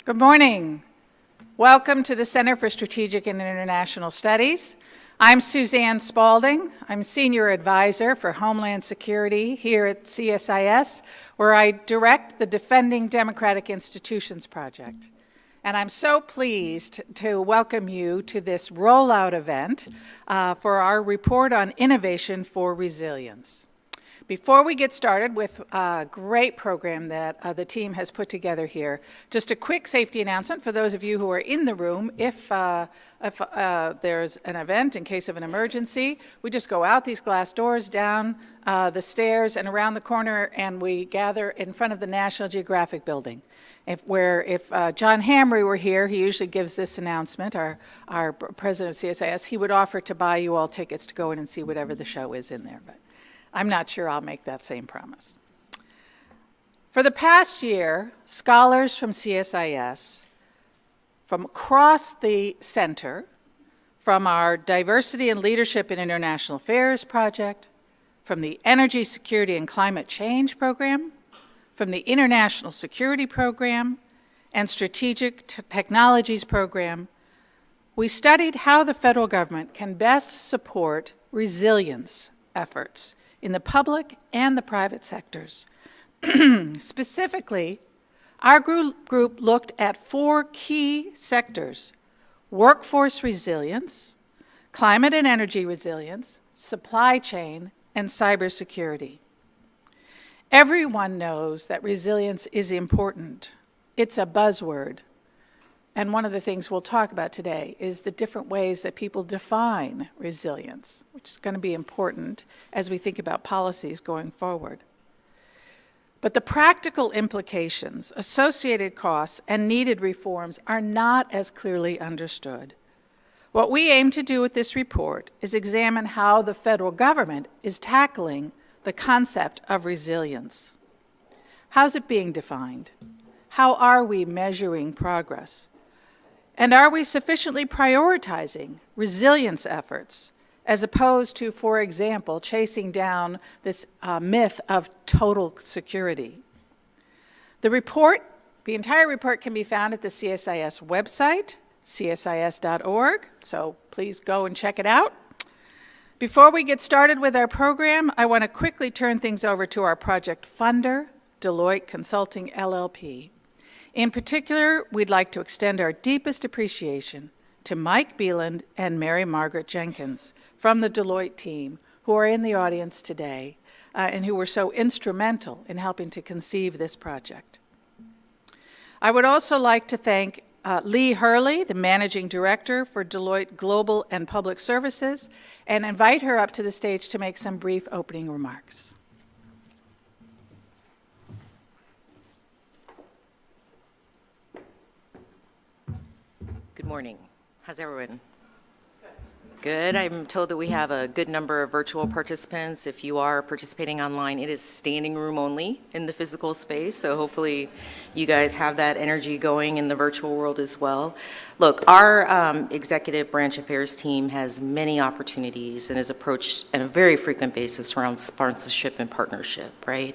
Good morning. Welcome to the Center for Strategic and International Studies. I'm Suzanne Spalding. I'm Senior Advisor for Homeland Security here at CSIS, where I direct the Defending Democratic Institutions project. And I'm so pleased to welcome you to this rollout event for our report on innovation for resilience. Before we get started with a great program that the team has put together here, just a quick safety announcement for those of you who are in the room. If there's an event in case of an emergency, we just go out these glass doors, down the stairs, and around the corner, and we gather in front of the National Geographic building. If John Hamry were here, he usually gives this announcement, our president of CSIS, he would offer to buy you all tickets to go in and see whatever the show is in there. But I'm not sure I'll make that same promise. For the past year, scholars from CSIS, from across the center, from our Diversity and Leadership in International Affairs project, from the Energy Security and Climate Change program, from the International Security Program, and Strategic Technologies program, we studied how the federal government can best support resilience efforts in the public and the private sectors. Specifically, our group looked at 4 key sectors: workforce resilience, climate and energy resilience, supply chain, and cybersecurity. Everyone knows that resilience is important. It's a buzzword. And one of the things we'll talk about today is the different ways that people define resilience, which is going to be important as we think about policies going forward. But the practical implications, associated costs, and needed reforms are not as clearly understood. What we aim to do with this report is examine how the federal government is tackling the concept of resilience. How's it being defined? How are we measuring progress? And are we sufficiently prioritizing resilience efforts as opposed to, for example, chasing down this myth of total security? The entire report can be found at the CSIS website, csis.org, so please go and check it out. Before we get started with our program, I want to quickly turn things over to our project funder, Deloitte Consulting LLP. In particular, we'd like to extend our deepest appreciation to Mike Beeland and Mary Margaret Jenkins from the Deloitte team, who are in the audience today and who were so instrumental in helping to conceive this project. I would also like to thank Lee Hurley, the Managing Director for Deloitte Global and Public Services, and invite her up to the stage to make some brief opening remarks. Good morning. How's everyone? Good. I'm told that we have a good number of virtual participants. If you are participating online, it is standing room only in the physical space, so hopefully you guys have that energy going in the virtual world as well. Look, our executive branch affairs team has many opportunities and is approached on a very frequent basis around sponsorship and partnership, right?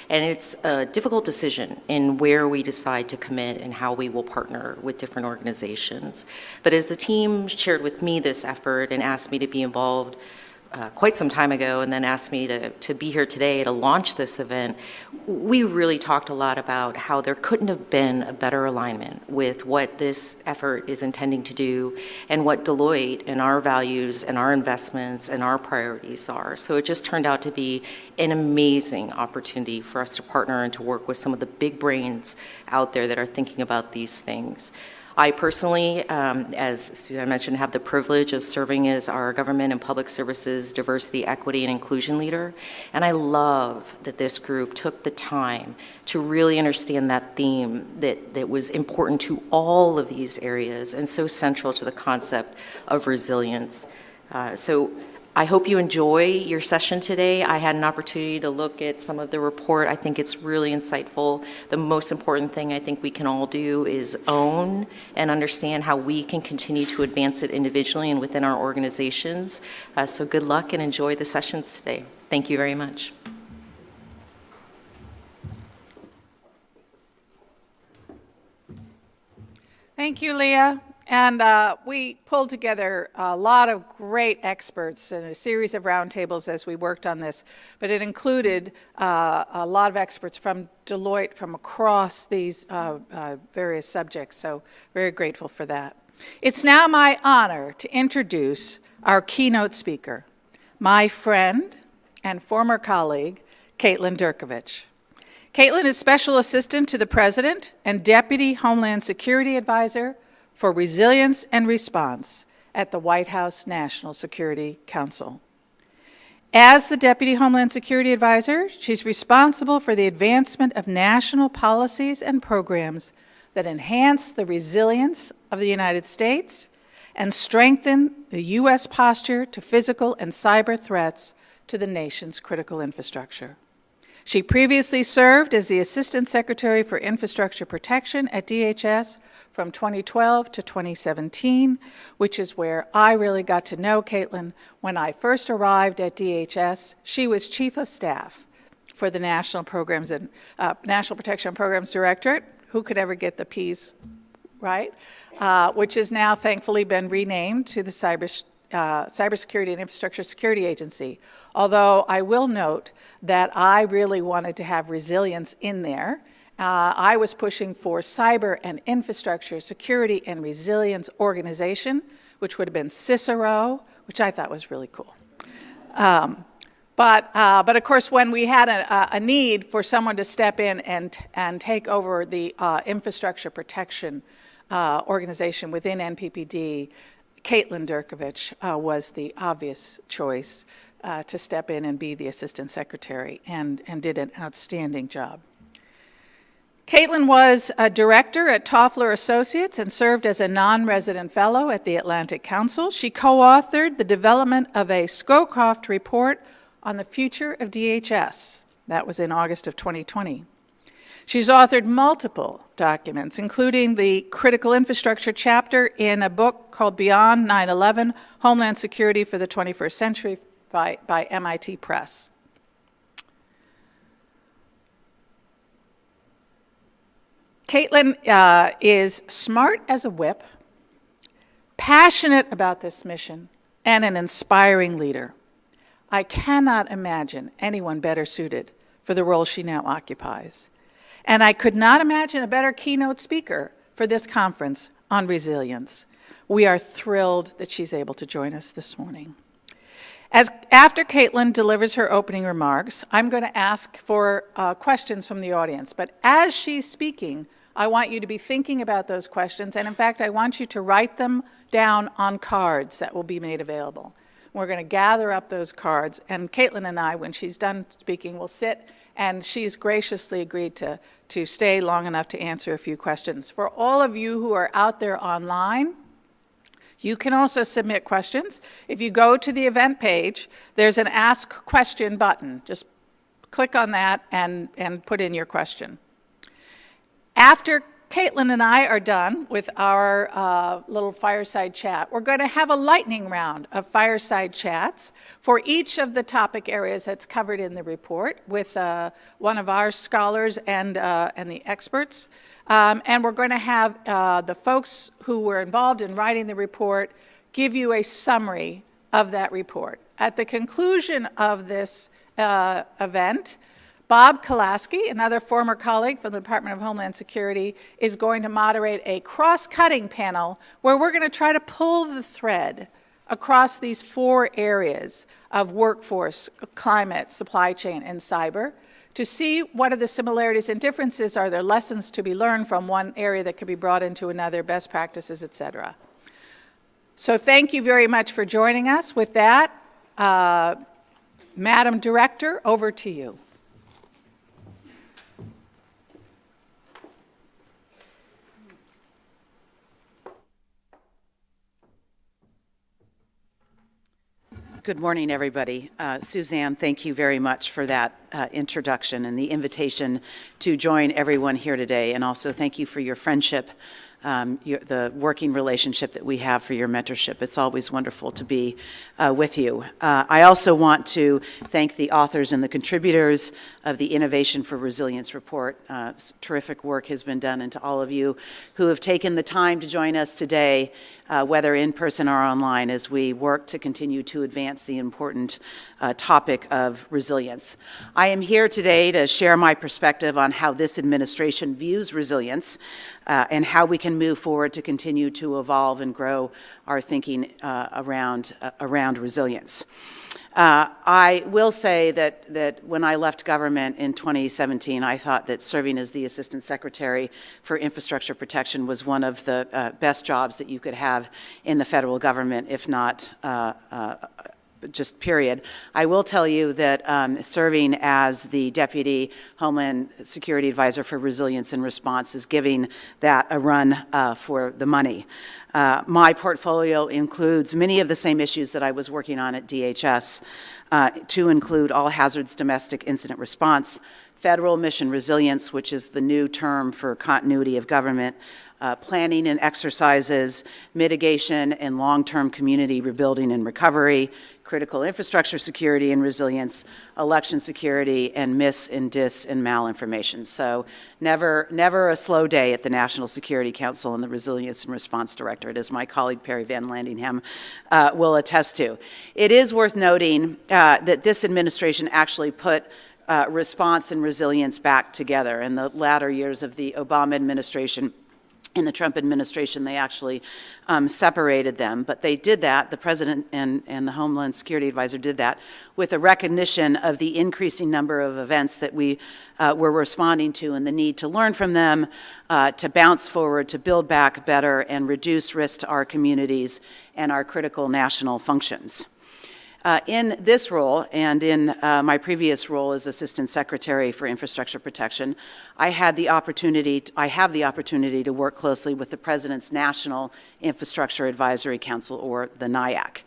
And it's a difficult decision in where we decide to commit and how we will partner with different organizations. But as the team shared with me this effort and asked me to be involved quite some time ago and then asked me to be here today to launch this event, we really talked a lot about how there couldn't have been a better alignment with what this effort is intending to do and what Deloitte and our values and our investments and our priorities are. So it just turned out to be an amazing opportunity for us to partner and to work with some of the big brains out there that are thinking about these things. I personally, as Suzanne mentioned, have the privilege of serving as our government and public services diversity, equity, and inclusion leader. And I love that this group took the time to really understand that theme that was important to all of these areas and so central to the concept of resilience. So I hope you enjoy your session today. I had an opportunity to look at some of the report. I think it's really insightful. The most important thing I think we can all do is own and understand how we can continue to advance it individually and within our organizations. So good luck and enjoy the sessions today. Thank you very much. Thank you, Leah. And we pulled together a lot of great experts in a series of roundtables as we worked on this, but it included a lot of experts from Deloitte from across these various subjects, so very grateful for that. It's now my honor to introduce our keynote speaker, my friend and former colleague, Caitlin Durkovich. Caitlin is Special Assistant to the President and Deputy Homeland Security Advisor for Resilience and Response at the White House National Security Council. As the Deputy Homeland Security Advisor, she's responsible for the advancement of national policies and programs that enhance the resilience of the United States and strengthen the U.S. posture to physical and cyber threats to the nation's critical infrastructure. She previously served as the Assistant Secretary for Infrastructure Protection at DHS from 2012 to 2017, which is where I really got to know Caitlin. When I first arrived at DHS, she was Chief of Staff for the National Programs and National Protection Programs Directorate. Who could ever get the P's right? Which has now thankfully been renamed to the Cybersecurity and Infrastructure Security Agency. Although I will note that I really wanted to have resilience in there. I was pushing for Cyber and Infrastructure Security and Resilience Organization, which would have been CISRO, which I thought was really cool. But of course, when we had a need for someone to step in and take over the infrastructure protection organization within NPPD, Caitlin Durkovich was the obvious choice to step in and be the Assistant Secretary and did an outstanding job. Caitlin was a director at Toffler Associates and served as a non-resident fellow at the Atlantic Council. She co-authored the development of a Scowcroft report on the future of DHS. That was in August of 2020. She's authored multiple documents, including the critical infrastructure chapter in a book called Beyond 9/11, Homeland Security for the 21st Century by MIT Press. Caitlin is smart as a whip, passionate about this mission, and an inspiring leader. I cannot imagine anyone better suited for the role she now occupies. And I could not imagine a better keynote speaker for this conference on resilience. We are thrilled that she's able to join us this morning. After Caitlin delivers her opening remarks, I'm going to ask for questions from the audience. But as she's speaking, I want you to be thinking about those questions. And in fact, I want you to write them down on cards that will be made available. We're going to gather up those cards. And Caitlin and I, when she's done speaking, will sit. And she's graciously agreed to stay long enough to answer a few questions. For all of you who are out there online, you can also submit questions. If you go to the event page, there's an Ask Question button. Just click on that and put in your question. After Caitlin and I are done with our little fireside chat, we're going to have a lightning round of fireside chats for each of the topic areas that's covered in the report with one of our scholars and the experts. And we're going to have the folks who were involved in writing the report give you a summary of that report. At the conclusion of this event, Bob Kolaski, another former colleague from the Department of Homeland Security, is going to moderate a cross-cutting panel where we're going to try to pull the thread across these four areas of workforce, climate, supply chain, and cyber to see what are the similarities and differences. Are there lessons to be learned from one area that could be brought into another, best practices, et cetera. So thank you very much for joining us. With that, Madam Director, over to you. Good morning, everybody. Suzanne, thank you very much for that introduction and the invitation to join everyone here today. And also thank you for your friendship, the working relationship that we have, for your mentorship. It's always wonderful to be with you. I also want to thank the authors and the contributors of the Innovation for Resilience report. Terrific work has been done, and to all of you who have taken the time to join us today, whether in person or online, as we work to continue to advance the important topic of resilience. I am here today to share my perspective on how this administration views resilience and how we can move forward to continue to evolve and grow our thinking around resilience. I will say that when I left government in 2017, I thought that serving as the Assistant Secretary for Infrastructure Protection was one of the best jobs that you could have in the federal government, if not just period. I will tell you that serving as the Deputy Homeland Security Advisor for Resilience and Response is giving that a run for the money. My portfolio includes many of the same issues that I was working on at DHS, to include all hazards domestic incident response, federal mission resilience, which is the new term for continuity of government, planning and exercises, mitigation and long-term community rebuilding and recovery, critical infrastructure security and resilience, election security, and mis and dis and malinformation. So never a slow day at the National Security Council and the Resilience and Response Directorate, as my colleague Perry Van Landingham will attest to. It is worth noting that this administration actually put response and resilience back together. In the latter years of the Obama administration, in the Trump administration, they actually separated them. But they did that, the President and the Homeland Security Advisor did that, with a recognition of the increasing number of events that we were responding to and the need to learn from them, to bounce forward, to build back better, and reduce risk to our communities and our critical national functions. In this role and in my previous role as Assistant Secretary for Infrastructure Protection, I have the opportunity to work closely with the President's National Infrastructure Advisory Council, or the NIAC.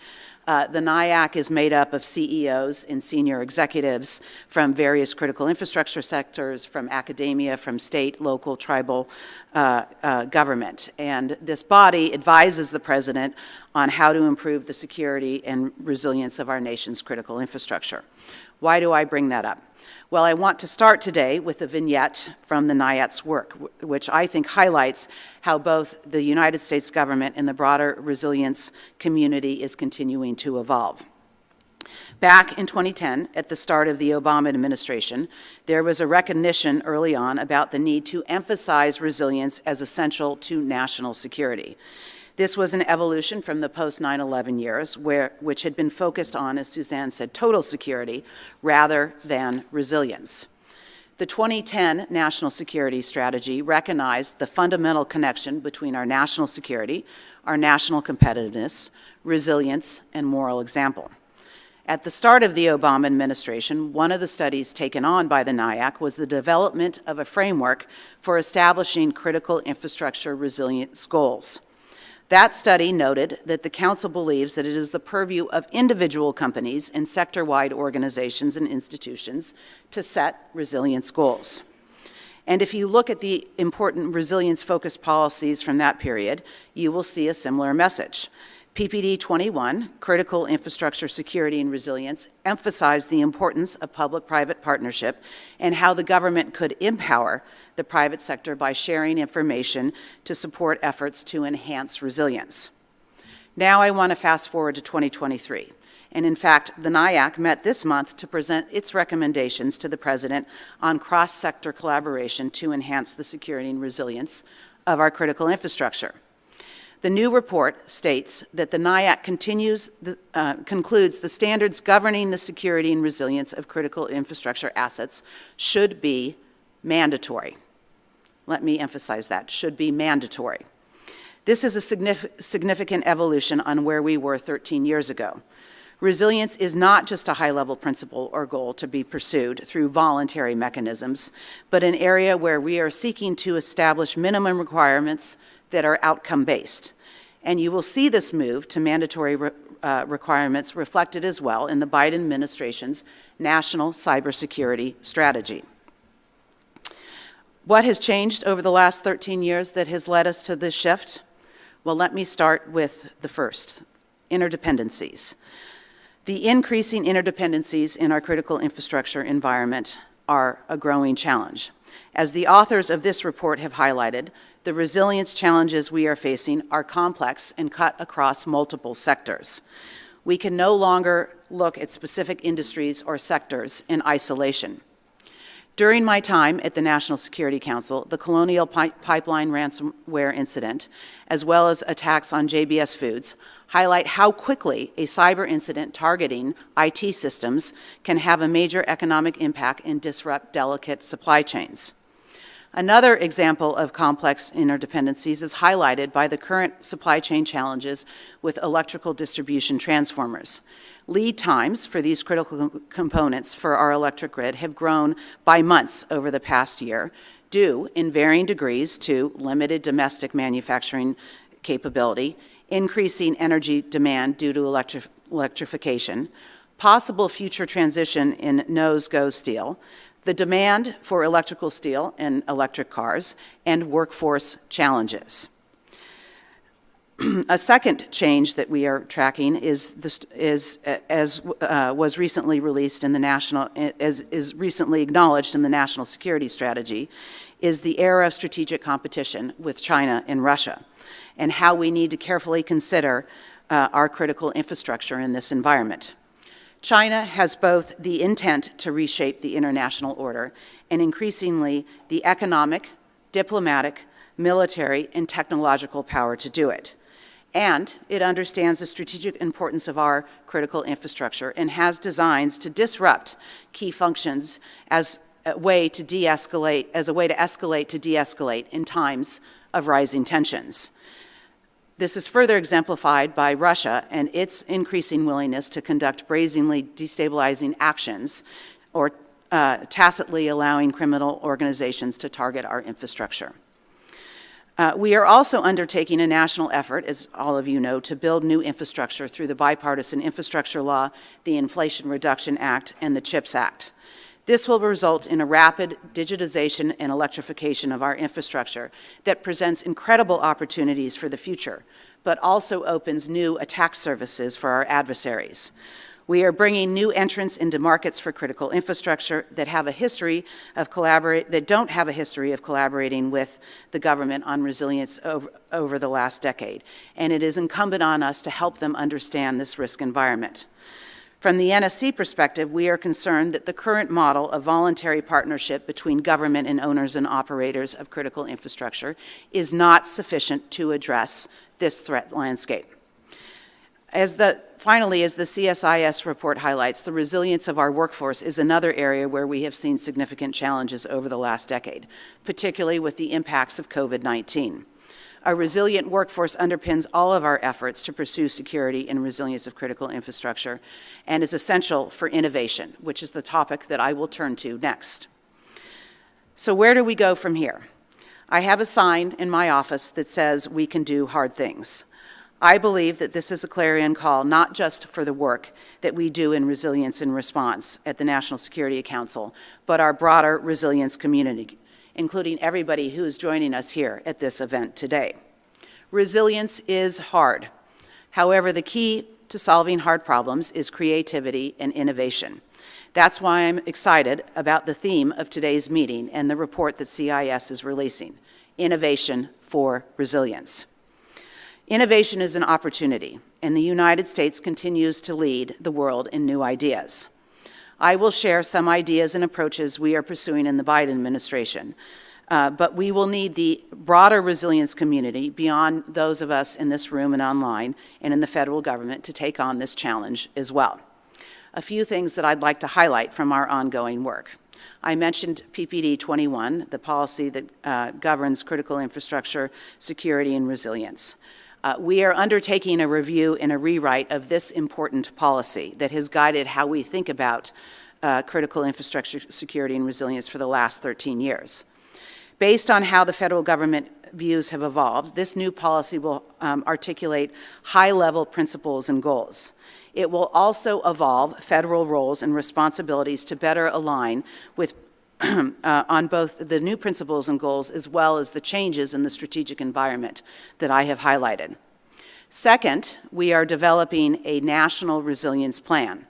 The NIAC is made up of CEOs and senior executives from various critical infrastructure sectors, from academia, from state, local, tribal government. And this body advises the President on how to improve the security and resilience of our nation's critical infrastructure. Why do I bring that up? Well, I want to start today with a vignette from the NIAC's work, which I think highlights how both the United States government and the broader resilience community is continuing to evolve. Back in 2010, at the start of the Obama administration, there was a recognition early on about the need to emphasize resilience as essential to national security. This was an evolution from the post-9/11 years, which had been focused on, as Suzanne said, total security rather than resilience. The 2010 National Security Strategy recognized the fundamental connection between our national security, our national competitiveness, resilience, and moral example. At the start of the Obama administration, one of the studies taken on by the NIAC was the development of a framework for establishing critical infrastructure resilience goals. That study noted that the Council believes that it is the purview of individual companies and sector-wide organizations and institutions to set resilience goals. And if you look at the important resilience-focused policies from that period, you will see a similar message. PPD 21, Critical Infrastructure Security and Resilience, emphasized the importance of public-private partnership and how the government could empower the private sector by sharing information to support efforts to enhance resilience. Now I want to fast forward to 2023. And in fact, the NIAC met this month to present its recommendations to the President on cross-sector collaboration to enhance the security and resilience of our critical infrastructure. The new report states that the NIAC concludes the standards governing the security and resilience of critical infrastructure assets should be mandatory. Let me emphasize that, should be mandatory. This is a significant evolution on where we were 13 years ago. Resilience is not just a high-level principle or goal to be pursued through voluntary mechanisms, but an area where we are seeking to establish minimum requirements that are outcome-based. And you will see this move to mandatory requirements reflected as well in the Biden administration's National Cybersecurity Strategy. What has changed over the last 13 years that has led us to this shift? Well, let me start with the first, interdependencies. The increasing interdependencies in our critical infrastructure environment are a growing challenge. As the authors of this report have highlighted, the resilience challenges we are facing are complex and cut across multiple sectors. We can no longer look at specific industries or sectors in isolation. During my time at the National Security Council, the Colonial Pipeline ransomware incident, as well as attacks on JBS Foods, highlight how quickly a cyber incident targeting IT systems can have a major economic impact and disrupt delicate supply chains. Another example of complex interdependencies is highlighted by the current supply chain challenges with electrical distribution transformers. Lead times for these critical components for our electric grid have grown by months over the past year, due in varying degrees to limited domestic manufacturing capability, increasing energy demand due to electrification, possible future transition in nose-go steel, the demand for electrical steel in electric cars, and workforce challenges. A second change that we are tracking is was recently released in the is recently acknowledged in the National Security Strategy, is the era of strategic competition with China and Russia, and how we need to carefully consider our critical infrastructure in this environment. China has both the intent to reshape the international order and increasingly the economic, diplomatic, military, and technological power to do it. And it understands the strategic importance of our critical infrastructure and has designs to disrupt key functions as a way to escalate to de-escalate in times of rising tensions. This is further exemplified by Russia and its increasing willingness to conduct brazenly destabilizing actions or tacitly allowing criminal organizations to target our infrastructure. We are also undertaking a national effort, as all of you know, to build new infrastructure through the Bipartisan Infrastructure Law, the Inflation Reduction Act, and the CHIPS Act. This will result in a rapid digitization and electrification of our infrastructure that presents incredible opportunities for the future, but also opens new attack surfaces for our adversaries. We are bringing new entrants into markets for critical infrastructure that have a history of that don't have a history of collaborating with the government on resilience over the last decade, and it is incumbent on us to help them understand this risk environment. From the NSC perspective, we are concerned that the current model of voluntary partnership between government and owners and operators of critical infrastructure is not sufficient to address this threat landscape. Finally, as the CSIS report highlights, the resilience of our workforce is another area where we have seen significant challenges over the last decade, particularly with the impacts of COVID-19. A resilient workforce underpins all of our efforts to pursue security and resilience of critical infrastructure and is essential for innovation, which is the topic that I will turn to next. So where do we go from here? I have a sign in my office that says we can do hard things. I believe that this is a clarion call not just for the work that we do in resilience and response at the National Security Council, but our broader resilience community, including everybody who is joining us here at this event today. Resilience is hard. However, the key to solving hard problems is creativity and innovation. That's why I'm excited about the theme of today's meeting and the report that CIS is releasing, Innovation for Resilience. Innovation is an opportunity, and the United States continues to lead the world in new ideas. I will share some ideas and approaches we are pursuing in the Biden administration, but we will need the broader resilience community beyond those of us in this room and online and in the federal government to take on this challenge as well. A few things that I'd like to highlight from our ongoing work. I mentioned PPD 21, the policy that governs critical infrastructure, security, and resilience. We are undertaking a review and a rewrite of this important policy that has guided how we think about critical infrastructure security and resilience for the last 13 years. Based on how the federal government views have evolved, this new policy will articulate high-level principles and goals. It will also evolve federal roles and responsibilities to better align with on both the new principles and goals as well as the changes in the strategic environment that I have highlighted. Second, we are developing a national resilience plan.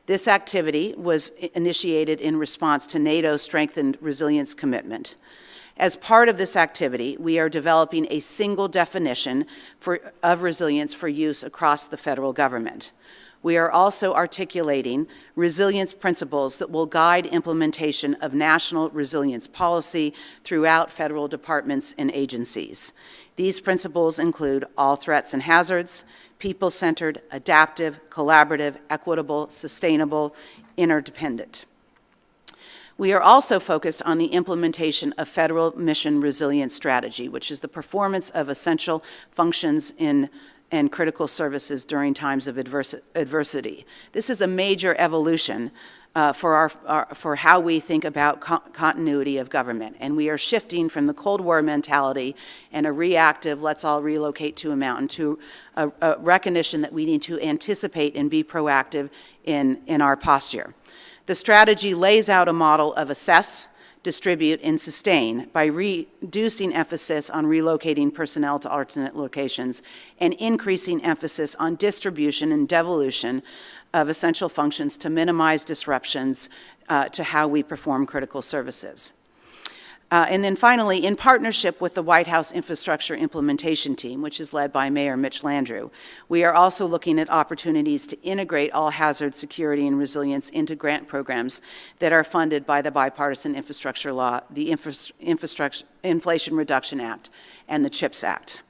This activity was initiated in response to NATO's strengthened resilience commitment. As part of this activity, we are developing a single definition of resilience for use across the federal government. We are also articulating resilience principles that will guide implementation of national resilience policy throughout federal departments and agencies. These principles include all threats and hazards, people-centered, adaptive, collaborative, equitable, sustainable, interdependent. We are also focused on the implementation of Federal Mission Resilience Strategy, which is the performance of essential functions and critical services during times of adversity. This is a major evolution for how we think about continuity of government, and we are shifting from the Cold War mentality and a reactive, let's all relocate to a mountain, to a recognition that we need to anticipate and be proactive in our posture. The strategy lays out a model of assess, distribute, and sustain by reducing emphasis on relocating personnel to alternate locations and increasing emphasis on distribution and devolution of essential functions to minimize disruptions to how we perform critical services. And then finally, in partnership with the White House Infrastructure Implementation Team, which is led by Mayor Mitch Landrieu, we are also looking at opportunities to integrate all hazard security and resilience into grant programs that are funded by the Bipartisan Infrastructure Law, the Inflation Reduction Act, and the CHIPS Act.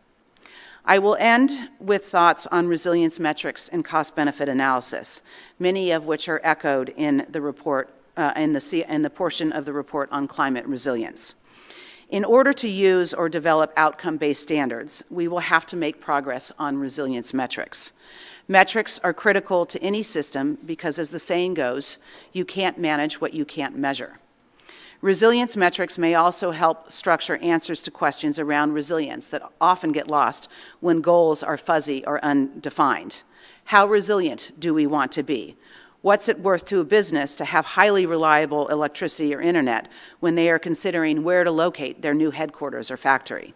I will end with thoughts on resilience metrics and cost-benefit analysis, many of which are echoed in the report in the portion of the report on climate resilience. In order to use or develop outcome-based standards, we will have to make progress on resilience metrics. Metrics are critical to any system because, as the saying goes, you can't manage what you can't measure. Resilience metrics may also help structure answers to questions around resilience that often get lost when goals are fuzzy or undefined. How resilient do we want to be? What's it worth to a business to have highly reliable electricity or internet when they are considering where to locate their new headquarters or factory?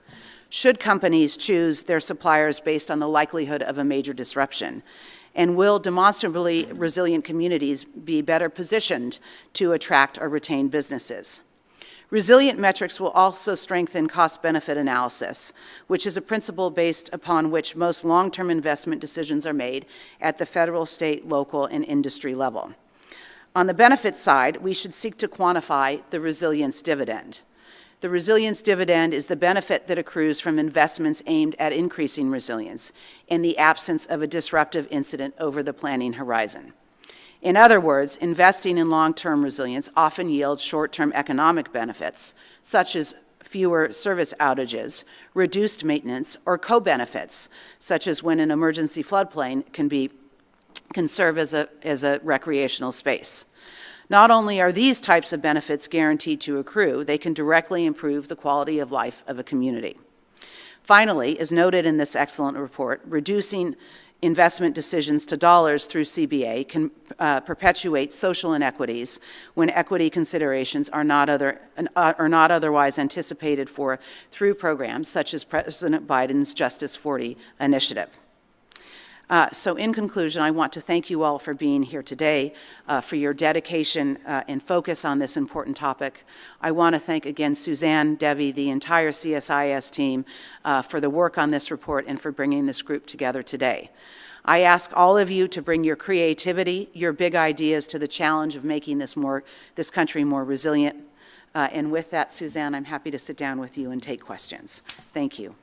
Should companies choose their suppliers based on the likelihood of a major disruption? And will demonstrably resilient communities be better positioned to attract or retain businesses? Resilient metrics will also strengthen cost-benefit analysis, which is a principle based upon which most long-term investment decisions are made at the federal, state, local, and industry level. On the benefit side, we should seek to quantify the resilience dividend. The resilience dividend is the benefit that accrues from investments aimed at increasing resilience in the absence of a disruptive incident over the planning horizon. In other words, investing in long-term resilience often yields short-term economic benefits, such as fewer service outages, reduced maintenance, or co-benefits, such as when an emergency floodplain can serve as a recreational space. Not only are these types of benefits guaranteed to accrue, they can directly improve the quality of life of a community. Finally, as noted in this excellent report, reducing investment decisions to dollars through CBA can perpetuate social inequities when equity considerations are not otherwise anticipated for through programs such as President Biden's Justice 40 initiative. So in conclusion, I want to thank you all for being here today, for your dedication and focus on this important topic. I want to thank again Suzanne, Debbie, the entire CSIS team for the work on this report and for bringing this group together today. I ask all of you to bring your creativity, your big ideas to the challenge of making this country more resilient. And with that, Suzanne, I'm happy to sit down with you and take questions. Thank you.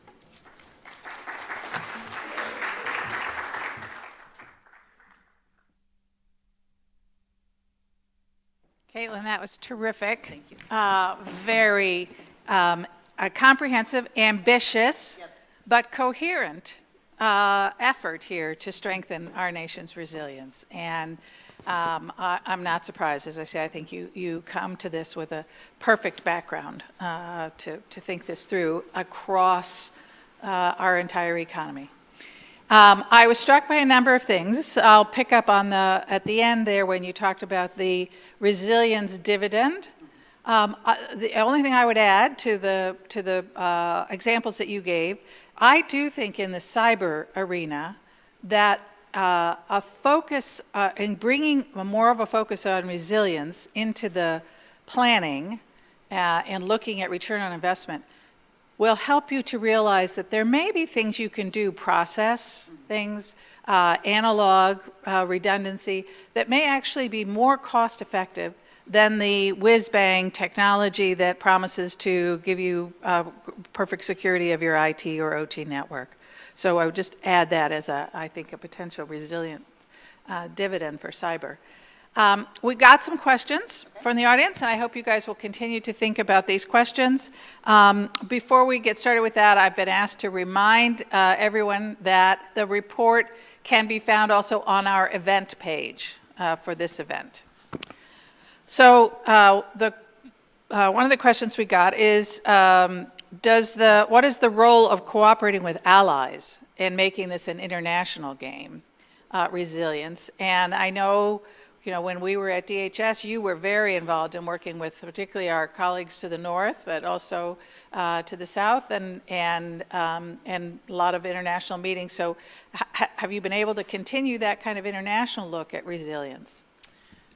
Caitlin, that was terrific. Thank you. Very comprehensive, ambitious, Yes. but coherent effort here to strengthen our nation's resilience. And I'm not surprised. As I say, I think you come to this with a perfect background to think this through across our entire economy. I was struck by a number of things. I'll pick up on at the end there when you talked about the resilience dividend. The only thing I would add to the examples that you gave, I do think in the cyber arena that a focus in bringing more of a focus on resilience into the planning and looking at return on investment will help you to realize that there may be things you can do, process things, analog redundancy, that may actually be more cost effective than the whiz-bang technology that promises to give you perfect security of your IT or OT network. So I would just add that as I think, a potential resilient dividend for cyber. We got some questions from the audience, and I hope you guys will continue to think about these questions. Before we get started with that, I've been asked to remind everyone that the report can be found also on our event page for this event. So one of the questions we got is, what is the role of cooperating with allies in making this an international game, resilience? And I know, when we were at DHS, you were very involved in working with particularly our colleagues to the north, but also to the south, and a lot of international meetings. So have you been able to continue that kind of international look at resilience?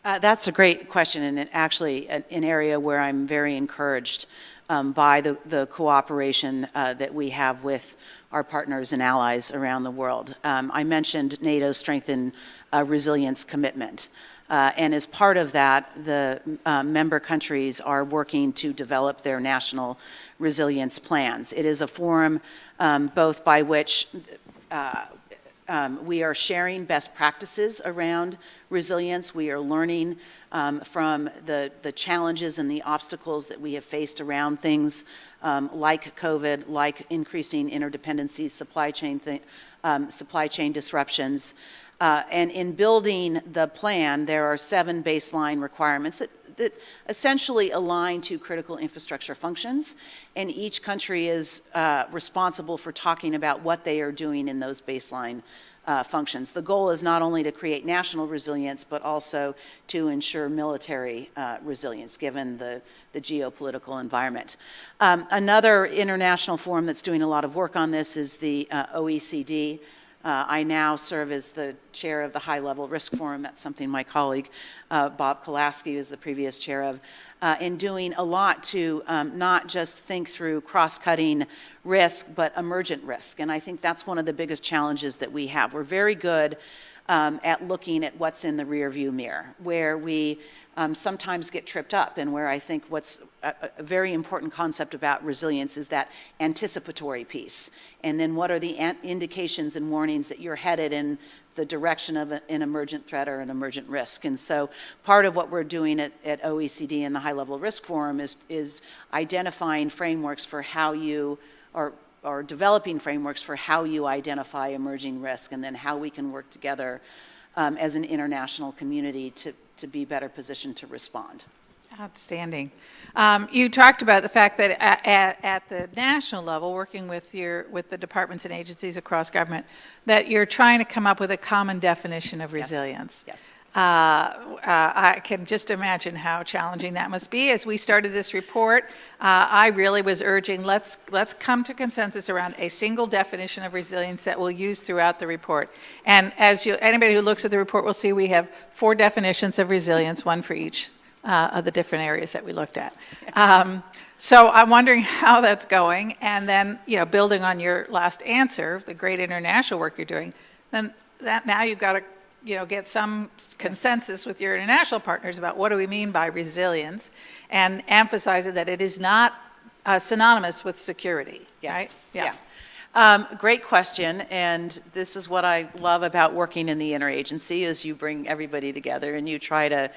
That's a great question, and actually an area where I'm very encouraged by the cooperation that we have with our partners and allies around the world. I mentioned NATO's strengthened resilience commitment. And as part of that, the member countries are working to develop their national resilience plans. It is a forum both by which we are sharing best practices around resilience. We are learning from the challenges and the obstacles that we have faced around things like COVID, like increasing interdependencies, supply chain disruptions. And in building the plan, there are 7 baseline requirements that essentially align to critical infrastructure functions, and each country is responsible for talking about what they are doing in those baseline functions. The goal is not only to create national resilience, but also to ensure military resilience, given the geopolitical environment. Another international forum that's doing a lot of work on this is the OECD. I now serve as the chair of the High-Level Risk Forum. That's something my colleague, Bob Kolaski, was the previous chair of, in doing a lot to not just think through cross-cutting risk, but emergent risk. And I think that's one of the biggest challenges that we have. We're very good at looking at what's in the rearview mirror, where we sometimes get tripped up, and where I think what's a very important concept about resilience is that anticipatory piece. And then what are the indications and warnings that you're headed in the direction of an emergent threat or an emergent risk? And so part of what we're doing at OECD and the High-Level Risk Forum is identifying frameworks for how you are developing frameworks for how you identify emerging risk, and then how we can work together as an international community to be better positioned to respond. Outstanding. You talked about the fact that at the national level, working with the departments and agencies across government, that you're trying to come up with a common definition of resilience. Yes. I can just imagine how challenging that must be. As we started this report, I really was urging, let's come to consensus around a single definition of resilience that we'll use throughout the report. And anybody who looks at the report will see we have 4 definitions of resilience, one for each of the different areas that we looked at. So I'm wondering how that's going, and then building on your last answer, the great international work you're doing, then now you've got to get some consensus with your international partners about what do we mean by resilience, and emphasizing that it is not synonymous with security. Yes. Right? Yeah. Great question, and this is what I love about working in the interagency, is you bring everybody together and you try to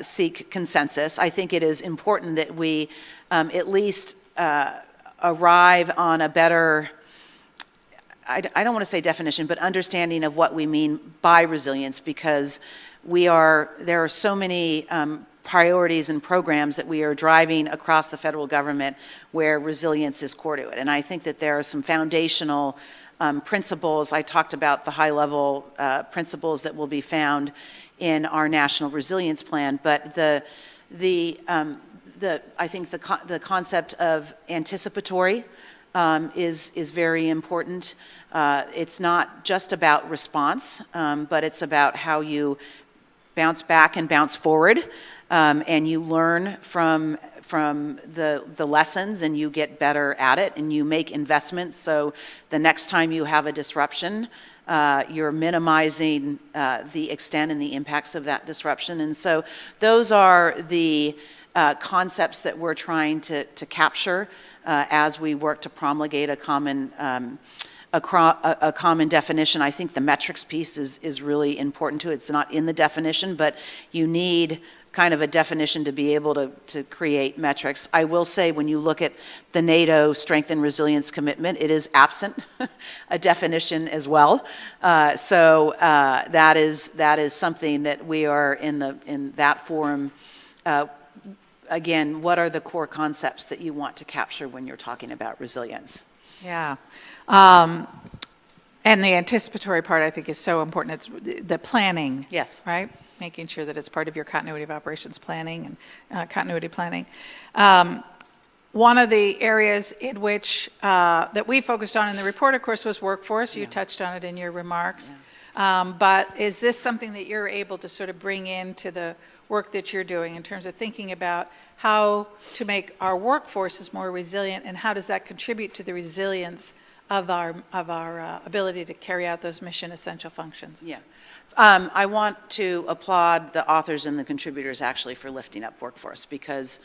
seek consensus. I think it is important that we arrive on a better I don't want to say definition, but understanding of what we mean by resilience, because there are so many priorities and programs that we are driving across the federal government where resilience is core to it. And I think that there are some foundational principles. I talked about the high-level principles that will be found in our National Resilience Plan, but I think the concept of anticipatory is very important. It's not just about response, but it's about how you bounce back and bounce forward, and you learn from the lessons, and you get better at it, and you make investments, so the next time you have a disruption, you're minimizing the extent and the impacts of that disruption. And so those are the concepts that we're trying to capture as we work to promulgate a common definition. I think the metrics piece is really important too. It's not in the definition, but you need kind of a definition to be able to create metrics. I will say, when you look at the NATO Strength and Resilience Commitment, it is absent a definition as well. So that is something that we are in that forum. Again, what are the core concepts that you want to capture when you're talking about resilience? Yeah. And the anticipatory part, I think, is so important. It's the planning. Yes. Right? Making sure that it's part of your continuity of operations planning and continuity planning. One of the areas in which that we focused on in the report, of course, was workforce. You touched on it in your remarks. Yeah. But is this something that you're able to sort of bring into the work that you're doing in terms of thinking about how to make our workforces more resilient, and how does that contribute to the resilience of our ability to carry out those mission essential functions? Yeah. I want to applaud the authors and the contributors actually for lifting up workforce, because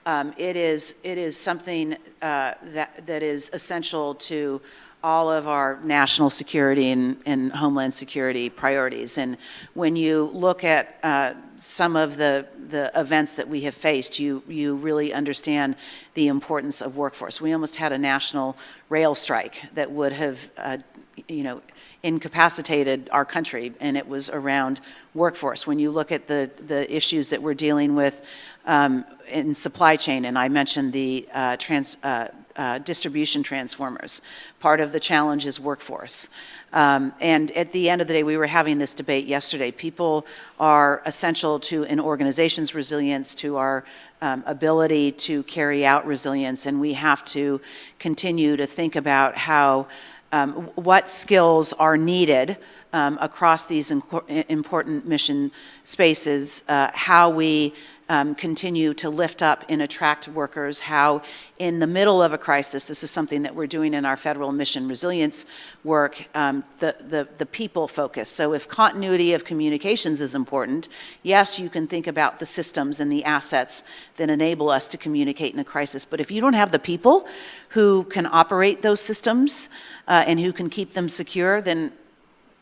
it is something that is essential to all of our national security and homeland security priorities. And when you look at some of the events that we have faced, you really understand the importance of workforce. We almost had a national rail strike that would have, incapacitated our country, and it was around workforce. When you look at the issues that we're dealing with in supply chain, and I mentioned the distribution transformers, part of the challenge is workforce. And at the end of the day, we were having this debate yesterday. People are essential to an organization's resilience, to our ability to carry out resilience, and we have to continue to think about how what skills are needed across these important mission spaces, how we continue to lift up and attract workers, how in the middle of a crisis, this is something that we're doing in our federal mission resilience work, the people focus. So if continuity of communications is important, yes, you can think about the systems and the assets that enable us to communicate in a crisis. But if you don't have the people who can operate those systems and who can keep them secure, then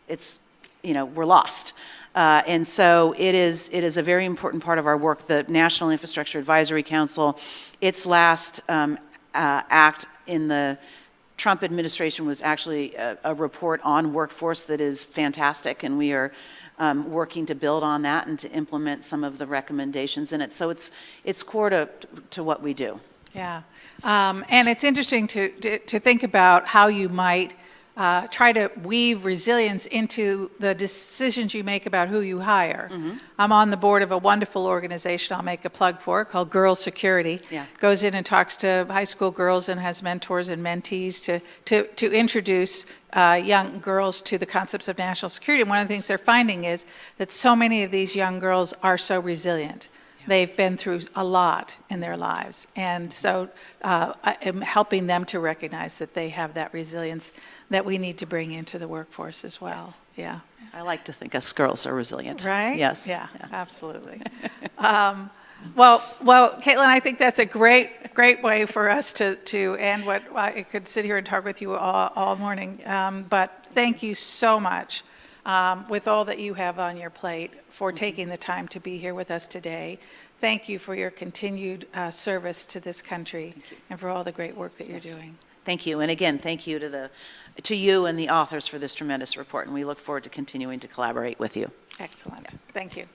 it's, we're lost. And so it is a very important part of our work. The National Infrastructure Advisory Council, its last act in the Trump administration was actually a report on workforce that is fantastic, and we are working to build on that and to implement some of the recommendations in it. So it's core to what we do. Yeah, and it's interesting to think about how you might try to weave resilience into the decisions you make about who you hire. Mm-hmm. I'm on the board of a wonderful organization I'll make a plug for called Girls Security. Yeah. Goes in and talks to high school girls and has mentors and mentees to introduce young girls to the concepts of national security. And one of the things they're finding is that so many of these young girls are so resilient. They've been through a lot in their lives. And so I'm helping them to recognize that they have that resilience that we need to bring into the workforce as well. Yes. Yeah. I like to think us girls are resilient. Right? Yes. Yeah. Absolutely. Well, Caitlin, I think that's a great way for us to end what I could sit here and talk with you all morning. Yes. But thank you so much. With all that you have on your plate, for taking the time to be here with us today. Thank you for your continued service to this country and for all the great work that you're doing. Thank you. And again, thank you to you and the authors for this tremendous report, and we look forward to continuing to collaborate with you. Excellent. Thank you.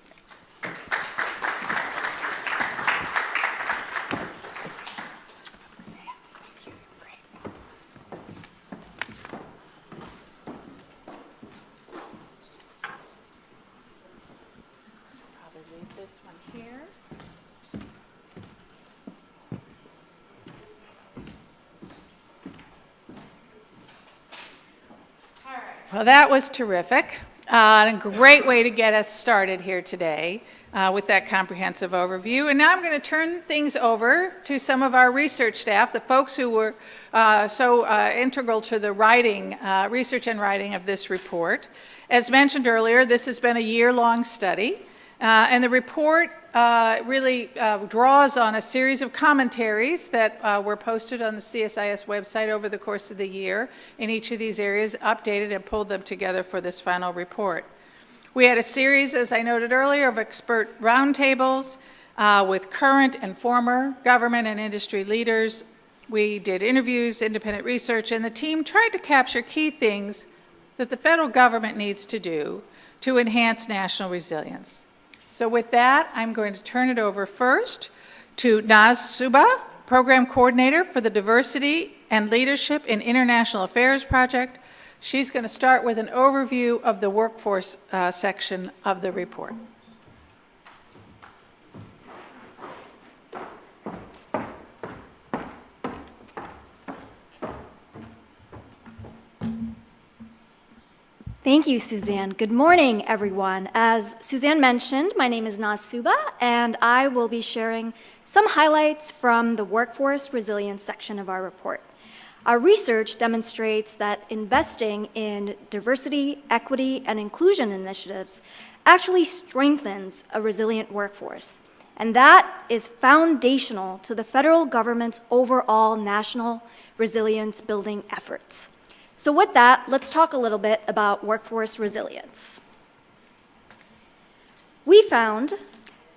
Probably leave this one here. Well, that was terrific. A great way to get us started here today with that comprehensive overview. And now I'm going to turn things over to some of our research staff, the folks who were so integral to the writing, research and writing of this report. As mentioned earlier, this has been a year-long study, and the report really draws on a series of commentaries that were posted on the CSIS website over the course of the year in each of these areas, updated and pulled them together for this final report. We had a series, as I noted earlier, of expert roundtables with current and former government and industry leaders. We did interviews, independent research, and the team tried to capture key things that the federal government needs to do to enhance national resilience. So with that, I'm going to turn it over first to Naz Suba, Program Coordinator for the Diversity and Leadership in International Affairs Project. She's going to start with an overview of the workforce section of the report. Thank you, Suzanne. Good morning, everyone. As Suzanne mentioned, my name is Naz Suba, and I will be sharing some highlights from the workforce resilience section of our report. Our research demonstrates that investing in diversity, equity, and inclusion initiatives actually strengthens a resilient workforce, and that is foundational to the federal government's overall national resilience building efforts. So with that, let's talk a little bit about workforce resilience. We found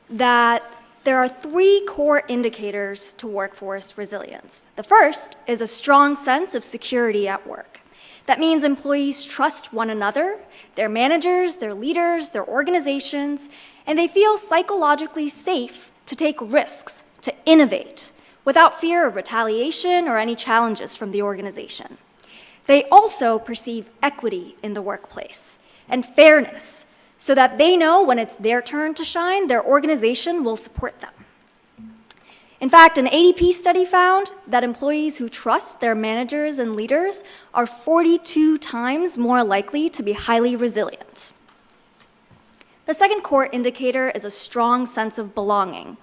that there are 3 core indicators to workforce resilience. The first is a strong sense of security at work. That means employees trust one another, their managers, their leaders, their organizations, and they feel psychologically safe to take risks, to innovate, without fear of retaliation or any challenges from the organization. They also perceive equity in the workplace and fairness so that they know when it's their turn to shine, their organization will support them. In fact, an ADP study found that employees who trust their managers and leaders are 42 times more likely to be highly resilient. The second core indicator is a strong sense of belonging,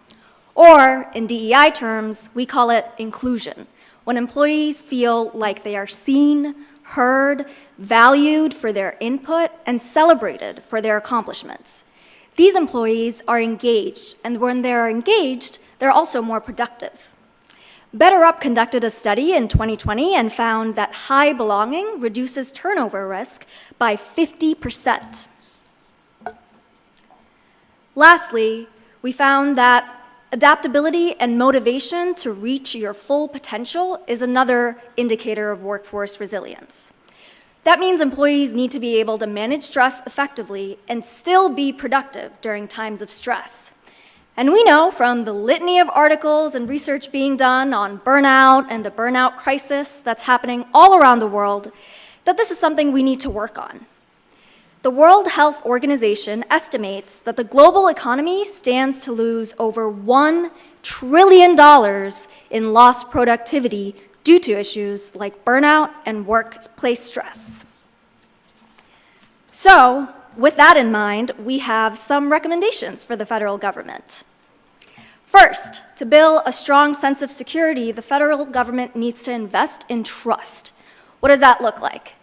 or in DEI terms, we call it inclusion. When employees feel like they are seen, heard, valued for their input, and celebrated for their accomplishments. These employees are engaged, and when they're engaged, they're also more productive. Better Up conducted a study in 2020 and found that high belonging reduces turnover risk by 50%. Lastly, we found that adaptability and motivation to reach your full potential is another indicator of workforce resilience. That means employees need to be able to manage stress effectively and still be productive during times of stress. And we know from the litany of articles and research being done on burnout and the burnout crisis that's happening all around the world that this is something we need to work on. The World Health Organization estimates that the global economy stands to lose over $1 trillion in lost productivity due to issues like burnout and workplace stress. So, with that in mind, we have some recommendations for the federal government. First, to build a strong sense of security, the federal government needs to invest in trust. What does that look like?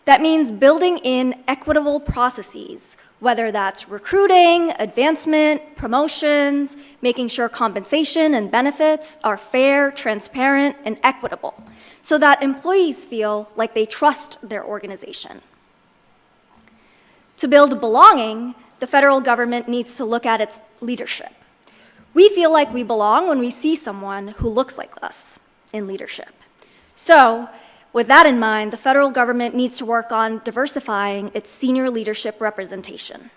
That means building in equitable processes, whether that's recruiting, advancement, promotions, making sure compensation and benefits are fair, transparent, and equitable, so that employees feel like they trust their organization. To build belonging, the federal government needs to look at its leadership. We feel like we belong when we see someone who looks like us in leadership. So, With that in mind, the federal government needs to work on diversifying its senior leadership representation.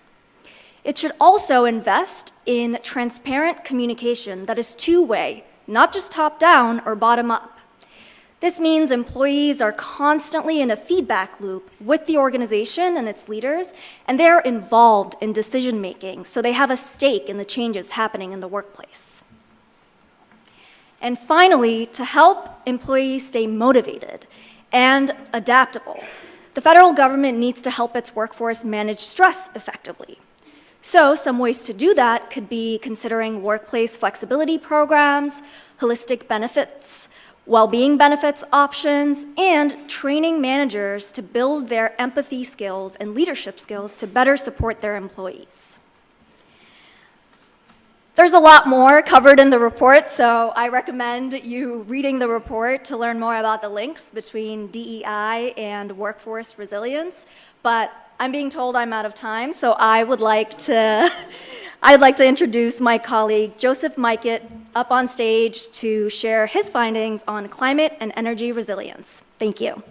It should also invest in transparent communication that is two-way, not just top-down or bottom-up. This means employees are constantly in a feedback loop with the organization and its leaders, and they're involved in decision-making, so they have a stake in the changes happening in the workplace. And finally, to help employees stay motivated and adaptable, the federal government needs to help its workforce manage stress effectively. So some ways to do that could be considering workplace flexibility programs, holistic benefits, well-being benefits options, and training managers to build their empathy skills and leadership skills to better support their employees. There's a lot more covered in the report, so I recommend you reading the report to learn more about the links between DEI and workforce resilience. But I'm being told I'm out of time, so I'd like to introduce my colleague Joseph Mikett up on stage to share his findings on climate and energy resilience. Thank you.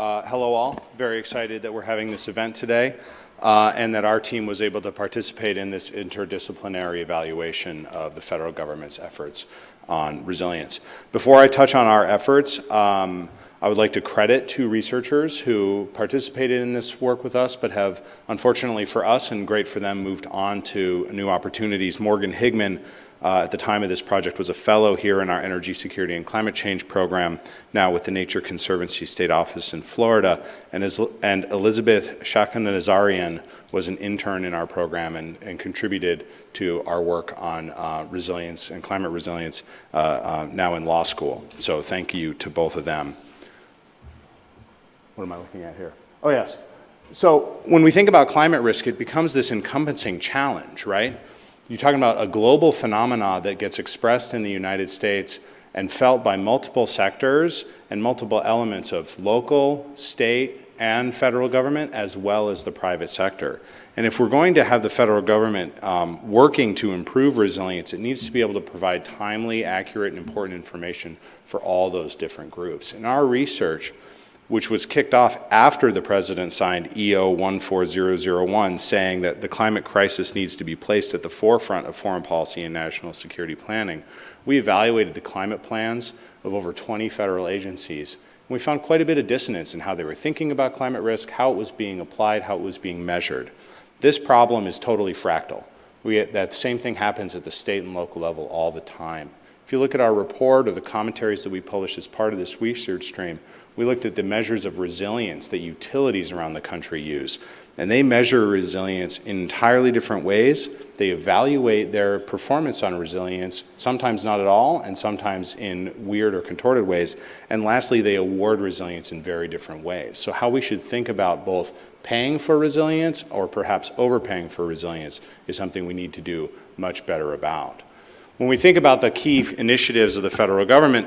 Hello all. Very excited that we're having this event today and that our team was able to participate in this interdisciplinary evaluation of the federal government's efforts on resilience. Before I touch on our efforts, I would like to credit two researchers who participated in this work with us but have, unfortunately for us and great for them, moved on to new opportunities. Morgan Higman, at the time of this project, was a fellow here in our Energy Security and Climate Change program, now with the Nature Conservancy State Office in Florida, and Elizabeth Shakanazarian was an intern in our program and contributed to our work on resilience and climate resilience now in law school. So thank you to both of them. What am I looking at here? Oh, yes. So when we think about climate risk, it becomes this encompassing challenge, right? You're talking about a global phenomena that gets expressed in the United States and felt by multiple sectors and multiple elements of local, state, and federal government, as well as the private sector. And if we're going to have the federal government working to improve resilience, it needs to be able to provide timely, accurate, and important information for all those different groups. In our research, which was kicked off after the president signed EO 14001, saying that the climate crisis needs to be placed at the forefront of foreign policy and national security planning, we evaluated the climate plans of over 20 federal agencies. We found quite a bit of dissonance in how they were thinking about climate risk, how it was being applied, how it was being measured. This problem is totally fractal. That same thing happens at the state and local level all the time. If you look at our report or the commentaries that we published as part of this research stream, we looked at the measures of resilience that utilities around the country use. And they measure resilience in entirely different ways. They evaluate their performance on resilience, sometimes not at all, and sometimes in weird or contorted ways. And lastly, they award resilience in very different ways. So how we should think about both paying for resilience or perhaps overpaying for resilience is something we need to do much better about. When we think about the key initiatives of the federal government,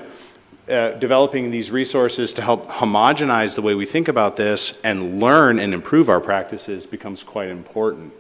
developing these resources to help homogenize the way we think about this and learn and improve our practices becomes quite important.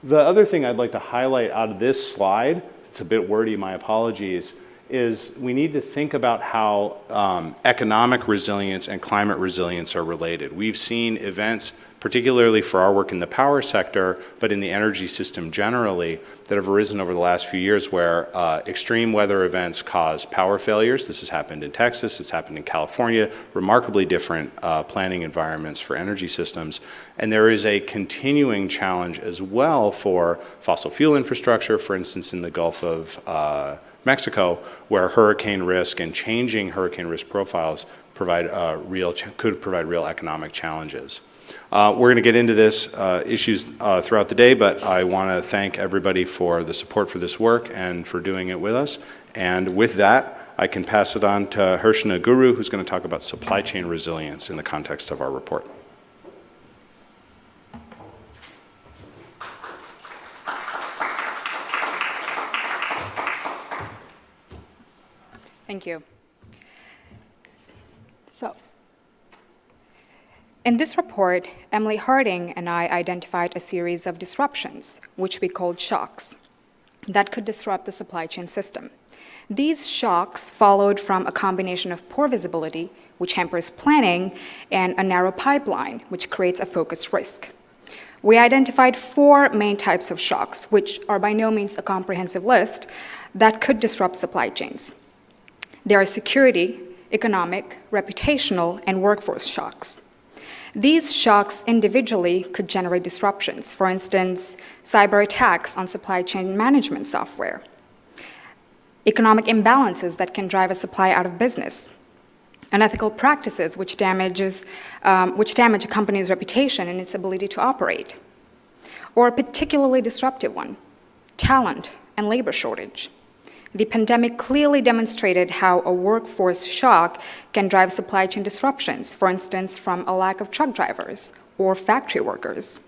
The other thing I'd like to highlight out of this slide, it's a bit wordy, my apologies, is we need to think about how economic resilience and climate resilience are related. We've seen events, particularly for our work in the power sector, but in the energy system generally, that have arisen over the last few years where extreme weather events cause power failures. This has happened in Texas, it's happened in California, remarkably different planning environments for energy systems. And there is a continuing challenge as well for fossil fuel infrastructure, for instance, in the Gulf of Mexico, where hurricane risk and changing hurricane risk profiles could provide real economic challenges. We're going to get into this issues throughout the day, but I want to thank everybody for the support for this work and for doing it with us. And with that, I can pass it on to Harshna Guru, who's going to talk about supply chain resilience in the context of our report. Thank you. So, in this report, Emily Harding and I identified a series of disruptions, which we called shocks. that could disrupt the supply chain system. These shocks followed from a combination of poor visibility, which hampers planning, and a narrow pipeline, which creates a focused risk. We identified 4 main types of shocks, which are by no means a comprehensive list, that could disrupt supply chains. There are security, economic, reputational, and workforce shocks. These shocks individually could generate disruptions, for instance, cyber attacks on supply chain management software, economic imbalances that can drive a supply out of business, unethical practices which damage a company's reputation and its ability to operate, or a particularly disruptive one, talent and labor shortage. The pandemic clearly demonstrated how a workforce shock can drive supply chain disruptions, for instance, from a lack of truck drivers or factory workers.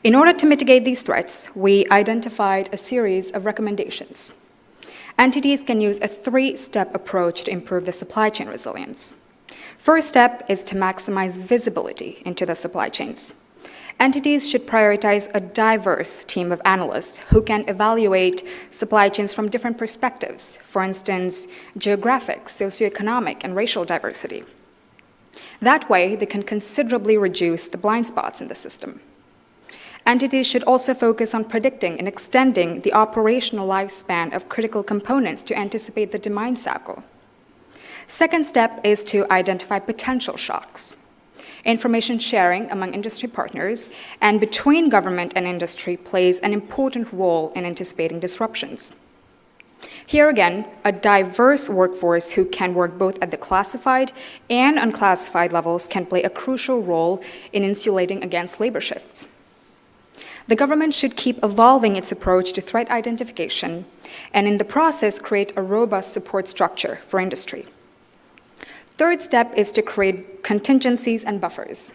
In order to mitigate these threats, we identified a series of recommendations. Entities can use a 3-step approach to improve the supply chain resilience. First step is to maximize visibility into the supply chains. Entities should prioritize a diverse team of analysts who can evaluate supply chains from different perspectives, for instance, geographic, socioeconomic, and racial diversity. That way, they can considerably reduce the blind spots in the system. Entities should also focus on predicting and extending the operational lifespan of critical components to anticipate the demand cycle. Second step is to identify potential shocks. Information sharing among industry partners and between government and industry plays an important role in anticipating disruptions. Here again, a diverse workforce who can work both at the classified and unclassified levels can play a crucial role in insulating against labor shifts. The government should keep evolving its approach to threat identification and in the process create a robust support structure for industry. Third step is to create contingencies and buffers.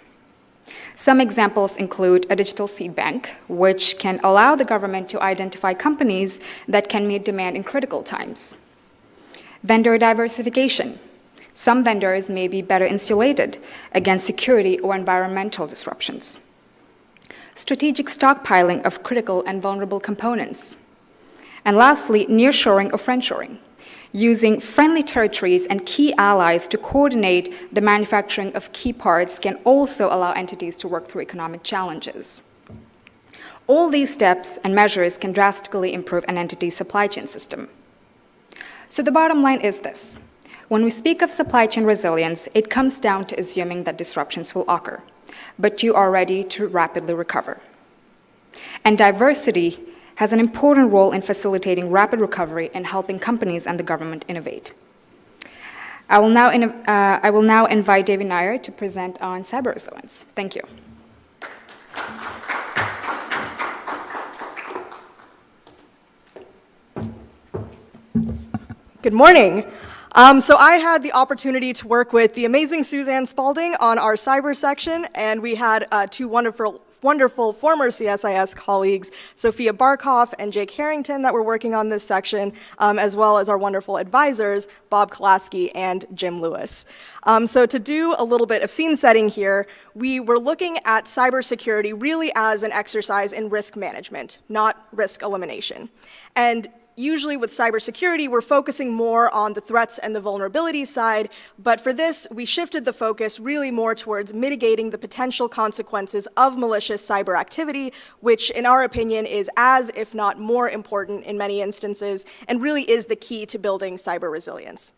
Some examples include a digital seed bank, which can allow the government to identify companies that can meet demand in critical times. Vendor diversification. Some vendors may be better insulated against security or environmental disruptions. Strategic stockpiling of critical and vulnerable components. And lastly, nearshoring or friendshoring, using friendly territories and key allies to coordinate the manufacturing of key parts can also allow entities to work through economic challenges. All these steps and measures can drastically improve an entity's supply chain system. So the bottom line is this. When we speak of supply chain resilience, it comes down to assuming that disruptions will occur, but you are ready to rapidly recover. And diversity has an important role in facilitating rapid recovery and helping companies and the government innovate. I will now invite David Nair to present on cyber resilience. Thank you. Good morning. So I had the opportunity to work with the amazing Suzanne Spalding on our cyber section, and we had 2 wonderful former CSIS colleagues, Sophia Barkhoff and Jake Harrington, that were working on this section, as well as our wonderful advisors, Bob Kolaski and Jim Lewis. So to do a little bit of scene setting here, we were looking at cybersecurity really as an exercise in risk management, not risk elimination. And usually with cybersecurity, we're focusing more on the threats and the vulnerabilities side, but for this, we shifted the focus really more towards mitigating the potential consequences of malicious cyber activity, which in our opinion is as, if not more important in many instances, and really is the key to building cyber resilience.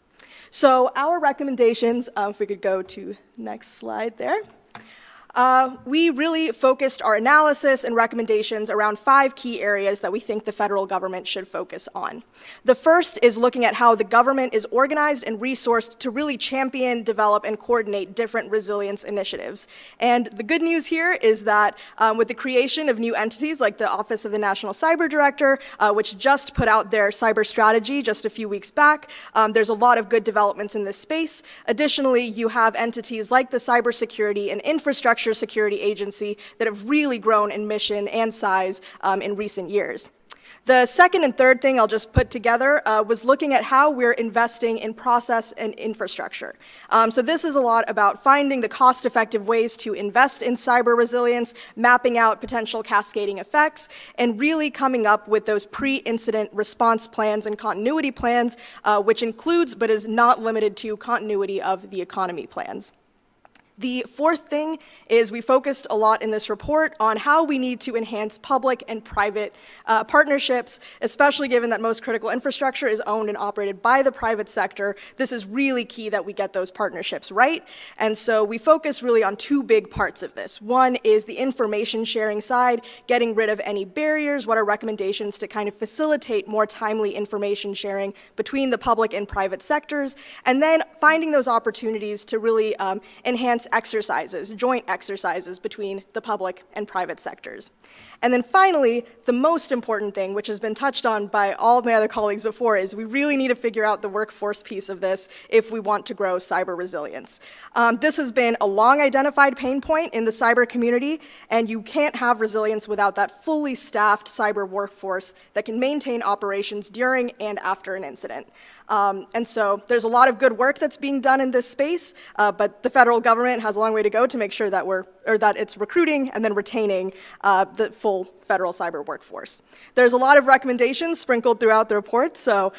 So our recommendations, if we could go to next slide there. We really focused our analysis and recommendations around 5 key areas that we think the federal government should focus on. The first is looking at how the government is organized and resourced to really champion, develop, and coordinate different resilience initiatives. And the good news here is that with the creation of new entities like the Office of the National Cyber Director, which just put out their cyber strategy just a few weeks back, there's a lot of good developments in this space. Additionally, you have entities like the Cybersecurity and Infrastructure Security Agency that have really grown in mission and size in recent years. The second and third thing I'll just put together was looking at how we're investing in process and infrastructure. So this is a lot about finding the cost-effective ways to invest in cyber resilience, mapping out potential cascading effects, and really coming up with those pre-incident response plans and continuity plans, which includes but is not limited to continuity of the economy plans. The fourth thing is we focused a lot in this report on how we need to enhance public and private partnerships, especially given that most critical infrastructure is owned and operated by the private sector. This is really key that we get those partnerships right. And so we focus really on two big parts of this. One is the information sharing side, getting rid of any barriers. What are recommendations to kind of facilitate more timely information sharing between the public and private sectors? And then finding those opportunities to really enhance exercises, joint exercises between the public and private sectors. And then finally, the most important thing, which has been touched on by all of my other colleagues before, is we really need to figure out the workforce piece of this if we want to grow cyber resilience. This has been a long identified pain point in the cyber community, and you can't have resilience without that fully staffed cyber workforce that can maintain operations during and after an incident. And so there's a lot of good work that's being done in this space, but the federal government has a long way to go to make sure that that it's recruiting and then retaining the full federal cyber workforce. There's a lot of recommendations sprinkled throughout the report, so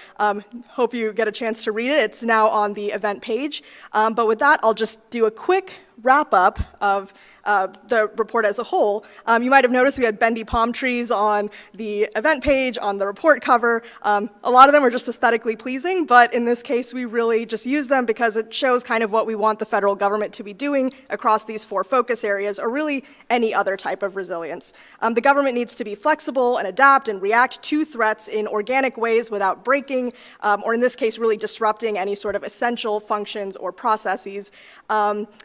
hope you get a chance to read it. It's now on the event page. But with that, I'll just do a quick wrap-up of the report as a whole. You might have noticed we had bendy palm trees on the event page, on the report cover. A lot of them are just aesthetically pleasing, but in this case, we really just use them because it shows kind of what we want the federal government to be doing across these four focus areas, or really any other type of resilience. The government needs to be flexible and adapt and react to threats in organic ways without breaking, or in this case, really disrupting any sort of essential functions or processes.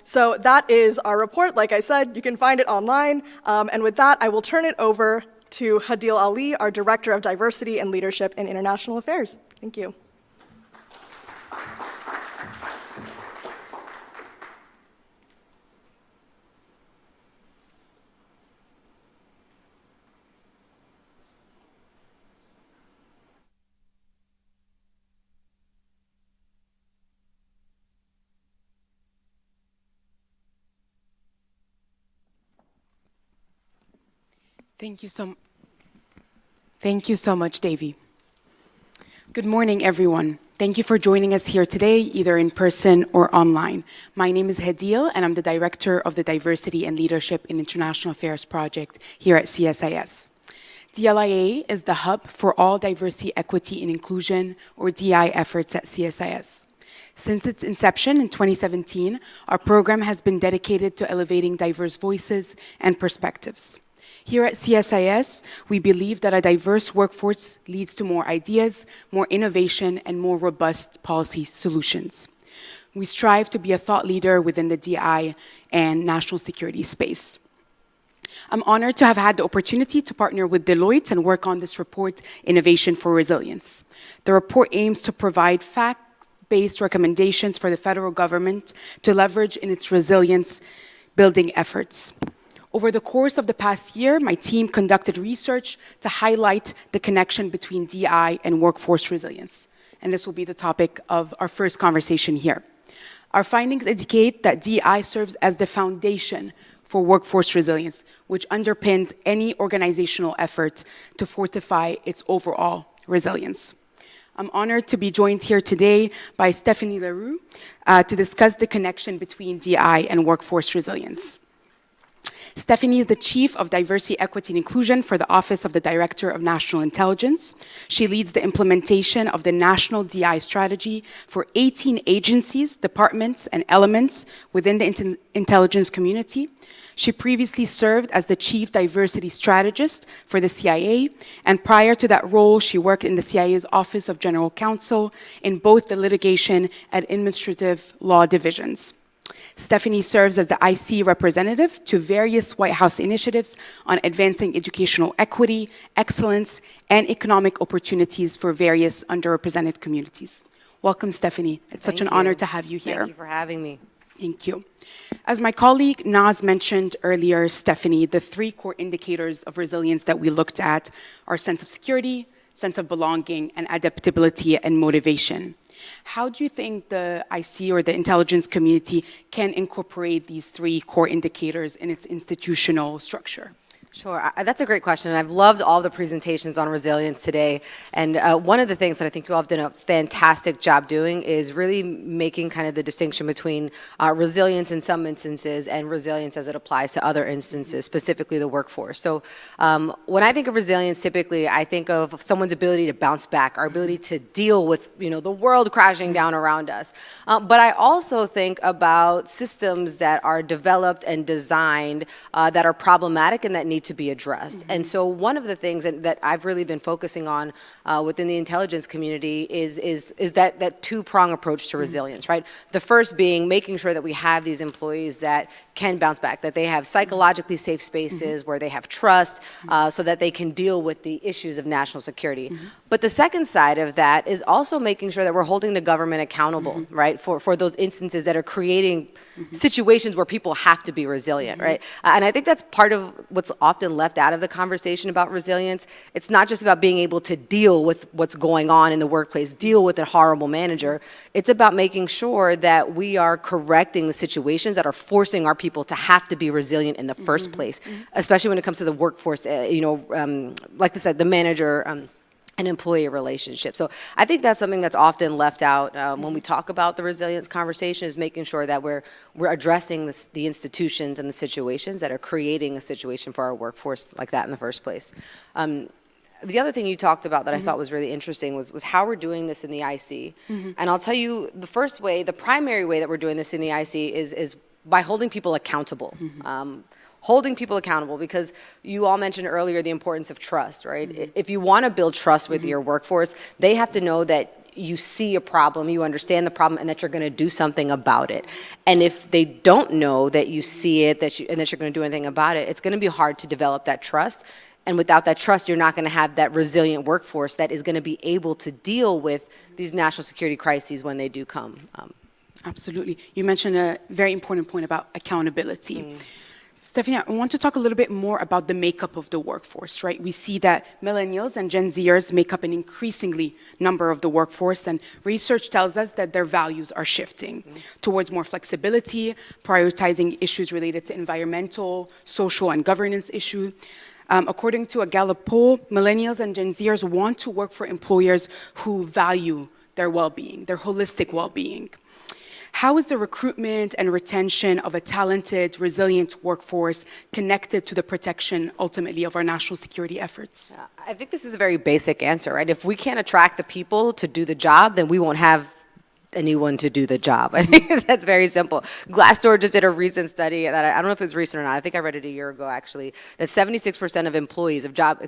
So that is our report. Like I said, you can find it online. And with that, I will turn it over to Hadil Ali, our Director of Diversity and Leadership in International Affairs. Thank you. Thank you so much, Davy. Good morning, everyone. Thank you for joining us here today, either in person or online. My name is Hadil, and I'm the Director of the Diversity and Leadership in International Affairs project here at CSIS. DLIA is the hub for all diversity, equity, and inclusion, or DI efforts at CSIS. Since its inception in 2017, our program has been dedicated to elevating diverse voices and perspectives. Here at CSIS, we believe that a diverse workforce leads to more ideas, more innovation, and more robust policy solutions. We strive to be a thought leader within the DI and national security space. I'm honored to have had the opportunity to partner with Deloitte and work on this report, Innovation for Resilience. The report aims to provide fact-based recommendations for the federal government to leverage in its resilience building efforts. Over the course of the past year, my team conducted research to highlight the connection between DI and workforce resilience. And this will be the topic of our first conversation here. Our findings indicate that DI serves as the foundation for workforce resilience, which underpins any organizational effort to fortify its overall resilience. I'm honored to be joined here today by Stephanie Leroux to discuss the connection between DI and workforce resilience. Stephanie is the Chief of Diversity, Equity, and Inclusion for the Office of the Director of National Intelligence. She leads the implementation of the National DI Strategy for 18 agencies, departments, and elements within the intelligence community. She previously served as the Chief Diversity Strategist for the CIA, and prior to that role, she worked in the CIA's Office of General Counsel in both the litigation and administrative law divisions. Stephanie serves as the IC representative to various White House initiatives on advancing educational equity, excellence, and economic opportunities for various underrepresented communities. Welcome, Stephanie. It's such an honor to have you here. Thank you for having me. Thank you. As my colleague Naz mentioned earlier, Stephanie, the three core indicators of resilience that we looked at are sense of security, sense of belonging, and adaptability and motivation. How do you think the IC or the intelligence community can incorporate these three core indicators in its institutional structure? Sure, that's a great question, and I've loved all the presentations on resilience today. And one of the things that I think you all have done a fantastic job doing is really making kind of the distinction between resilience in some instances and resilience as it applies to other instances, specifically the workforce. So when I think of resilience, typically I think of someone's ability to bounce back, our ability to deal with the world crashing down around us. But I also think about systems that are developed and designed that are problematic and that need to be addressed. And so one of the things that I've really been focusing on within the intelligence community is that two-prong approach to resilience, right? The first being making sure that we have these employees that can bounce back, that they have psychologically safe spaces where they have trust so that they can deal with the issues of national security. But the second side of that is also making sure that we're holding the government accountable, right, for those instances that are creating situations where people have to be resilient, right? And I think that's part of what's often left out of the conversation about resilience. It's not just about being able to deal with what's going on in the workplace, deal with a horrible manager. It's about making sure that we are correcting the situations that are forcing our people to have to be resilient in the first place, especially when it comes to the workforce, like I said, the manager and employee relationship. So I think that's something that's often left out when we talk about the resilience conversation, is making sure that we're addressing the institutions and the situations that are creating a situation for our workforce like that in the first place. The other thing you talked about that I thought was really interesting was how we're doing this in the IC. And I'll tell you, the primary way that we're doing this in the IC is by holding people accountable. Holding people accountable, because you all mentioned earlier the importance of trust, right? If you want to build trust with your workforce, they have to know that you see a problem, you understand the problem, and that you're going to do something about it. And if they don't know that you see it, and that you're going to do anything about it, it's going to be hard to develop that trust. And without that trust, you're not going to have that resilient workforce that is going to be able to deal with these national security crises when they do come. Absolutely. You mentioned a very important point about accountability. Stephanie, I want to talk a little bit more about the makeup of the workforce, right? We see that millennials and Gen Zers make up an increasingly number of the workforce, and research tells us that their values are shifting towards more flexibility, prioritizing issues related to environmental, social, and governance issues. According to a Gallup poll, millennials and Gen Zers want to work for employers who value their well-being, their holistic well-being. How is the recruitment and retention of a talented, resilient workforce connected to the protection, ultimately, of our national security efforts? I think this is a very basic answer, right? If we can't attract the people to do the job, then we won't have anyone to do the job. I think that's very simple. Glassdoor just did a recent study that I don't know if it was recent or not. I think I read it a year ago, actually, that 76% of employees of job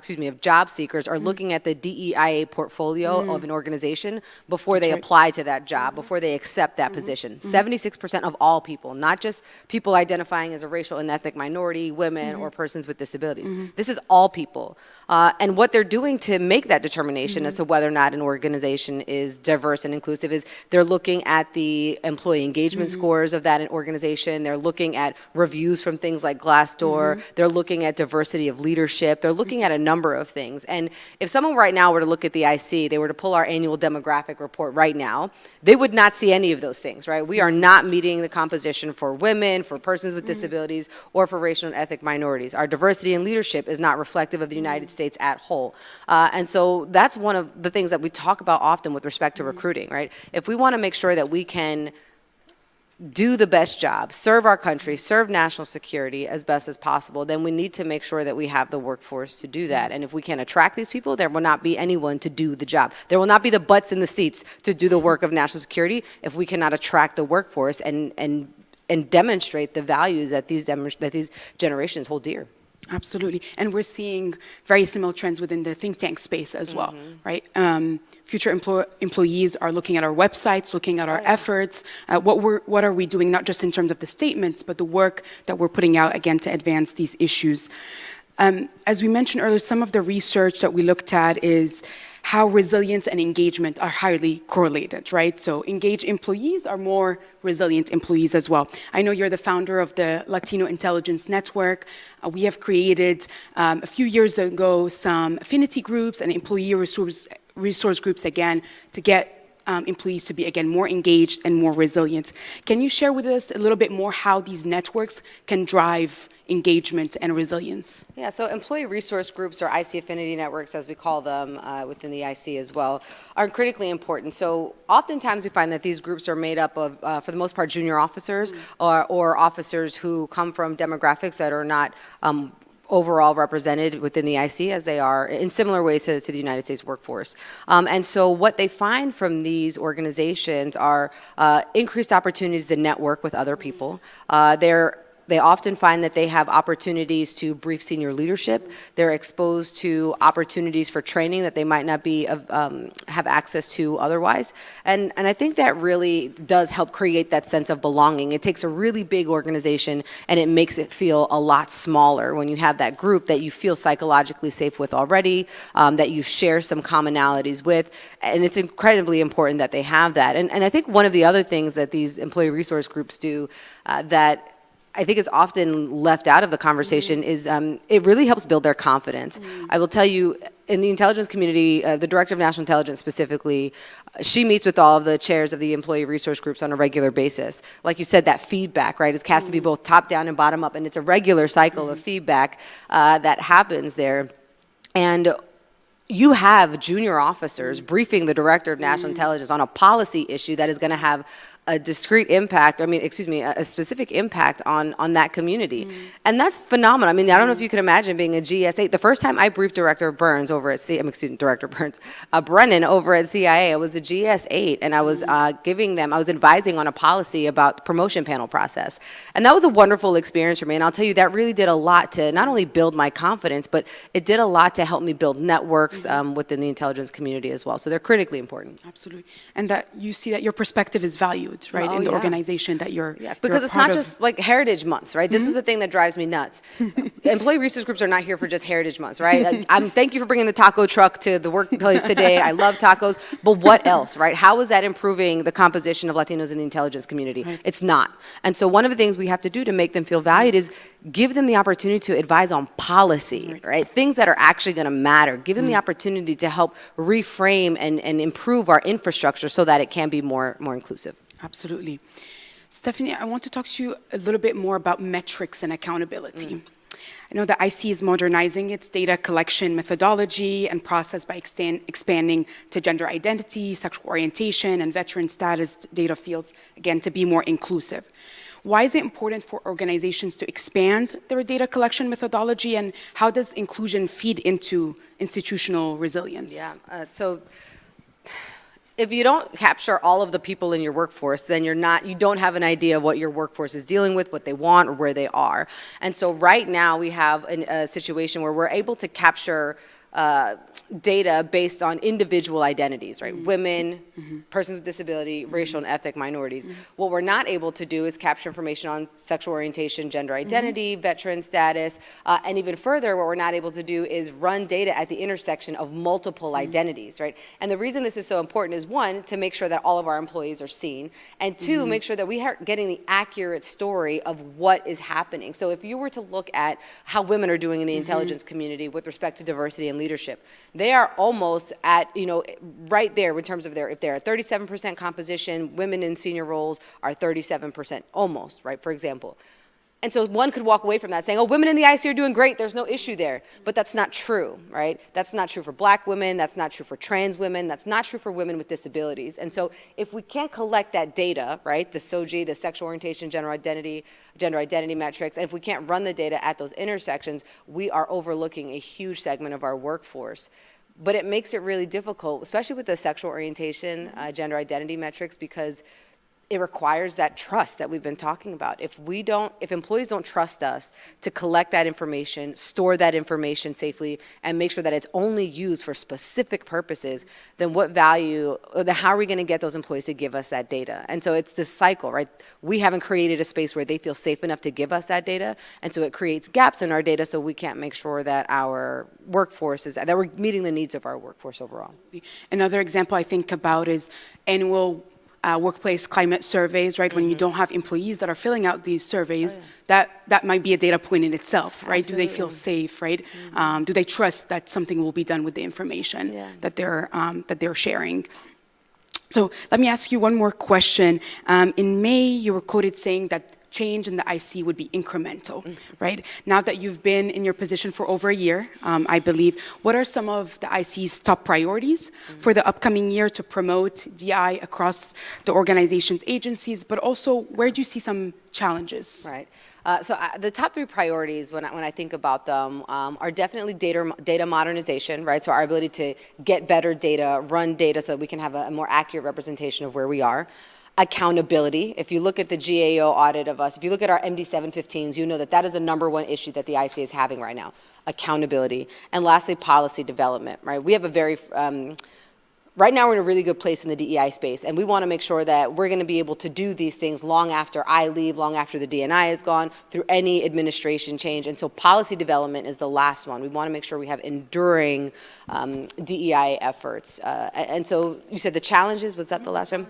seekers are looking at the DEIA portfolio of an organization before they apply to that job, before they accept that position. 76% of all people, not just people identifying as a racial and ethnic minority, women, or persons with disabilities. This is all people. And what they're doing to make that determination as to whether or not an organization is diverse and inclusive is they're looking at the employee engagement scores of that organization. They're looking at reviews from things like Glassdoor. They're looking at diversity of leadership. They're looking at a number of things. And if someone right now were to look at the IC, they were to pull our annual demographic report right now, they would not see any of those things, right? We are not meeting the composition for women, for persons with disabilities, or for racial and ethnic minorities. Our diversity and leadership is not reflective of the United States at whole. And so that's one of the things that we talk about often with respect to recruiting, right? If we want to make sure that we can do the best job, serve our country, serve national security as best as possible, then we need to make sure that we have the workforce to do that. And if we can't attract these people, there will not be anyone to do the job. There will not be the butts in the seats to do the work of national security if we cannot attract the workforce and demonstrate the values that these generations hold dear. Absolutely. And we're seeing very similar trends within the think tank space as well, right? Future employees are looking at our websites, looking at our efforts, what are we doing, not just in terms of the statements, but the work that we're putting out, again, to advance these issues. As we mentioned earlier, some of the research that we looked at is how resilience and engagement are highly correlated, right? So engaged employees are more resilient employees as well. I know you're the founder of the Latino Intelligence Network. We have created a few years ago some affinity groups and employee resource groups again to get employees to be, again, more engaged and more resilient. Can you share with us a little bit more how these networks can drive engagement and resilience? Yeah, so employee resource groups, or IC affinity networks, as we call them within the IC as well, are critically important. So oftentimes we find that these groups are made up of, for the most part, junior officers or officers who come from demographics that are not overall represented within the IC as they are in similar ways to the United States workforce. And so what they find from these organizations are increased opportunities to network with other people. They often find that they have opportunities to brief senior leadership. They're exposed to opportunities for training that they might not be have access to otherwise. And I think that really does help create that sense of belonging. It takes a really big organization and it makes it feel a lot smaller when you have that group that you feel psychologically safe with already, that you share some commonalities with. And it's incredibly important that they have that. And I think one of the other things that these employee resource groups do that I think is often left out of the conversation is it really helps build their confidence. I will tell you, in the intelligence community, the Director of National Intelligence specifically, she meets with all of the chairs of the employee resource groups on a regular basis. Like you said, that feedback, right? It has to be both top down and bottom up, and it's a regular cycle of feedback that happens there. And you have junior officers briefing the Director of National Intelligence on a policy issue that is going to have a discrete impact, a specific impact on that community. And that's phenomenal. I mean, I don't know if you can imagine being a GS8. The first time I briefed Director Brennan over at CIA, I was a GS8, and I was I was advising on a policy about the promotion panel process. And that was a wonderful experience for me. And I'll tell you, that really did a lot to not only build my confidence, but it did a lot to help me build networks within the intelligence community as well. So they're critically important. Absolutely. And that you see that your perspective is valued, right, in the organization that you're because you're it's not just like Heritage Months, right? This is the thing that drives me nuts. Employee resource groups are not here for just Heritage Months, right? Thank you for bringing the taco truck to the workplace today. I love tacos, but what else, right? How is that improving the composition of Latinos in the intelligence community? Right. It's not. And so one of the things we have to do to make them feel valued is give them the opportunity to advise on policy, right? Things that are actually going to matter. Give them the opportunity to help reframe and improve our infrastructure so that it can be more inclusive. Absolutely. Stephanie, I want to talk to you a little bit more about metrics and accountability. I know the IC is modernizing its data collection methodology and process by expanding to gender identity, sexual orientation, and veteran status data fields, again, to be more inclusive. Why is it important for organizations to expand their data collection methodology, and how does inclusion feed into institutional resilience? So if you don't capture all of the people in your workforce, then you don't have an idea of what your workforce is dealing with, what they want, or where they are. And so right now we have a situation where we're able to capture data based on individual identities, right? Women, persons with disability, racial and ethnic minorities. What we're not able to do is capture information on sexual orientation, gender identity, veteran status, and even further, what we're not able to do is run data at the intersection of multiple identities, right? And the reason this is so important is, one, to make sure that all of our employees are seen, and two, make sure that we are getting the accurate story of what is happening. So if you were to look at how women are doing in the intelligence community with respect to diversity and leadership, they are almost at, right there in terms of if they're at 37% composition, women in senior roles are 37%, almost, right, for example. And so one could walk away from that saying, oh, women in the IC are doing great, there's no issue there. But that's not true, right? That's not true for Black women, that's not true for trans women, that's not true for women with disabilities. And so if we can't collect that data, right, the SOGI, the sexual orientation, gender identity metrics, and if we can't run the data at those intersections, we are overlooking a huge segment of our workforce. But it makes it really difficult, especially with the sexual orientation, gender identity metrics, because it requires that trust that we've been talking about. If employees don't trust us to collect that information, store that information safely, and make sure that it's only used for specific purposes, then how are we going to get those employees to give us that data? And so it's this cycle, right? We haven't created a space where they feel safe enough to give us that data, and so it creates gaps in our data, so we can't make sure that our workforce that we're meeting the needs of our workforce overall. Another example I think about is annual workplace climate surveys, right? When you don't have employees that are filling out these surveys, that might be a data point in itself, right? Absolutely. Do they feel safe, right? Do they trust that something will be done with the information that they're sharing? So let me ask you one more question. In May, you were quoted saying that change in the IC would be incremental, right? Now that you've been in your position for over a year, I believe, what are some of the IC's top priorities for the upcoming year to promote DI across the organization's agencies, but also where do you see some challenges? Right. The top three priorities, when I think about them, are definitely data modernization, right? So our ability to get better data, run data so that we can have a more accurate representation of where we are. Accountability. If you look at the GAO audit of us, if you look at our MD 715s, you know that is the #1 issue that the IC is having right now, accountability. And lastly, policy development, right? We have a very, right now we're in a really good place in the DEI space, and we want to make sure that we're going to be able to do these things long after I leave, long after the DNI is gone, through any administration change. And so policy development is the last one. We want to make sure we have enduring DEI efforts. And so you said the challenges, was that the last one?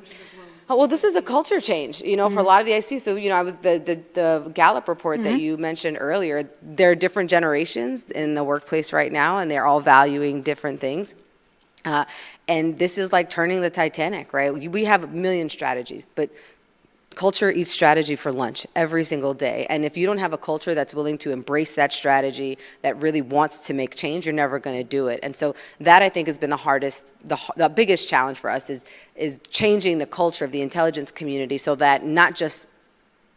Oh, well, this is a culture change, for a lot of the IC. So, I was the Gallup report that you mentioned earlier. There are different generations in the workplace right now, and they're all valuing different things. And this is like turning the Titanic, right? We have a million strategies, but culture eats strategy for lunch every single day. And if you don't have a culture that's willing to embrace that strategy, that really wants to make change, you're never going to do it. And so that, I think, has been the biggest challenge for us is changing the culture of the intelligence community so that not just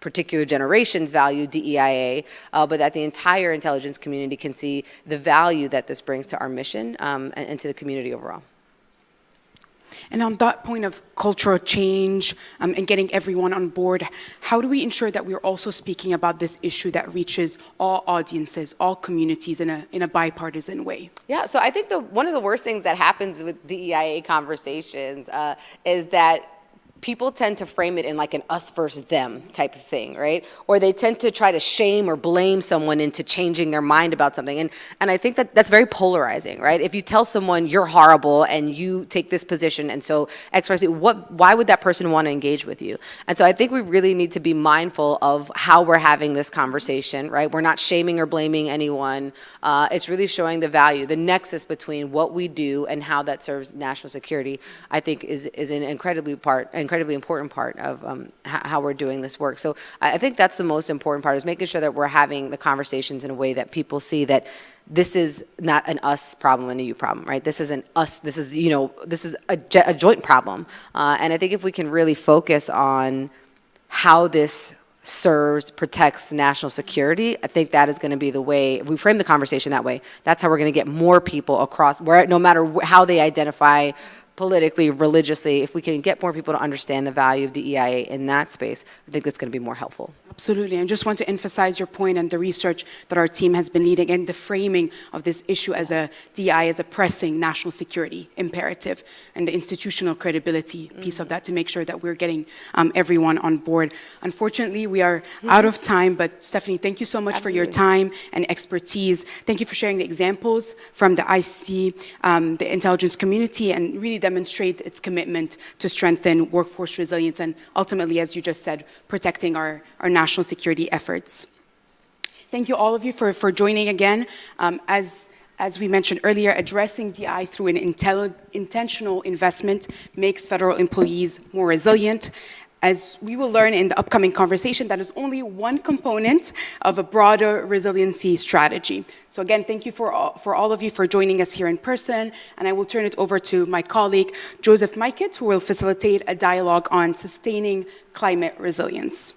particular generations value DEIA, but that the entire intelligence community can see the value that this brings to our mission and to the community overall. And on that point of cultural change and getting everyone on board, how do we ensure that we're also speaking about this issue that reaches all audiences, all communities in a bipartisan way? Yeah, so I think one of the worst things that happens with DEIA conversations is that people tend to frame it in like an us versus them type of thing, right? Or they tend to try to shame or blame someone into changing their mind about something. And I think that's very polarizing, right? If you tell someone you're horrible and you take this position and so X, Y, Z, why would that person want to engage with you? And so I think we really need to be mindful of how we're having this conversation, right? We're not shaming or blaming anyone. It's really showing the value, the nexus between what we do and how that serves national security, I think is an incredibly important part of how we're doing this work. So I think that's the most important part, is making sure that we're having the conversations in a way that people see that this is not an us problem and a you problem, right? This is this is a joint problem. And I think if we can really focus on how this serves, protects national security, I think that is going to be the way, if we frame the conversation that way, that's how we're going to get more people across, no matter how they identify politically, religiously, if we can get more people to understand the value of DEIA in that space, I think that's going to be more helpful. Absolutely. And just want to emphasize your point and the research that our team has been leading and the framing of this issue as a DI as a pressing national security imperative and the institutional credibility piece of that to make sure that we're getting everyone on board. Unfortunately, we are out of time, but Stephanie, thank you so much for your time and expertise. Thank you for sharing the examples from the IC, the intelligence community, and really demonstrate its commitment to strengthen workforce resilience and ultimately, as you just said, protecting our national security efforts. Thank you all of you for joining again. As we mentioned earlier, addressing DI through an intentional investment makes federal employees more resilient. As we will learn in the upcoming conversation, that is only one component of a broader resiliency strategy. So again, thank you for all of you for joining us here in person, and I will turn it over to my colleague, Joseph Mikett, who will facilitate a dialogue on sustaining climate resilience.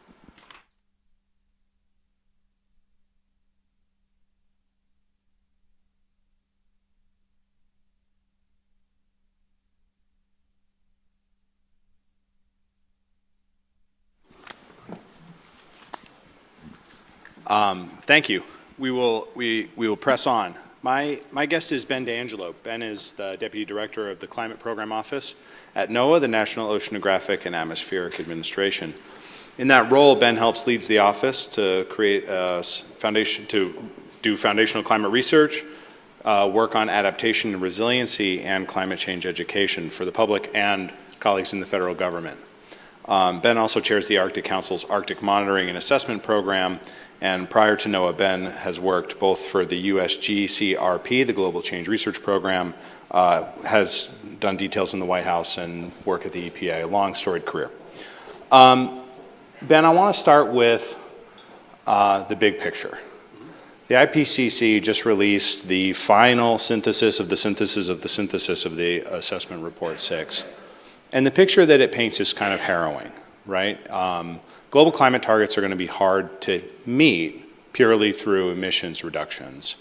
Thank you. We will press on. My guest is Ben D'Angelo. Ben is the Deputy Director of the Climate Program Office at NOAA, the National Oceanographic and Atmospheric Administration. In that role, Ben leads the office to create a foundation, to do foundational climate research, work on adaptation and resiliency, and climate change education for the public and colleagues in the federal government. Ben also chairs the Arctic Council's Arctic Monitoring and Assessment Program, and prior to NOAA, Ben has worked both for the USGCRP, the Global Change Research Program, has done details in the White House and work at the EPA, a long storied career. Ben, I want to start with the big picture. The IPCC just released the final synthesis of the synthesis of the synthesis of the Assessment Report 6. And the picture that it paints is kind of harrowing, right? Global climate targets are going to be hard to meet purely through emissions reductions.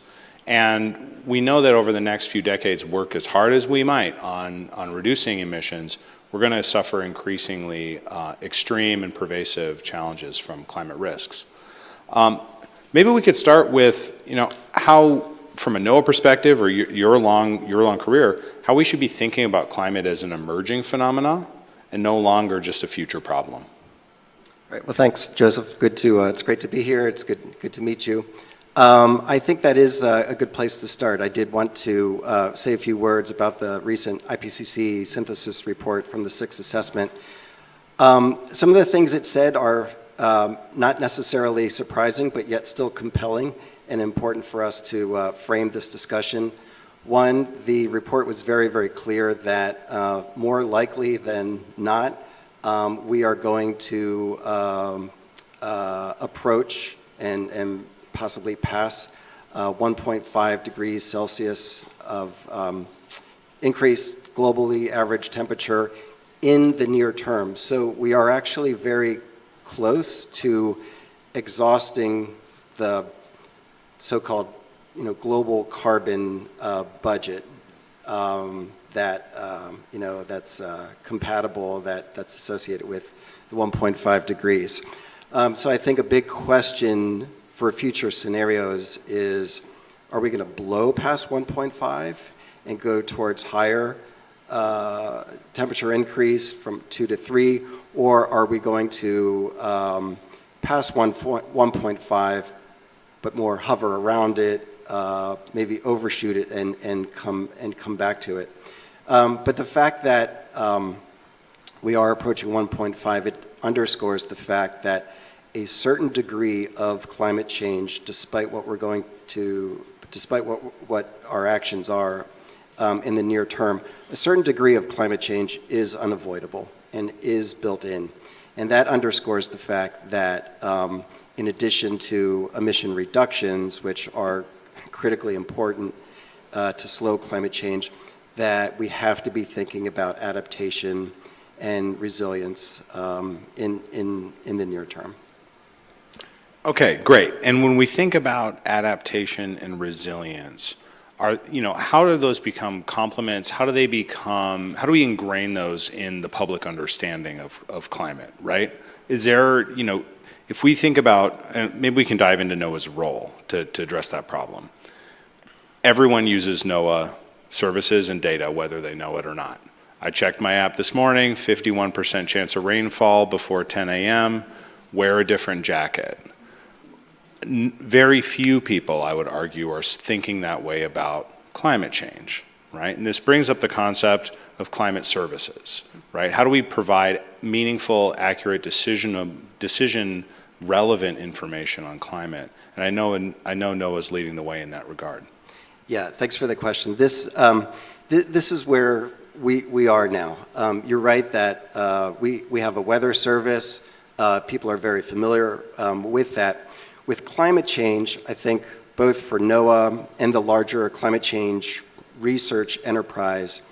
And we know that over the next few decades, work as hard as we might on reducing emissions, we're going to suffer increasingly extreme and pervasive challenges from climate risks. Maybe we could start with, how, from a NOAA perspective or your long career, how we should be thinking about climate as an emerging phenomena and no longer just a future problem. Right. Well, thanks, Joseph. It's great to be here. It's good to meet you. I think that is a good place to start. I did want to say a few words about the recent IPCC synthesis report from the 6th assessment. Some of the things it said are not necessarily surprising, but yet still compelling and important for us to frame this discussion. One, the report was very, very clear that more likely than not, we are going to approach and possibly pass 1.5 degrees Celsius of increased globally average temperature in the near term. So we are actually very close to exhausting the so-called global carbon budget that's compatible, that's associated with the 1.5 degrees. So I think a big question for future scenarios is, are we going to blow past 1.5 and go towards higher temperature increase from 2 to 3, or are we going to pass 1.5 but more hover around it, maybe overshoot it and come back to it? But the fact that we are approaching 1.5, it underscores the fact that a certain degree of climate change, despite what our actions are in the near term, a certain degree of climate change is unavoidable and is built in. And that underscores the fact that in addition to emission reductions, which are critically important to slow climate change, that we have to be thinking about adaptation and resilience in the near term. Okay, great. And when we think about adaptation and resilience, how do those become complements? How do we ingrain those in the public understanding of climate, right? Is there, if we think about, and maybe we can dive into NOAA's role to address that problem. Everyone uses NOAA services and data, whether they know it or not. I checked my app this morning, 51% chance of rainfall before 10 a.m., wear a different jacket. Very few people, I would argue, are thinking that way about climate change, right? And this brings up the concept of climate services, right? How do we provide meaningful, accurate, decision-relevant information on climate? And I know NOAA's leading the way in that regard. Yeah, thanks for the question. This is where we are now. You're right that we have a weather service. People are very familiar with that. With climate change, I think both for NOAA and the larger climate change research enterprise,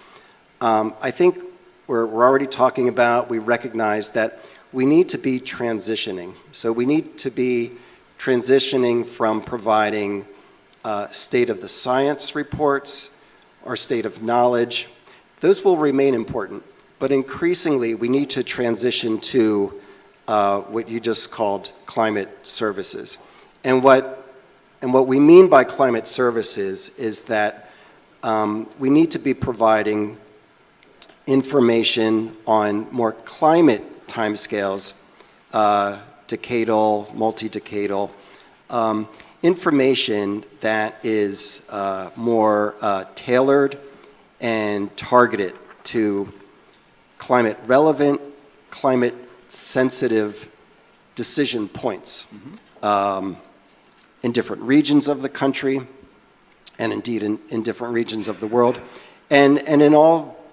I think we're already talking about, we recognize that we need to be transitioning. So we need to be transitioning from providing state of the science reports or state of knowledge. Those will remain important, but increasingly we need to transition to what you just called climate services. And what we mean by climate services is that we need to be providing information on more climate timescales, decadal, multi-decadal, information that is more tailored and targeted to climate relevant, climate sensitive decision points in different regions of the country and indeed in different regions of the world and in all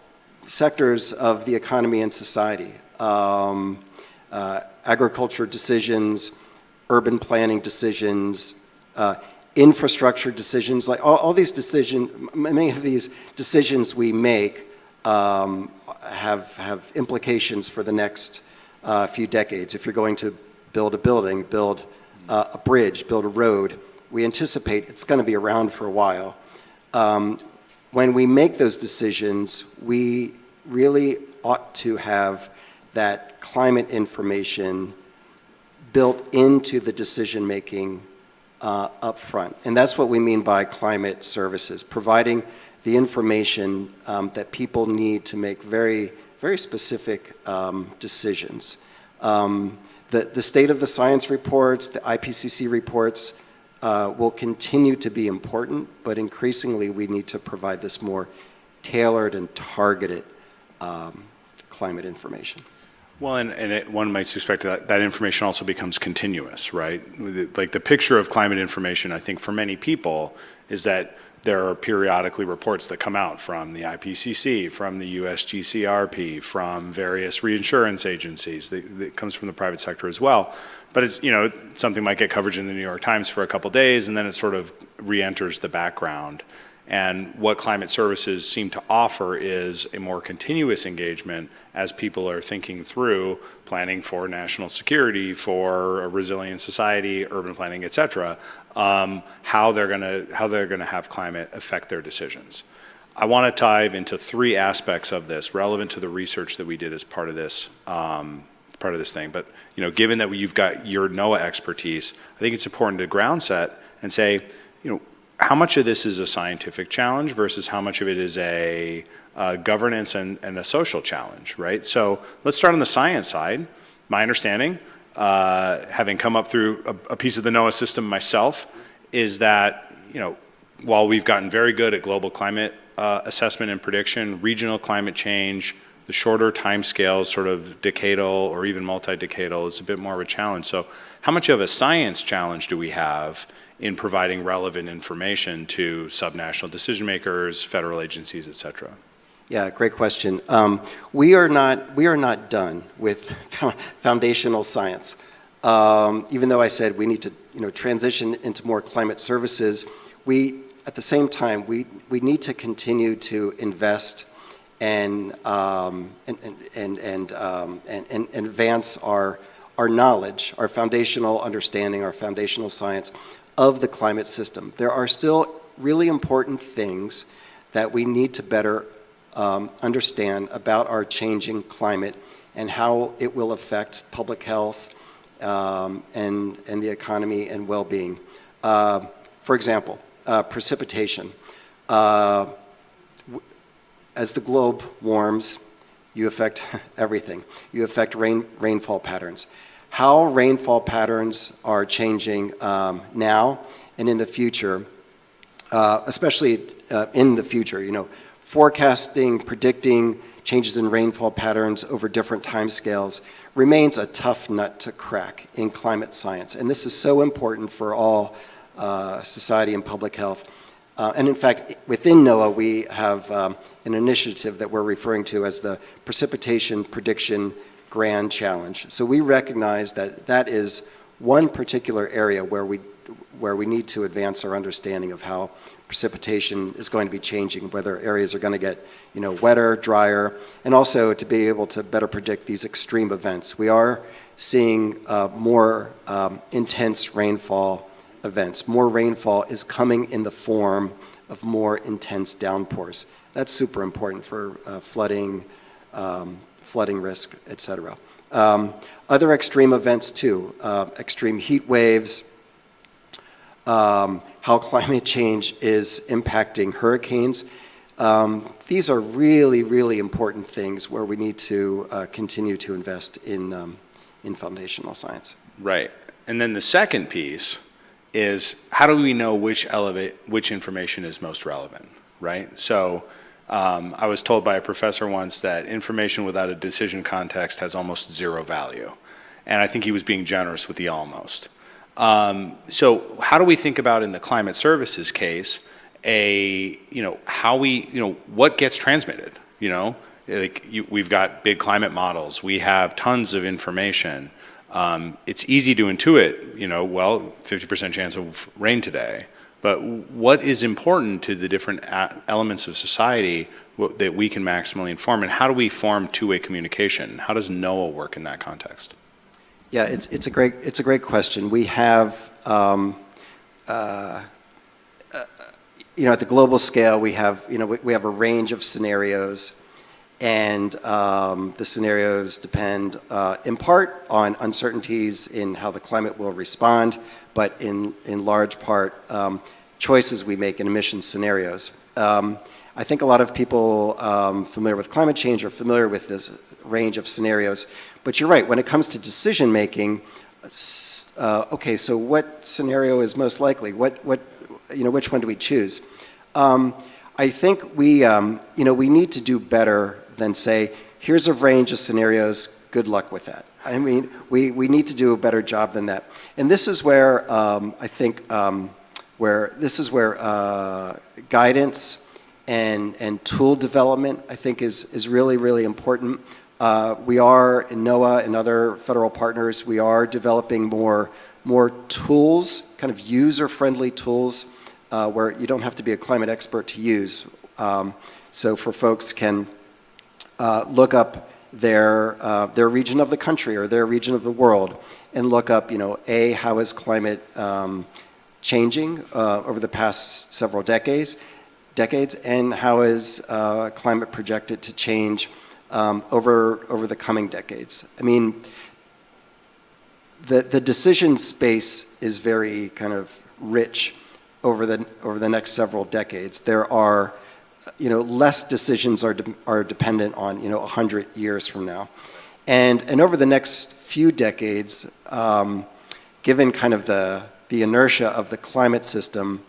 sectors of the economy and society. Agriculture decisions, urban planning decisions, infrastructure decisions, like all these decisions, many of these decisions we make have implications for the next few decades. If you're going to build a building, build a bridge, build a road, we anticipate it's going to be around for a while. When we make those decisions, we really ought to have that climate information built into the decision-making up front. And that's what we mean by climate services, providing the information that people need to make very, very specific decisions. The state of the science reports, the IPCC reports will continue to be important, but increasingly we need to provide this more tailored and targeted climate information. Well, one might suspect that information also becomes continuous, right? Like the picture of climate information, I think for many people, is that there are periodically reports that come out from the IPCC, from the USGCRP, from various reinsurance agencies. That comes from the private sector as well. But it's, something might get coverage in the New York Times for a couple days, and then it sort of re-enters the background. And what climate services seem to offer is a more continuous engagement as people are thinking through planning for national security, for a resilient society, urban planning, et cetera, how they're gonna have climate affect their decisions. I want to dive into 3 aspects of this relevant to the research that we did as part of this thing. But given that you've got your NOAA expertise, I think it's important to ground set and say, how much of this is a scientific challenge versus how much of it is a governance and a social challenge, right? So let's start on the science side. My understanding, having come up through a piece of the NOAA system myself, is that while we've gotten very good at global climate assessment and prediction, regional climate change, the shorter time scales, sort of decadal or even multi-decadal, is a bit more of a challenge. So how much of a science challenge do we have in providing relevant information to subnational decision makers, federal agencies, et cetera? Yeah, great question. We are not done with foundational science. Even though I said we need to transition into more climate services, at the same time we need to continue to invest and advance our knowledge, our foundational understanding, our foundational science of the climate system. There are still really important things that we need to better understand about our changing climate and how it will affect public health and the economy and well-being. For example, precipitation. As the globe warms, you affect everything. You affect rainfall patterns. How rainfall patterns are changing now and in the future, especially in the future, forecasting, predicting changes in rainfall patterns over different timescales remains a tough nut to crack in climate science. And this is so important for all society and public health. And in fact, within NOAA, we have an initiative that we're referring to as the Precipitation Prediction Grand Challenge. So we recognize that that is one particular area where we need to advance our understanding of how precipitation is going to be changing, whether areas are going to get wetter, drier, and also to be able to better predict these extreme events. We are seeing more intense rainfall events. More rainfall is coming in the form of more intense downpours. That's super important for flooding risk, et cetera. Other extreme events too, extreme heat waves, how climate change is impacting hurricanes. These are really, really important things where we need to continue to invest in foundational science. Right. And then the second piece is how do we know which information is most relevant, right? So I was told by a professor once that information without a decision context has almost zero value. And I think he was being generous with the almost. So how do we think about in the climate services case, what gets transmitted, we've got big climate models, we have tons of information. It's easy to intuit, 50% chance of rain today, but what is important to the different elements of society that we can maximally inform, and how do we form two-way communication? How does NOAA work in that context? Yeah, it's a great question. We have, at the global scale, we have a range of scenarios, and the scenarios depend in part on uncertainties in how the climate will respond, but in large part choices we make in emission scenarios. I think a lot of people familiar with climate change are familiar with this range of scenarios, but you're right, when it comes to decision making, okay, so what scenario is most likely? Which one do we choose? I think we need to do better than say, here's a range of scenarios, good luck with that. I mean, we need to do a better job than that. And this is where I think guidance and tool development, I think, is really, really important. We are, in NOAA and other federal partners, we are developing more tools, kind of user-friendly tools, where you don't have to be a climate expert to use. So for folks can look up their region of the country or their region of the world and look up, how is climate changing over the past several decades, and how is climate projected to change over the coming decades. I mean, the decision space is very kind of rich over the next several decades. There are, less decisions are dependent on, 100 years from now. And over the next few decades, given kind of the inertia of the climate system,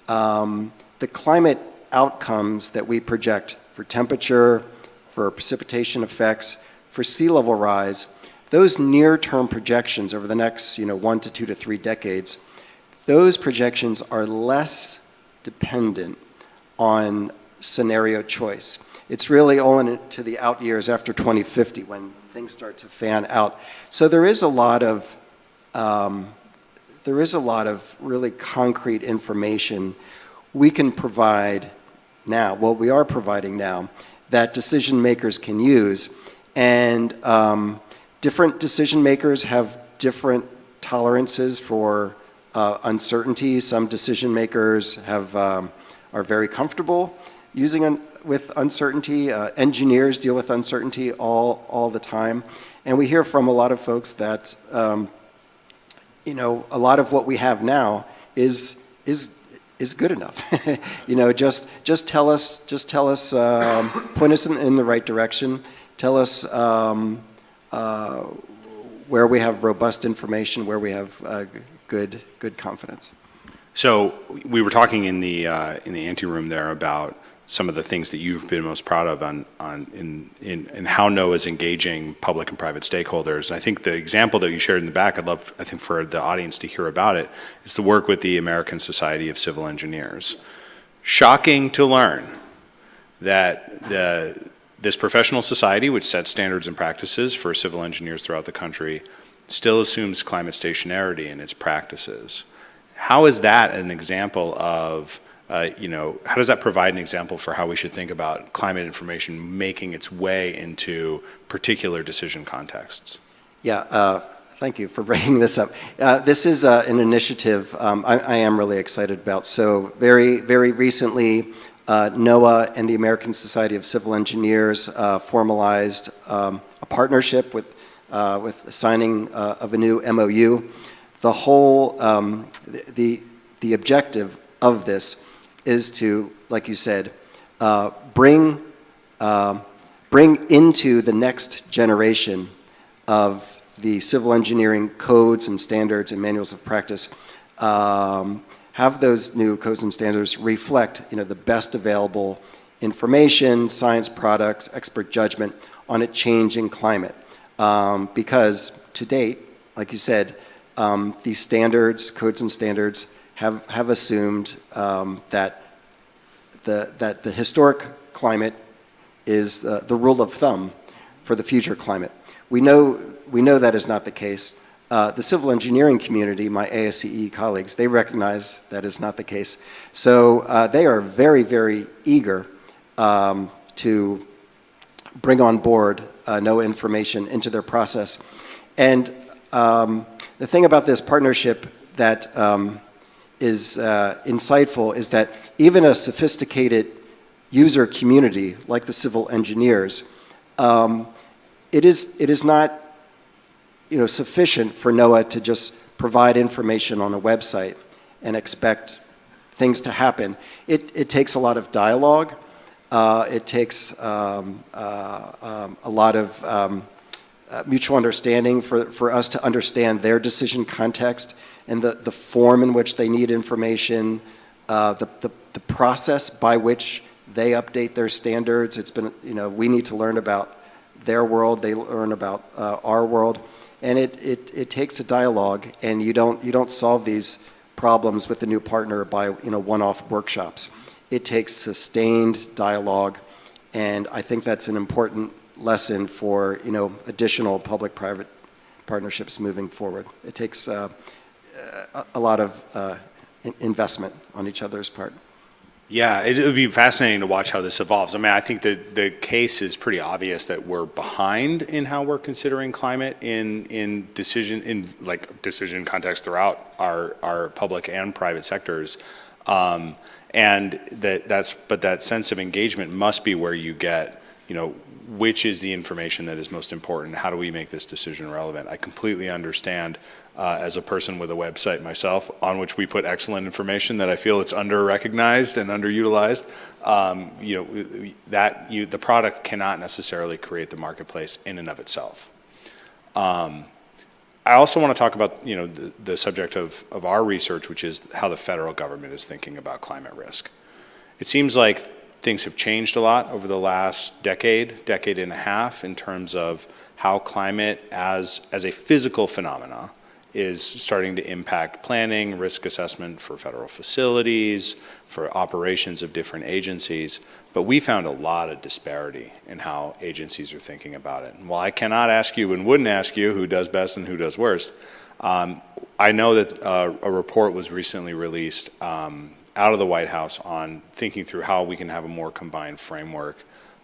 the climate outcomes that we project for temperature, for precipitation effects, for sea level rise, those near-term projections over the next 1 to 2 to 3 decades, those projections are less dependent on scenario choice. It's really only to the out years after 2050 when things start to fan out. So there is a lot of really concrete information we can provide now, what we are providing now, that decision makers can use. And different decision makers have different tolerances for uncertainty. Some decision makers are very comfortable using with uncertainty. Engineers deal with uncertainty all the time. And we hear from a lot of folks that a lot of what we have now is good enough. Just tell us, point us in the right direction. Tell us where we have robust information, where we have good confidence. So we were talking in the ante-room there about some of the things that you've been most proud of in how NOAA is engaging public and private stakeholders. I think the example that you shared in the back, I think for the audience to hear about it, is the work with the American Society of Civil Engineers. Shocking to learn that this professional society, which sets standards and practices for civil engineers throughout the country, still assumes climate stationarity in its practices. How is that an example of how does that provide an example for how we should think about climate information making its way into particular decision contexts? Yeah, thank you for bringing this up. This is an initiative I am really excited about. So very, very recently, NOAA and the American Society of Civil Engineers formalized a partnership with signing of a new MOU. The whole, the objective of this is to, like you said, bring into the next generation of the civil engineering codes and standards and manuals of practice, have those new codes and standards reflect, the best available information, science products, expert judgment on a changing climate. Because to date, like you said, these standards, codes and standards, have assumed that the historic climate is the rule of thumb for the future climate. We know that is not the case. The civil engineering community, my ASCE colleagues, they recognize that is not the case. So they are very, very eager to bring on board NOAA information into their process. And the thing about this partnership that is insightful is that even a sophisticated user community like the civil engineers, it is not sufficient for NOAA to just provide information on a website and expect things to happen. It takes a lot of dialogue. It takes a lot of mutual understanding for us to understand their decision context and the form in which they need information, the process by which they update their standards. It's been, we need to learn about their world, they learn about our world, and it takes a dialogue, and you don't solve these problems with a new partner by one-off workshops. It takes sustained dialogue, and I think that's an important lesson for additional public-private partnerships moving forward. It takes a lot of investment on each other's part. Yeah, it would be fascinating to watch how this evolves. I mean, I think that the case is pretty obvious that we're behind in how we're considering climate in decision context throughout our public and private sectors. And that sense of engagement must be where you get, which is the information that is most important? How do we make this decision relevant? I completely understand, as a person with a website myself, on which we put excellent information, that I feel it's under-recognized and underutilized. The product cannot necessarily create the marketplace in and of itself. I also want to talk about the subject of our research, which is how the federal government is thinking about climate risk. It seems like things have changed a lot over the last decade and a half, in terms of how climate as a physical phenomena is starting to impact planning, risk assessment for federal facilities, for operations of different agencies. But we found a lot of disparity in how agencies are thinking about it. And while I cannot ask you and wouldn't ask you who does best and who does worst, I know that a report was recently released out of the White House on thinking through how we can have a more combined framework.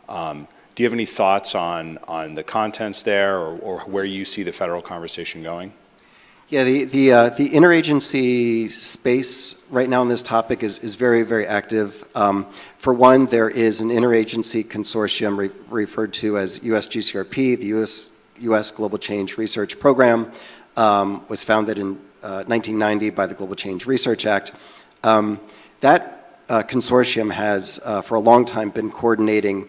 Do you have any thoughts on the contents there, or where you see the federal conversation going? Yeah, the interagency space right now on this topic is very, very active. For one, there is an interagency consortium referred to as USGCRP, the U.S. Global Change Research Program, was founded in 1990 by the Global Change Research Act. That consortium has, for a long time, been coordinating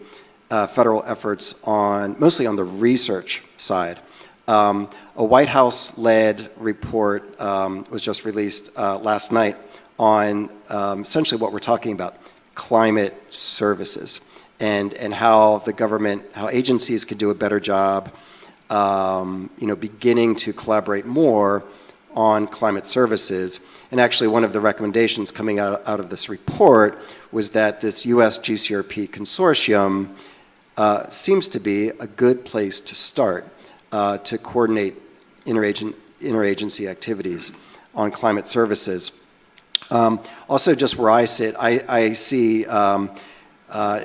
federal efforts mostly on the research side. A White House-led report was just released last night on essentially what we're talking about, climate services, and how the government, how agencies could do a better job, beginning to collaborate more on climate services. And actually, one of the recommendations coming out of this report was that this U.S. GCRP consortium seems to be a good place to start to coordinate interagency activities on climate services. Also, just where I sit, I see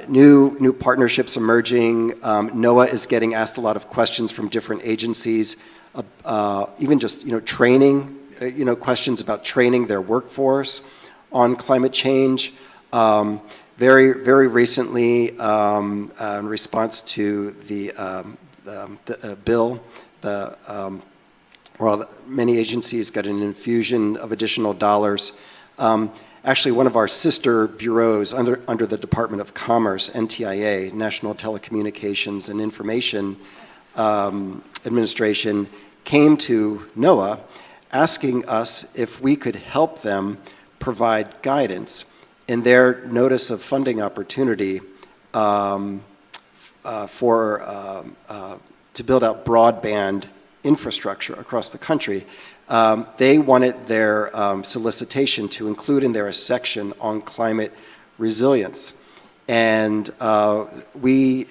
new partnerships emerging. NOAA is getting asked a lot of questions from different agencies, even just training, questions about training their workforce on climate change. Very, very recently, in response to the bill, many agencies got an infusion of additional dollars Actually, one of our sister bureaus under the Department of Commerce, NTIA, National Telecommunications and Information Administration, came to NOAA asking us if we could help them provide guidance in their notice of funding opportunity to build out broadband infrastructure across the country. They wanted their solicitation to include in there a section on climate resilience. And we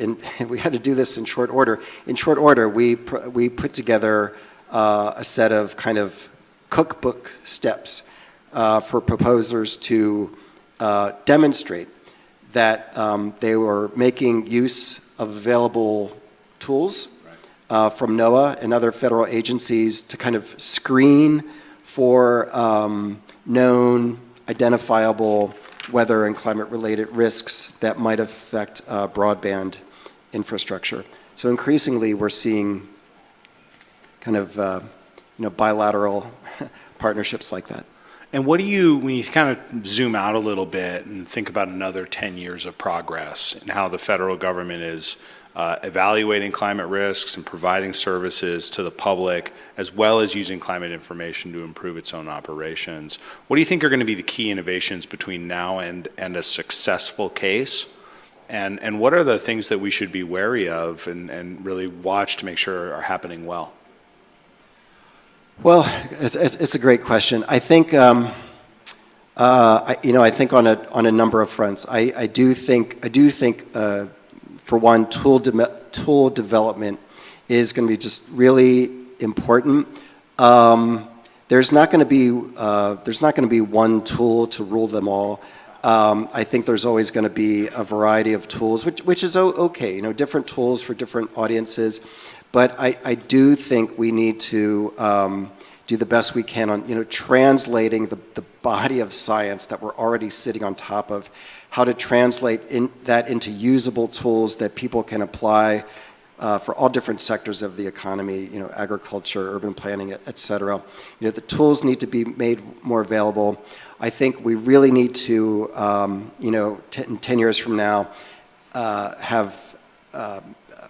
had to do this in short order. In short order, we put together a set of kind of cookbook steps for proposers to demonstrate that they were making use of available tools from NOAA and other federal agencies to kind of screen for known, identifiable weather and climate-related risks that might affect broadband infrastructure. So increasingly, we're seeing kind of bilateral partnerships like that. And what do you, when you kind of zoom out a little bit and think about another 10 years of progress and how the federal government is evaluating climate risks and providing services to the public, as well as using climate information to improve its own operations, what do you think are going to be the key innovations between now and a successful case? And what are the things that we should be wary of and really watch to make sure are happening well? Well, it's a great question. I think, I think on a number of fronts. I do think, for one, tool development is going to be just really important. There's not going to be one tool to rule them all. I think there's always going to be a variety of tools, which is okay. Different tools for different audiences. But I do think we need to do the best we can on translating the body of science that we're already sitting on top of, how to translate that into usable tools that people can apply for all different sectors of the economy, agriculture, urban planning, et cetera. The tools need to be made more available. I think we really need to, in 10 years from now, have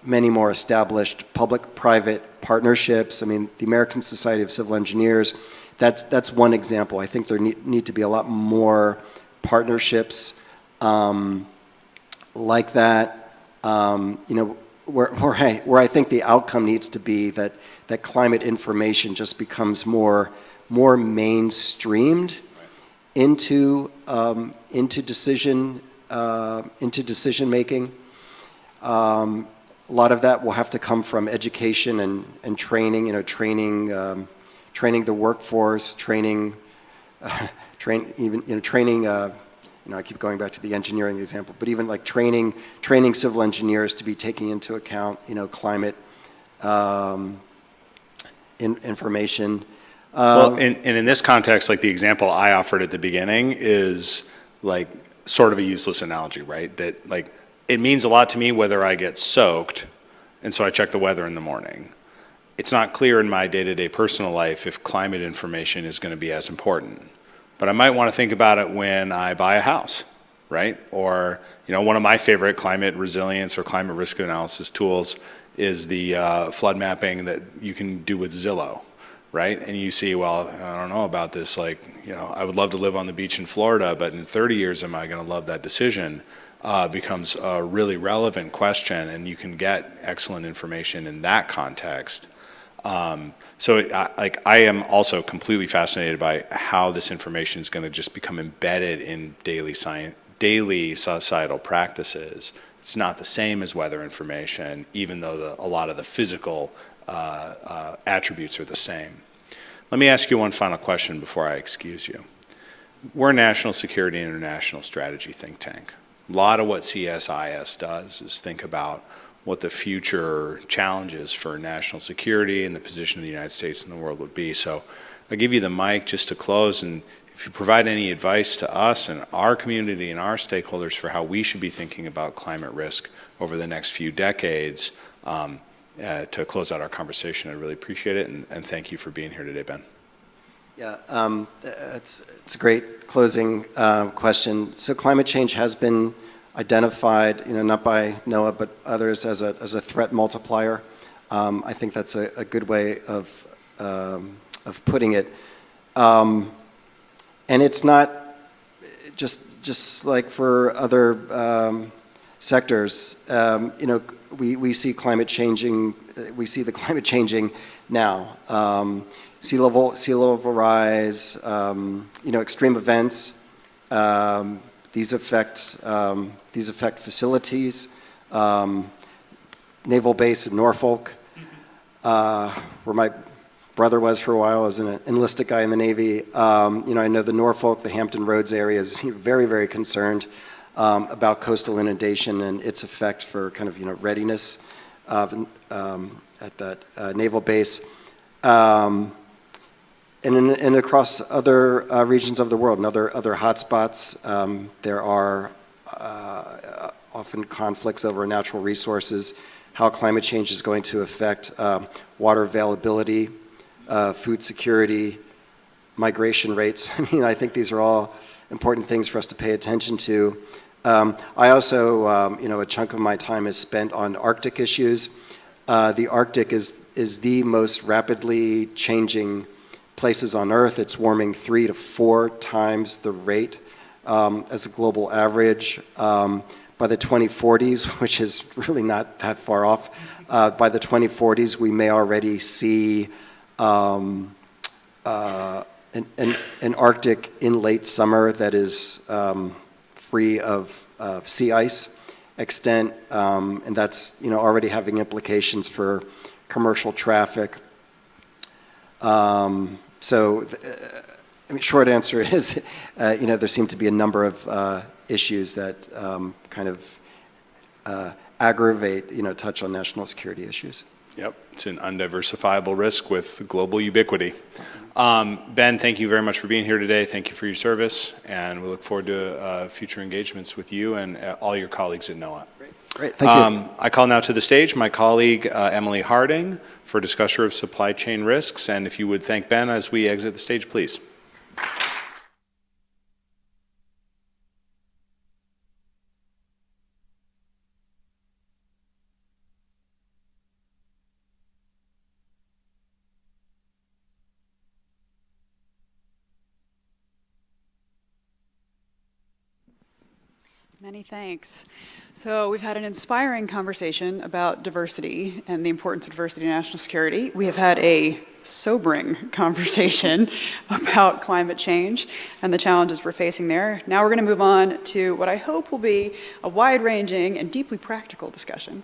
many more established public-private partnerships. I mean, the American Society of Civil Engineers, that's one example. I think there need to be a lot more partnerships like that, where I think the outcome needs to be that climate information just becomes more mainstreamed into decision making. A lot of that will have to come from education and training. Training the workforce, training. I keep going back to the engineering example, but even like training civil engineers to be taking into account, climate information. Well, and in this context, like the example I offered at the beginning is like sort of a useless analogy, right? That like it means a lot to me whether I get soaked, and so I check the weather in the morning. It's not clear in my day-to-day personal life if climate information is going to be as important. But I might want to think about it when I buy a house, right? Or, one of my favorite climate resilience or climate risk analysis tools is the flood mapping that you can do with Zillow, right? And you see, well, I don't know about this, I would love to live on the beach in Florida, but in 30 years, am I going to love that decision? Becomes a really relevant question, and you can get excellent information in that context. So I am also completely fascinated by how this information is going to just become embedded in daily societal practices. It's not the same as weather information, even though a lot of the physical attributes are the same. Let me ask you one final question before I excuse you. We're a national security and international strategy think tank. A lot of what CSIS does is think about what the future challenges for national security and the position of the United States in the world would be. So I'll give you the mic just to close, and if you provide any advice to us and our community and our stakeholders for how we should be thinking about climate risk over the next few decades, to close out our conversation, I'd really appreciate it, and thank you for being here today, Ben. Yeah, it's a great closing question. So climate change has been identified, not by NOAA, but others as a threat multiplier. I think that's a good way of putting it. And it's not just like for other sectors. We see climate changing. We see the climate changing now. Sea level rise. Extreme events. These affect facilities. Naval base in Norfolk, where my brother was for a while. I was an enlisted guy in the Navy. I know the Norfolk, the Hampton Roads area is very, very concerned about coastal inundation and its effect for kind of readiness at that naval base. And across other regions of the world and other hotspots, there are often conflicts over natural resources, how climate change is going to affect water availability, food security, migration rates. I think these are all important things for us to pay attention to. I also, a chunk of my time is spent on Arctic issues. The Arctic is the most rapidly changing places on Earth. It's warming 3 to 4 times the rate as a global average. By the 2040s, which is really not that far off, by the 2040s, we may already see an Arctic in late summer that is free of sea ice extent, and that's already having implications for commercial traffic. Short answer is, there seem to be a number of issues that kind of aggravate, touch on national security issues. Yep, it's an undiversifiable risk with global ubiquity. Ben, thank you very much for being here today. Thank you for your service, and we look forward to future engagements with you and all your colleagues at NOAA. Great, thank you. I call now to the stage my colleague Emily Harding for discussion of supply chain risks, and if you would thank Ben as we exit the stage, please. Many thanks. So we've had an inspiring conversation about diversity and the importance of diversity in national security. We have had a sobering conversation about climate change and the challenges we're facing there. Now we're going to move on to what I hope will be a wide-ranging and deeply practical discussion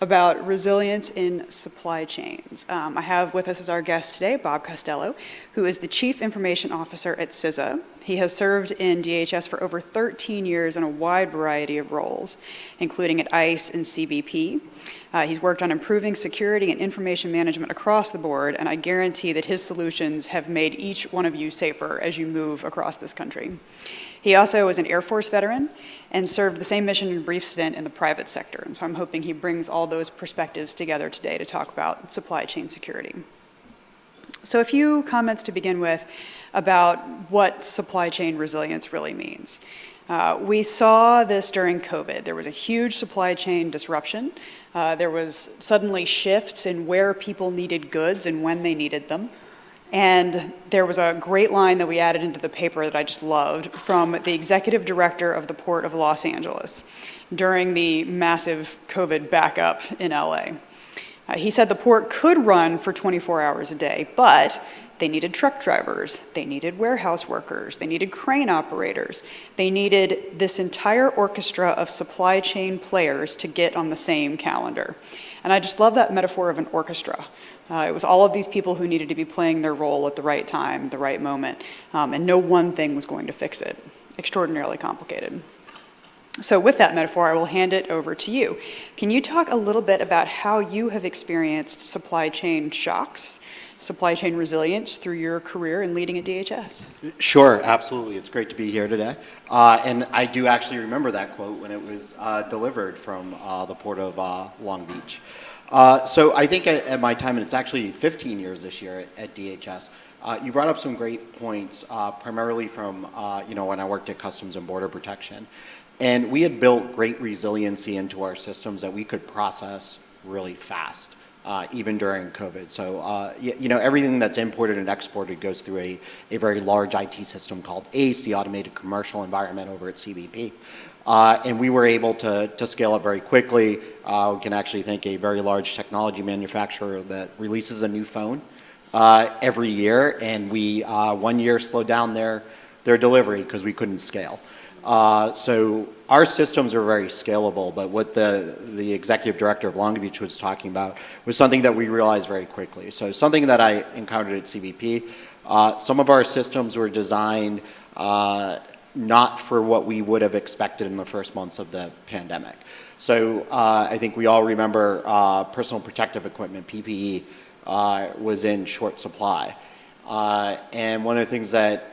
about resilience in supply chains. I have with us as our guest today Bob Costello, who is the Chief Information Officer at CISA. He has served in DHS for over 13 years in a wide variety of roles, including at ICE and CBP. He's worked on improving security and information management across the board, and I guarantee that his solutions have made each one of you safer as you move across this country. He also is an Air Force veteran and served the same mission in a brief stint in the private sector, and so I'm hoping he brings all those perspectives together today to talk about supply chain security. So a few comments to begin with about what supply chain resilience really means. We saw this during COVID. There was a huge supply chain disruption. There was suddenly shifts in where people needed goods and when they needed them. And there was a great line that we added into the paper that I just loved from the executive director of the Port of Los Angeles during the massive COVID backup in LA. He said the port could run for 24 hours a day, but they needed truck drivers, they needed warehouse workers, they needed crane operators, they needed this entire orchestra of supply chain players to get on the same calendar. And I just love that metaphor of an orchestra. It was all of these people who needed to be playing their role at the right time, the right moment, and no one thing was going to fix it. Extraordinarily complicated. So with that metaphor, I will hand it over to you. Can you talk a little bit about how you have experienced supply chain shocks, supply chain resilience through your career in leading at DHS? Sure, absolutely. It's great to be here today. And I do actually remember that quote when it was delivered from the Port of Long Beach. So I think at my time, and it's actually 15 years this year at DHS, You brought up some great points, primarily from, when I worked at Customs and Border Protection. And we had built great resiliency into our systems that we could process really fast, even during COVID. So, everything that's imported and exported goes through a very large IT system called ACE, the Automated Commercial Environment over at CBP. And we were able to scale up very quickly. We can actually thank a very large technology manufacturer that releases a new phone every year, and we 1 year slowed down their delivery because we couldn't scale. So our systems are very scalable, but what the executive director of Long Beach was talking about was something that we realized very quickly. So something that I encountered at CBP, some of our systems were designed not for what we would have expected in the first months of the pandemic. So I think we all remember personal protective equipment, PPE, was in short supply. And one of the things that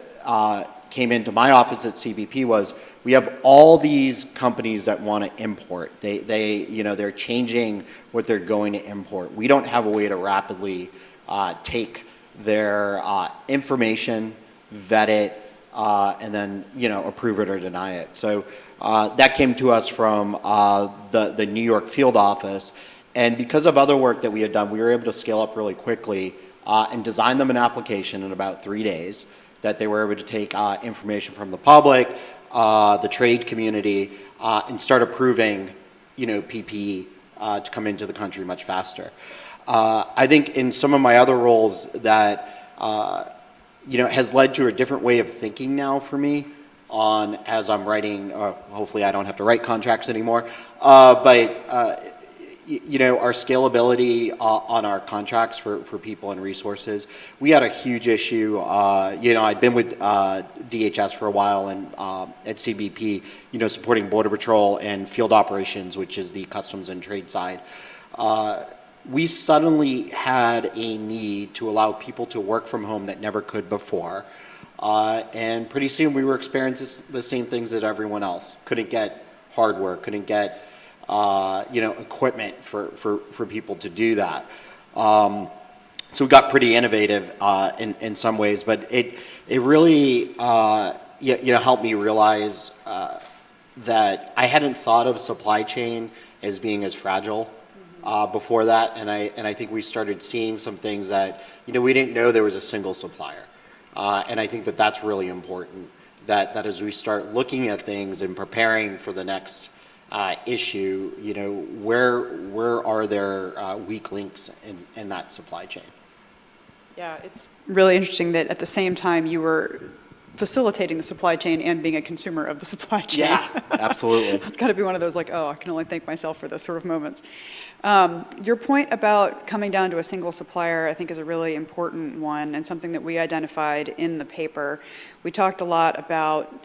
came into my office at CBP was we have all these companies that want to import. They're changing what they're going to import. We don't have a way to rapidly take their information, vet it, and then approve it or deny it. So that came to us from the New York field office, and because of other work that we had done, we were able to scale up really quickly and design them an application in about 3 days that they were able to take information from the public, the trade community, and start approving PPE to come into the country much faster. I think in some of my other roles that has led to a different way of thinking now for me on as I'm writing, hopefully I don't have to write contracts anymore, but our scalability on our contracts for people and resources. We had a huge issue. I'd been with DHS for a while and at CBP, supporting Border Patrol and field operations, which is the customs and trade side. We suddenly had a need to allow people to work from home that never could before. And pretty soon we were experiencing the same things as everyone else. Couldn't get hardware, couldn't get equipment for people to do that. So we got pretty innovative in some ways, but it really helped me realize that I hadn't thought of supply chain as being as fragile before that, and I think we started seeing some things that we didn't know there was a single supplier, and I think that that's really important. That as we start looking at things and preparing for the next issue, where are there weak links in that supply chain? Yeah, it's really interesting that at the same time you were facilitating the supply chain and being a consumer of the supply chain. Yeah, absolutely. It's got to be one of those I can only thank myself for this sort of moments. Your point about coming down to a single supplier, I think, is a really important one and something that we identified in the paper. We talked a lot about,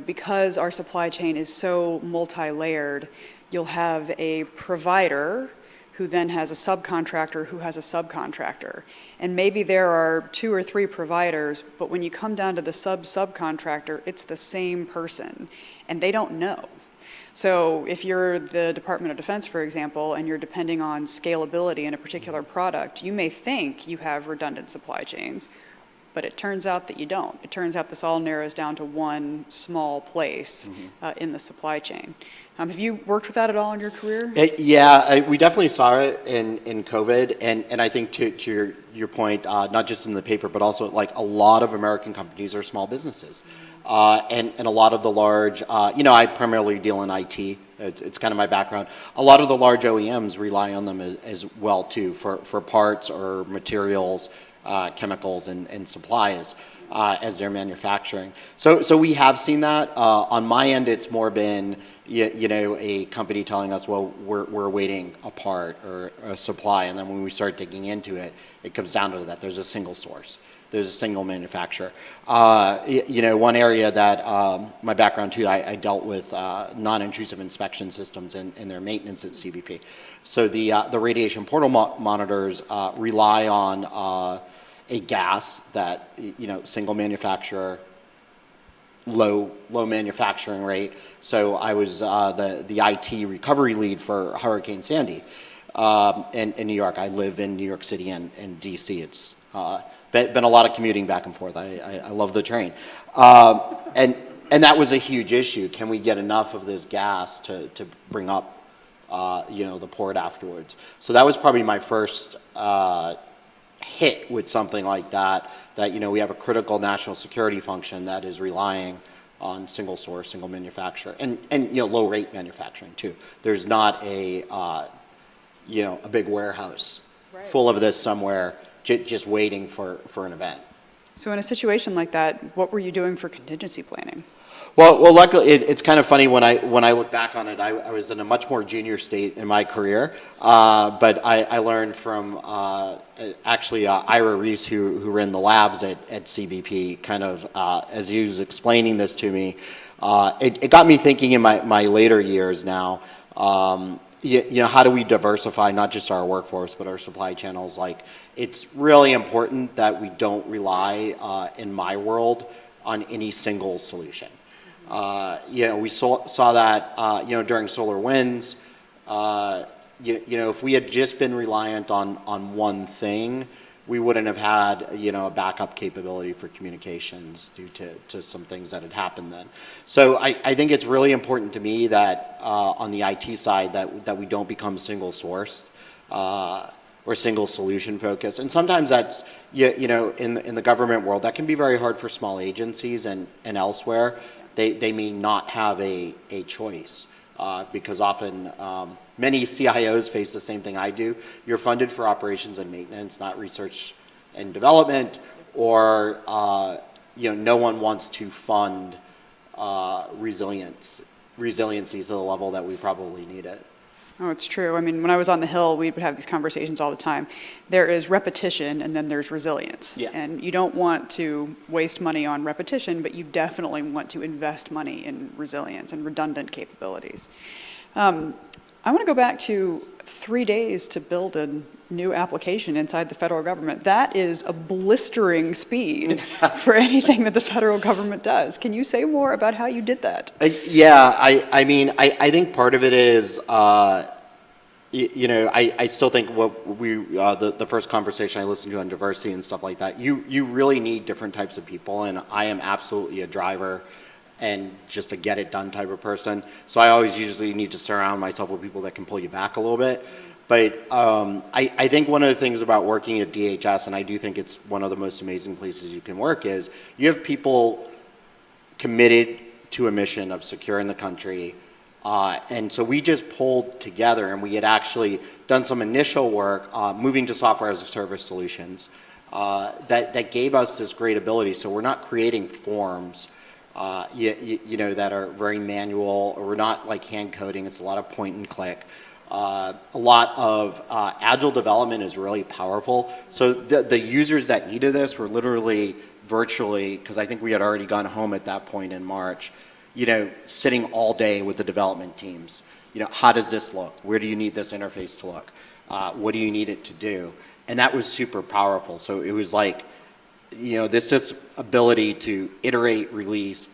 because our supply chain is so multi-layered, you'll have a provider who then has a subcontractor who has a subcontractor. And maybe there are 2 or 3 providers, but when you come down to the subcontractor, it's the same person, and they don't know. So if you're the Department of Defense, for example, and you're depending on scalability in a particular product, you may think you have redundant supply chains, but it turns out that you don't. It turns out this all narrows down to one small place in the supply chain. Have you worked with that at all in your career? We definitely saw it in COVID, and I think to your point, not just in the paper, but also a lot of American companies are small businesses. And a lot of the large, I primarily deal in IT. It's kind of my background. A lot of the large OEMs rely on them as well too for parts or materials, chemicals and supplies as they're manufacturing. So we have seen that. On my end, it's more been a company telling us, well, we're awaiting a part or a supply, and then when we start digging into it, it comes down to that. There's a single source. There's a single manufacturer. One area that my background too, I dealt with non-intrusive inspection systems and their maintenance at CBP. So the radiation portal monitors rely on a gas that single manufacturer, low manufacturing rate. So I was the IT recovery lead for Hurricane Sandy in New York. I live in New York City and DC. It's Been a lot of commuting back and forth. I love the train. And that was a huge issue. Can we get enough of this gas to bring up, the port afterwards? So that was probably my first hit with something like that, we have a critical national security function that is relying on single source, single manufacturer, and low rate manufacturing too. There's not a big warehouse full of this somewhere just waiting for an event. So in a situation like that, what were you doing for contingency planning? Well, luckily, it's kind of funny when I look back on it. I was in a much more junior state in my career, but I learned from Ira Reese, who ran the labs at CBP. Kind of as he was explaining this to me, it got me thinking in my later years now. How do we diversify not just our workforce but our supply channels? Like, it's really important that we don't rely in my world on any single solution. We saw that, during SolarWinds. If we had just been reliant on one thing, we wouldn't have had, a backup capability for communications due to some things that had happened then. So I think it's really important to me that on the IT side that we don't become single sourced or single solution focused. And sometimes that's, in the government world, that can be very hard for small agencies and elsewhere. They may not have a choice because often many CIOs face the same thing I do. You're funded for operations and maintenance, not research and development, or no one wants to fund resiliency to the level that we probably need it. Oh, it's true. I mean, when I was on the Hill, we would have these conversations all the time. There is repetition and then there's resilience. Yeah. And you don't want to waste money on repetition, but you definitely want to invest money in resilience and redundant capabilities. I want to go back to 3 days to build a new application inside the federal government. That is a blistering speed for anything that the federal government does. Can you say more about how you did that? I think part of it is, I still think what the first conversation I listened to on diversity and stuff like that, you really need different types of people, and I am absolutely a driver and just a get it done type of person. So I always usually need to surround myself with people that can pull you back a little bit. But I think one of the things about working at DHS, and I do think it's one of the most amazing places you can work, is you have people committed to a mission of securing the country. And so we just pulled together, and we had actually done some initial work moving to software as a service solutions that gave us this great ability. So we're not creating forms that are very manual, or we're not like hand coding. It's a lot of point and click. A lot of agile development is really powerful. So the users that needed this were literally virtually, because I think we had already gone home at that point in March, sitting all day with the development teams. How does this look? Where do you need this interface to look? What do you need it to do? And that was super powerful. So it was like, this ability to iterate, release,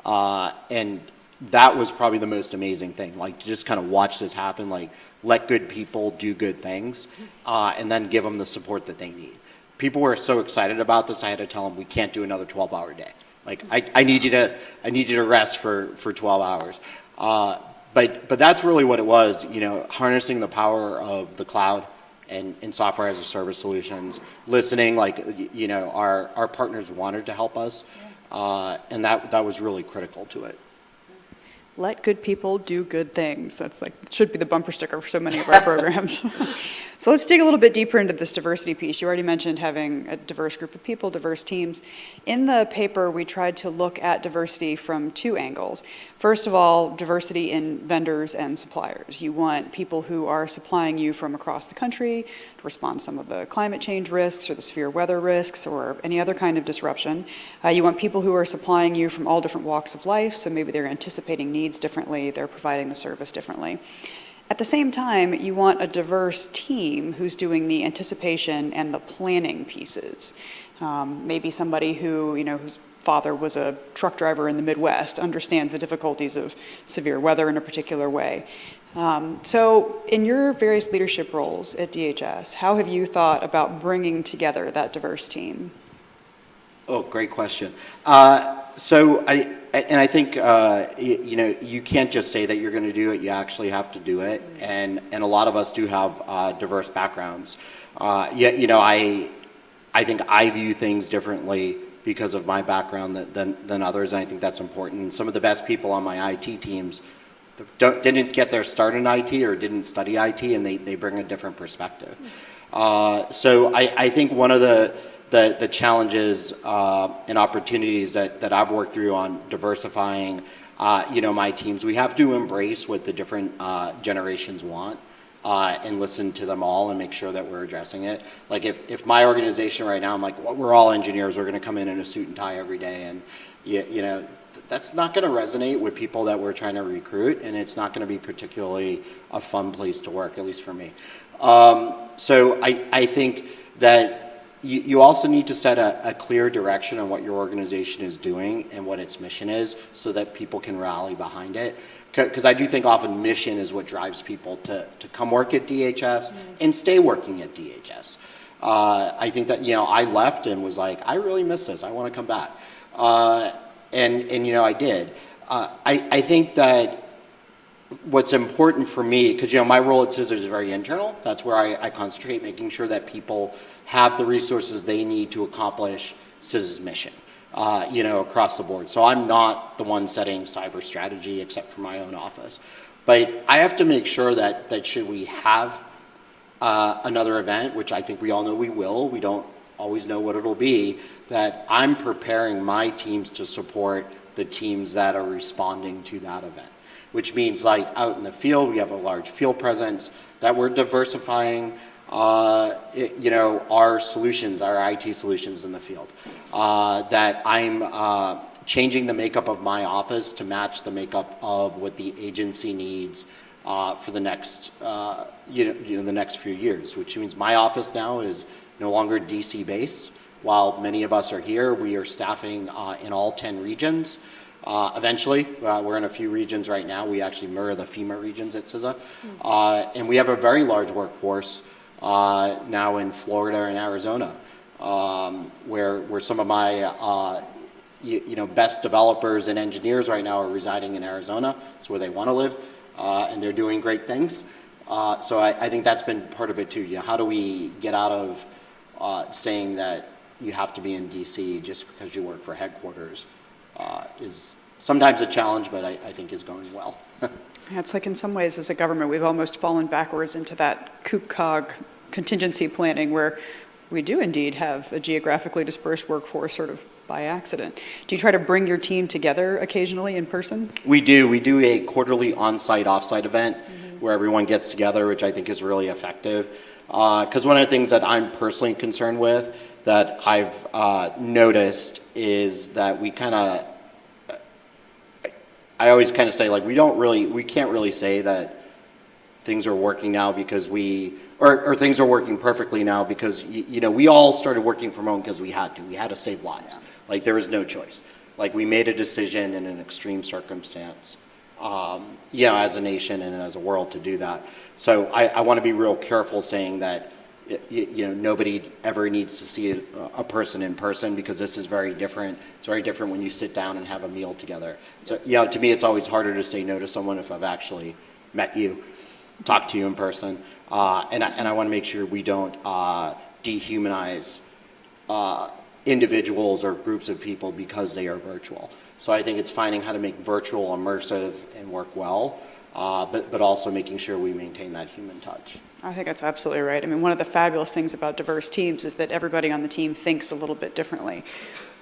and that was probably the most amazing thing, like to just kind of watch this happen, like let good people do good things, and then give them the support that they need. People were so excited about this, I had to tell them we can't do another 12-hour day. Like I need you to rest for 12 hours. But that's really what it was, harnessing the power of the cloud and software as a service solutions, listening, like, our partners wanted to help us, and that was really critical to it. Let good people do good things. That's should be the bumper sticker for so many of our programs. So let's dig a little bit deeper into this diversity piece. You already mentioned having a diverse group of people, diverse teams. In the paper, we tried to look at diversity from two angles. First of all, diversity in vendors and suppliers. You want people who are supplying you from across the country to respond to some of the climate change risks or the severe weather risks or any other kind of disruption. You want people who are supplying you from all different walks of life, so maybe they're anticipating needs differently, they're providing the service differently. At the same time, you want a diverse team who's doing the anticipation and the planning pieces. Maybe somebody who, whose father was a truck driver in the Midwest understands the difficulties of severe weather in a particular way. So in your various leadership roles at DHS, how have you thought about bringing together that diverse team? Oh, great question. I think, you can't just say that you're going to do it, you actually have to do it. And a lot of us do have diverse backgrounds. I think I view things differently because of my background than others, and I think that's important. Some of the best people on my IT teams didn't get their start in IT or didn't study IT, and they bring a different perspective. So I think one of the challenges and opportunities that I've worked through on diversifying, my teams, we have to embrace what the different generations want and listen to them all and make sure that we're addressing it. Like if my organization right now, I'm like, well, we're all engineers, we're going to come in a suit and tie every day, and that's not going to resonate with people that we're trying to recruit, and it's not going to be particularly a fun place to work, at least for me. So I think that you also need to set a clear direction on what your organization is doing and what its mission is so that people can rally behind it. Because I do think often mission is what drives people to come work at DHS and stay working at DHS. I think that, I left and was like, I really miss this. I want to come back. And I did. I think that what's important for me, because my role at CSIS is very internal. That's where I concentrate, making sure that people have the resources they need to accomplish CSIS' mission, across the board. So I'm not the one setting cyber strategy except for my own office. But I have to make sure that should we have another event, which I think we all know we will, we don't always know what it'll be, that I'm preparing my teams to support the teams that are responding to that event. Which means like out in the field, we have a large field presence, that we're diversifying our solutions, our IT solutions in the field. That I'm changing the makeup of my office to match the makeup of what the agency needs for the next, the next few years, which means my office now is no longer DC based. While many of us are here, we are staffing in all 10 regions. Eventually, we're in a few regions right now. We actually mirror the FEMA regions at CISA. And we have a very large workforce now in Florida and Arizona, where some of my best developers and engineers right now are residing in Arizona. It's where they want to live, and they're doing great things. So I think that's been part of it too. How do we get out of saying that you have to be in DC just because you work for headquarters? Is sometimes a challenge, but I think is going well. Yeah, it's like in some ways as a government, we've almost fallen backwards into that COOP-COG contingency planning where we do indeed have a geographically dispersed workforce sort of by accident. Do you try to bring your team together occasionally in person? We do. We do a quarterly on-site, off-site event where everyone gets together, which I think is really effective. Because one of the things that I'm personally concerned with that I've noticed is that we kind of, I always kind of say like we can't really say that things are working now because or things are working perfectly now because we all started working from home because we had to save lives. Like there was no choice. Like we made a decision in an extreme circumstance, as a nation and as a world to do that. So I want to be real careful saying that nobody ever needs to see a person in person because this is very different. It's very different when you sit down and have a meal together. So, to me, it's always harder to say no to someone if I've actually met you, talked to you in person. And I want to make sure we don't dehumanize individuals or groups of people because they are virtual. So I think it's finding how to make virtual immersive and work well, but also making sure we maintain that human touch. I think that's absolutely right. I mean, one of the fabulous things about diverse teams is that everybody on the team thinks a little bit differently.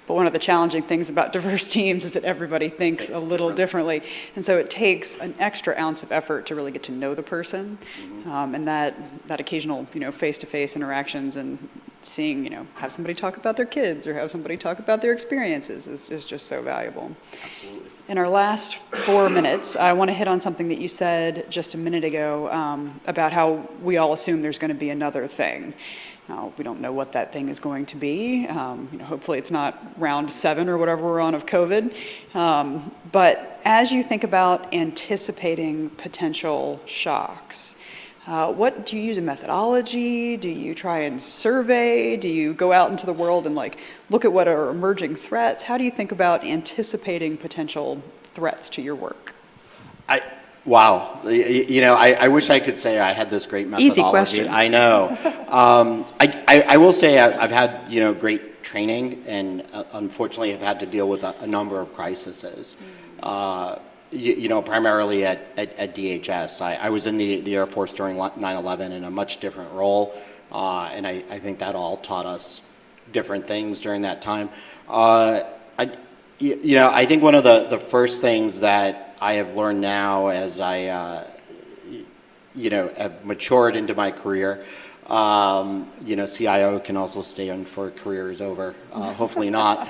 But one of the challenging things about diverse teams is that everybody thinks a little differently. And so it takes an extra ounce of effort to really get to know the person. And that occasional, face-to-face interactions and seeing, have somebody talk about their kids or have somebody talk about their experiences is just so valuable. Absolutely. In our last 4 minutes, I want to hit on something that you said just a minute ago about how we all assume there's going to be another thing. We don't know what that thing is going to be. Hopefully it's not round 7 or whatever we're on of COVID. But as you think about anticipating potential shocks, what do you use a methodology? Do you try and survey? Do you go out into the world and look at what are emerging threats? How do you think about anticipating potential threats to your work? Wow. I wish I could say I had this great methodology. Easy question. I know. I will say I've had, great training and unfortunately have had to deal with a number of crises. Primarily at DHS. I was in the Air Force during 9/11 in a much different role, and I think that all taught us different things during that time. I think one of the first things that I have learned now as I, have matured into my career, CIO can also stay on for a career is over, hopefully not.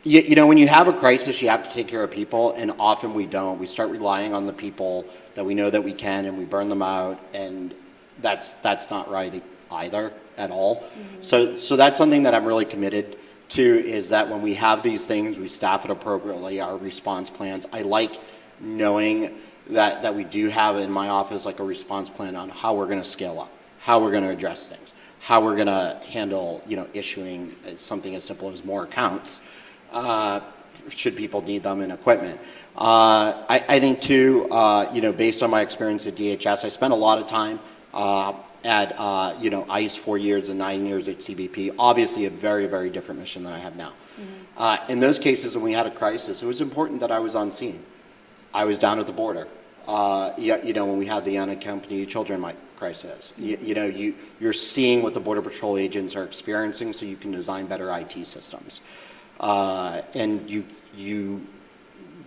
When you have a crisis, you have to take care of people, and often we don't. We start relying on the people that we know that we can, and we burn them out, and that's not right either at all. So that's something that I'm really committed to, is that when we have these things, we staff it appropriately, our response plans. I like knowing that we do have in my office a response plan on how we're going to scale up, how we're going to address things, how we're going to handle, issuing something as simple as more accounts. Should people need them in equipment. I think too, based on my experience at DHS, I spent a lot of time at ICE 4 years and 9 years at CBP. Obviously a very, very different mission than I have now. In those cases when we had a crisis, it was important that I was on scene. I was down at the border. When we had the unaccompanied children crisis, you're seeing what the Border Patrol agents are experiencing, so you can design better IT systems. And you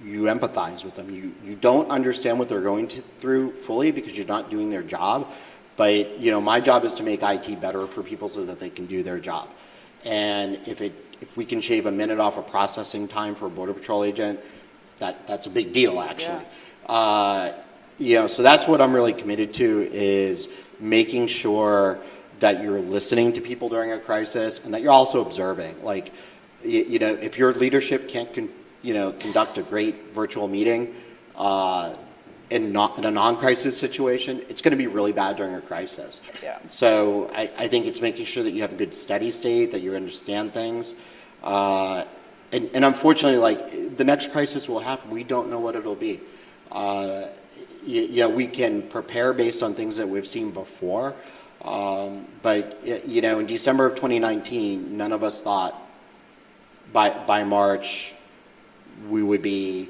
empathize with them. You don't understand what they're going through fully because you're not doing their job. But my job is to make IT better for people so that they can do their job. And if we can shave a minute off of processing time for a Border Patrol agent, that's a big deal, actually. Yeah. So that's what I'm really committed to, is making sure that you're listening to people during a crisis and that you're also observing. If your leadership can't conduct a great virtual meeting in a non-crisis situation, it's going to be really bad during a crisis. Yeah. So I think it's making sure that you have a good steady state, that you understand things. And unfortunately, the next crisis will happen. We don't know what it'll be. We can prepare based on things that we've seen before. But in December of 2019, none of us thought by March we would be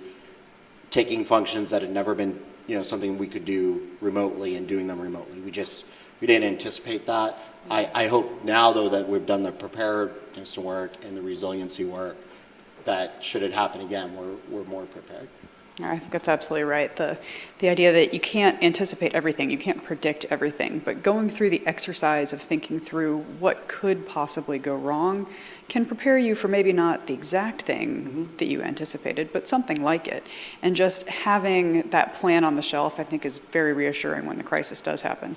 taking functions that had never been, something we could do remotely and doing them remotely. We didn't anticipate that. I hope now, though, that we've done the preparedness work and the resiliency work, that should it happen again, we're more prepared. I think that's absolutely right. The idea that you can't anticipate everything, you can't predict everything, but going through the exercise of thinking through what could possibly go wrong can prepare you for maybe not the exact thing that you anticipated, but something like it. And just having that plan on the shelf, I think, is very reassuring when the crisis does happen.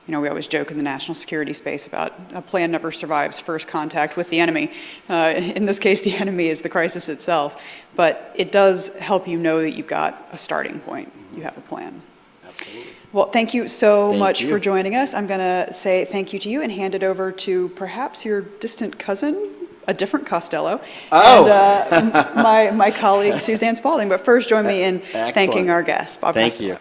We always joke in the national security space about a plan never survives first contact with the enemy. In this case, the enemy is the crisis itself. But it does help you know that you've got a starting point. You have a plan. Absolutely. Well, thank you so much you. for joining us. I'm going to say thank you to you and hand it over to perhaps your distant cousin, a different Costello, and my colleague, Suzanne Spalding. But first, join me in thanking our guest, Bob Thank Costello. you.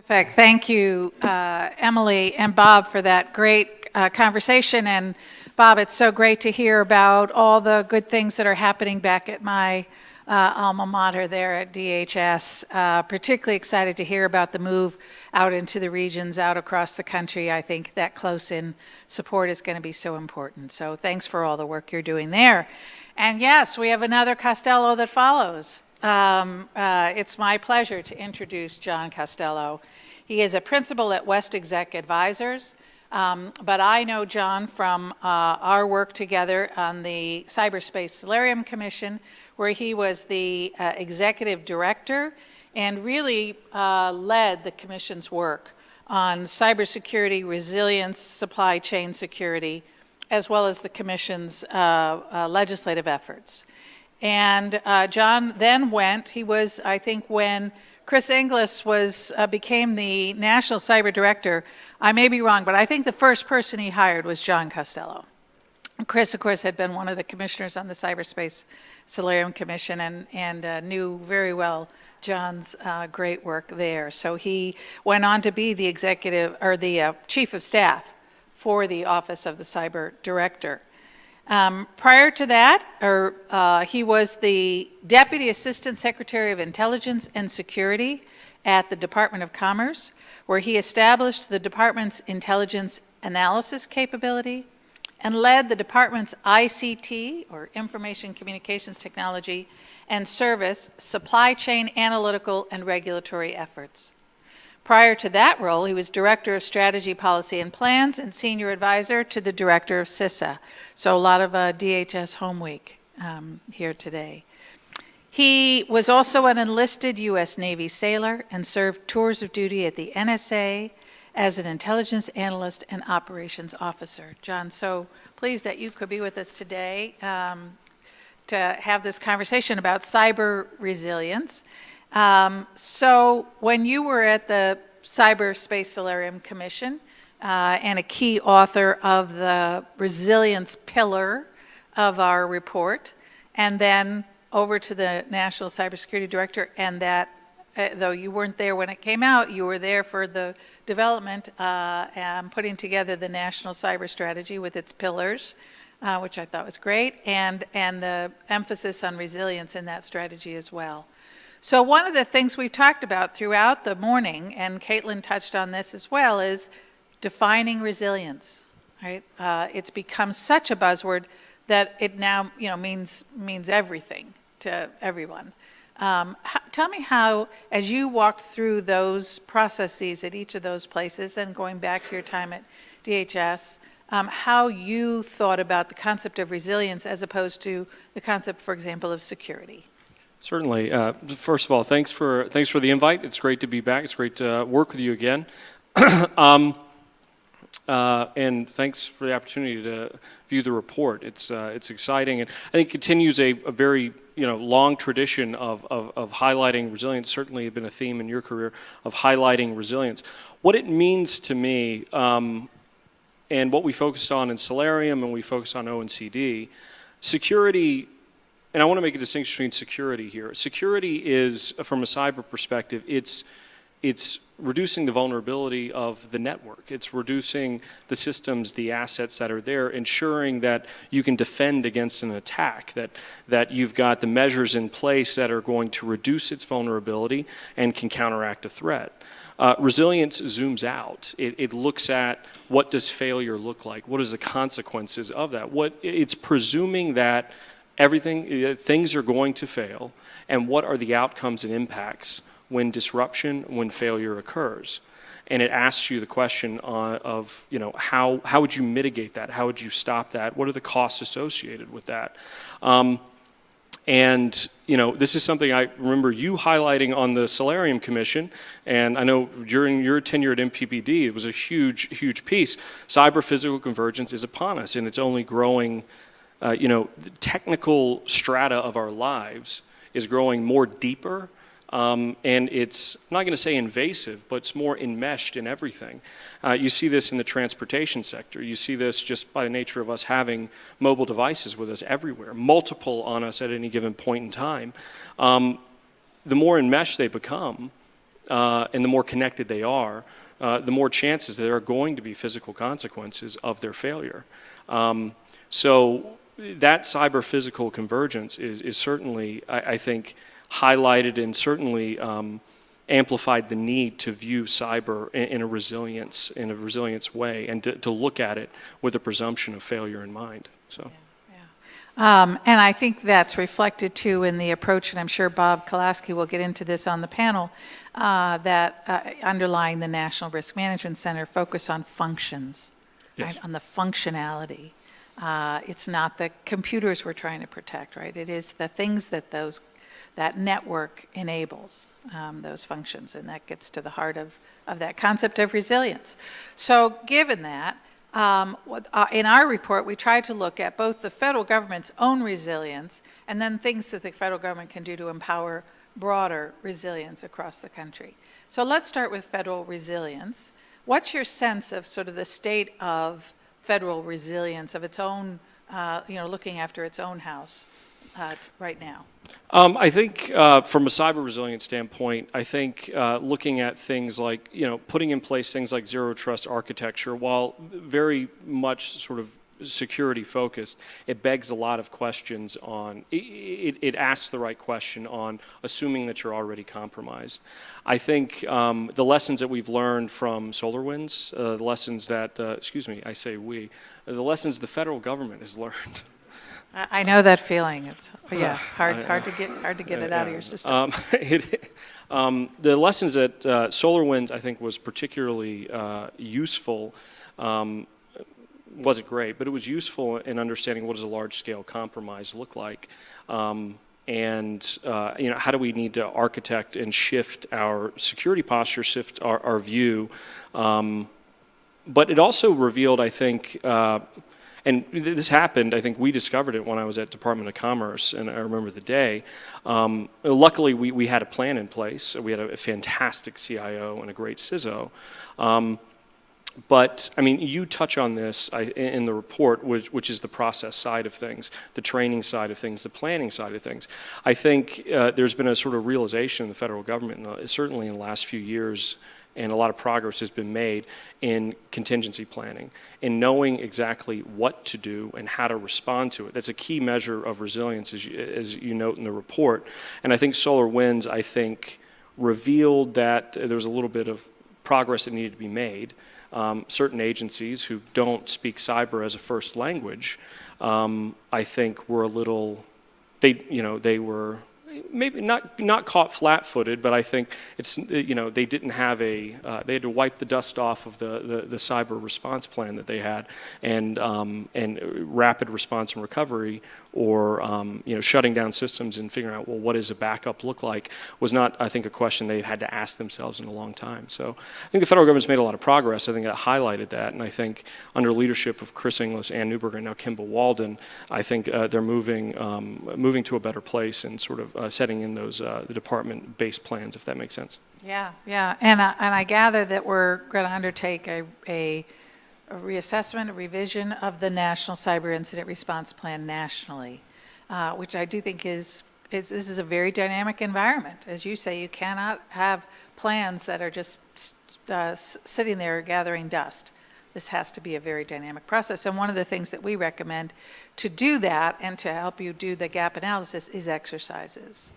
Terrific. Thank you, Emily and Bob, for that great conversation. And Bob, it's so great to hear about all the good things that are happening back at my alma mater there at DHS. Particularly excited to hear about the move out into the regions, out across the country. I think that close-in support is going to be so important. So thanks for all the work you're doing there. And yes, we have another Costello that follows. It's my pleasure to introduce John Costello. He is a principal at West Exec Advisors, but I know John from our work together on the Cyberspace Solarium Commission, where he was the executive director and really led the commission's work on cybersecurity, resilience, supply chain security, as well as the commission's legislative efforts. And John then went, he was, I think, when Chris Inglis became the National Cyber Director, I may be wrong, but I think the first person he hired was John Costello. Chris, of course, had been one of the commissioners on the Cyberspace Solarium Commission and knew very well John's great work there. So he went on to be the executive, or the chief of staff for the Office of the Cyber Director. Prior to that, he was the Deputy Assistant Secretary of Intelligence and Security at the Department of Commerce, where he established the department's intelligence analysis capability and led the department's ICT, or Information Communications Technology, and Service supply chain analytical and regulatory efforts. Prior to that role, he was Director of Strategy, Policy, and Plans and Senior Advisor to the Director of CISA. So a lot of DHS Home Week here today. He was also an enlisted U.S. Navy sailor and served tours of duty at the NSA as an intelligence analyst and operations officer. John, so pleased that you could be with us today to have this conversation about cyber resilience. So when you were at the Cyberspace Solarium Commission and a key author of the resilience pillar of our report, and then over to the National Cybersecurity Director, and that, though you weren't there when it came out, you were there for the development and putting together the National Cyber Strategy with its pillars, which I thought was great, and the emphasis on resilience in that strategy as well. So one of the things we've talked about throughout the morning, and Caitlin touched on this as well, is defining resilience, right? It's become such a buzzword that it now, means everything to everyone. Tell me how, as you walked through those processes at each of those places, and going back to your time at DHS, how you thought about the concept of resilience as opposed to the concept, for example, of security. Certainly. First of all, thanks for the invite. It's great to be back. It's great to work with you again. And thanks for the opportunity to view the report. It's exciting, and I think it continues a very long tradition of highlighting resilience. Certainly, has been a theme in your career of highlighting resilience. What it means to me, and what we focused on in Solarium and we focused on ONCD, security. And I want to make a distinction between security here. Security is, from a cyber perspective, it's reducing the vulnerability of the network. It's reducing the systems, the assets that are there, ensuring that you can defend against an attack, that you've got the measures in place that are going to reduce its vulnerability and can counteract a threat. Resilience zooms out. It looks at what does failure look like? What is the consequences of that? It's presuming that things are going to fail, and what are the outcomes and impacts when disruption, when failure occurs. And it asks you the question of, how would you mitigate that? How would you stop that? What are the costs associated with that? And this is something I remember you highlighting on the Solarium Commission, and I know during your tenure at MPPD, it was a huge, huge piece. Cyber-physical convergence is upon us, and it's only growing. The technical strata of our lives is growing more deeper, and it's, I'm not going to say invasive, but it's more enmeshed in everything. You see this in the transportation sector. You see this just by the nature of us having mobile devices with us everywhere, multiple on us at any given point in time. The more enmeshed they become, and the more connected they are, the more chances there are going to be physical consequences of their failure. So that cyber-physical convergence is certainly, I think, highlighted and certainly amplified the need to view cyber in a resilience way, and to look at it with a presumption of failure in mind. So. And I think that's reflected too in the approach, and I'm sure Bob Kolaski will get into this on the panel, that underlying the National Risk Management Center focus on functions, Yes. right, on the functionality. It's not the computers we're trying to protect, right? It is the things that that network enables, those functions, and that gets to the heart of that concept of resilience. So given that, in our report, we tried to look at both the federal government's own resilience and then things that the federal government can do to empower broader resilience across the country. So let's start with federal resilience. What's your sense of sort of the state of federal resilience, of its own, looking after its own house right now? I think from a cyber resilience standpoint, I think looking at things like, putting in place things like zero trust architecture, while very much sort of security focused, it begs a lot of questions on, it asks the right question on assuming that you're already compromised. I think the lessons that we've learned from SolarWinds, the lessons that, the lessons the federal government has learned. I know that feeling. It's hard to get it out of your system. The lessons that SolarWinds, I think, was particularly useful. Wasn't great, but it was useful in understanding what does a large-scale compromise look like, and how do we need to architect and shift our security posture, shift our view. But it also revealed, I think. And this happened, I think we discovered it when I was at Department of Commerce, and I remember the day. Luckily, we had a plan in place. We had a fantastic CIO and a great CISO. But, I mean, you touch on this in the report, which is the process side of things, the training side of things, the planning side of things. I think there's been a sort of realization in the federal government, certainly in the last few years, and a lot of progress has been made in contingency planning, in knowing exactly what to do and how to respond to it. That's a key measure of resilience, as you note in the report. And I think SolarWinds, revealed that there was a little bit of progress that needed to be made. Certain agencies who don't speak cyber as a first language, I think were a little, they were maybe not caught flat-footed, but I think it's, they didn't have they had to wipe the dust off of the cyber response plan that they had, and rapid response and recovery, or shutting down systems and figuring out, well, what does a backup look like, was not, I think, a question they had to ask themselves in a long time. So I think the federal government's made a lot of progress. I think that highlighted that, and I think under leadership of Chris Inglis, Ann Newberger, and now Kimball Walden, I think they're moving to a better place and sort of setting in those the department-based plans, if that makes sense. Yeah, and I gather that we're going to undertake a reassessment, a revision of the National Cyber Incident Response Plan nationally, which I do think this is a very dynamic environment. As you say, you cannot have plans that are just sitting there gathering dust. This has to be a very dynamic process. And one of the things that we recommend to do that and to help you do the gap analysis is exercises.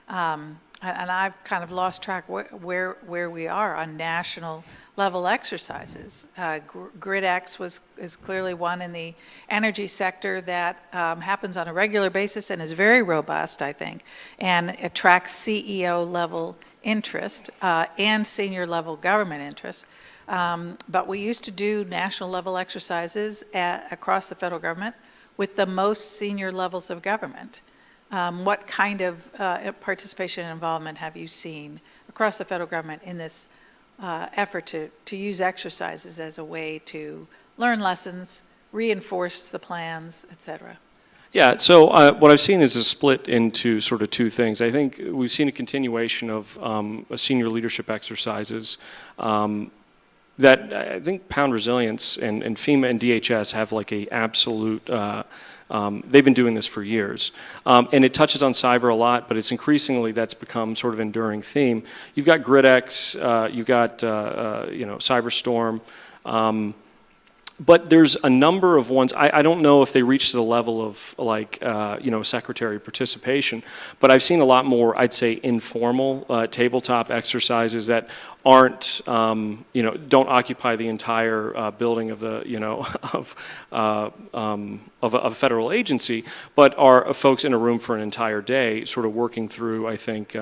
And I've kind of lost track where we are on national level exercises. GridX is clearly one in the energy sector that happens on a regular basis and is very robust, I think, and attracts CEO level interest and senior level government interest. But we used to do national level exercises across the federal government with the most senior levels of government. What kind of participation and involvement have you seen across the federal government in this effort to use exercises as a way to learn lessons, reinforce the plans, et cetera? Yeah, so what I've seen is a split into sort of two things. I think we've seen a continuation of senior leadership exercises that I think Pound Resilience and FEMA and DHS have like a absolute, they've been doing this for years. And it touches on cyber a lot, but it's increasingly that's become sort of enduring theme. You've got GridX, you've got, Cyberstorm, but there's a number of ones, I don't know if they reach the level of like, secretary participation, but I've seen a lot more, I'd say, informal tabletop exercises that aren't, don't occupy the entire building of the, of a federal agency, but are folks in a room for an entire day sort of working through, I think,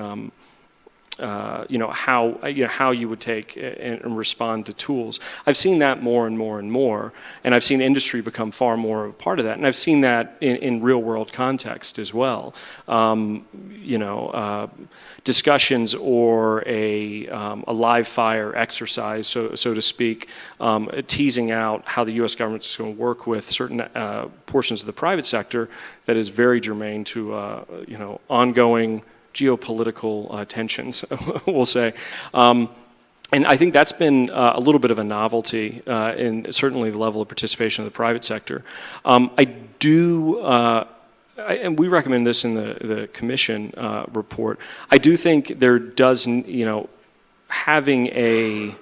how you would take and respond to tools. I've seen that more and more and more, and I've seen industry become far more a part of that, and I've seen that in real world context as well. Discussions or a live fire exercise, so to speak, teasing out how the U.S. government is going to work with certain portions of the private sector that is very germane to ongoing geopolitical tensions, we'll say. And I think that's been a little bit of a novelty in certainly the level of participation of the private sector. And we recommend this in the commission report. I do think there does, having a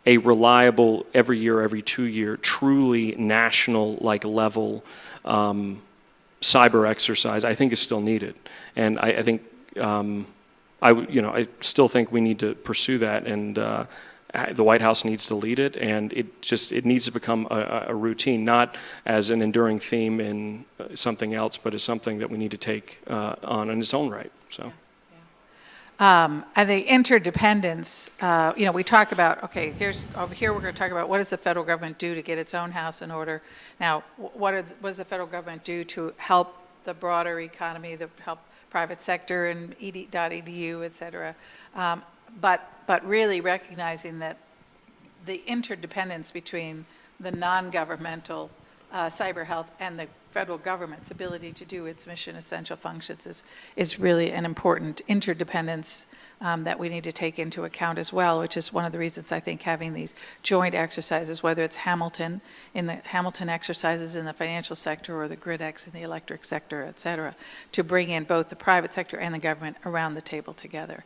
reliable every year, every 2 year, truly national level cyber exercise, I think is still needed. And I think I still think we need to pursue that, and the White House needs to lead it, and it needs to become a routine, not as an enduring theme in something else, but as something that we need to take on in its own right. So. And the interdependence, we talk about, okay, over here we're going to talk about what does the federal government do to get its own house in order. Now, what does the federal government do to help the broader economy, help private sector and .edu, et cetera. But really recognizing that the interdependence between the non-governmental cyber health and the federal government's ability to do its mission essential functions is really an important interdependence that we need to take into account as well, which is one of the reasons I think having these joint exercises, whether it's Hamilton exercises in the financial sector or the GridX in the electric sector, et cetera, to bring in both the private sector and the government around the table together.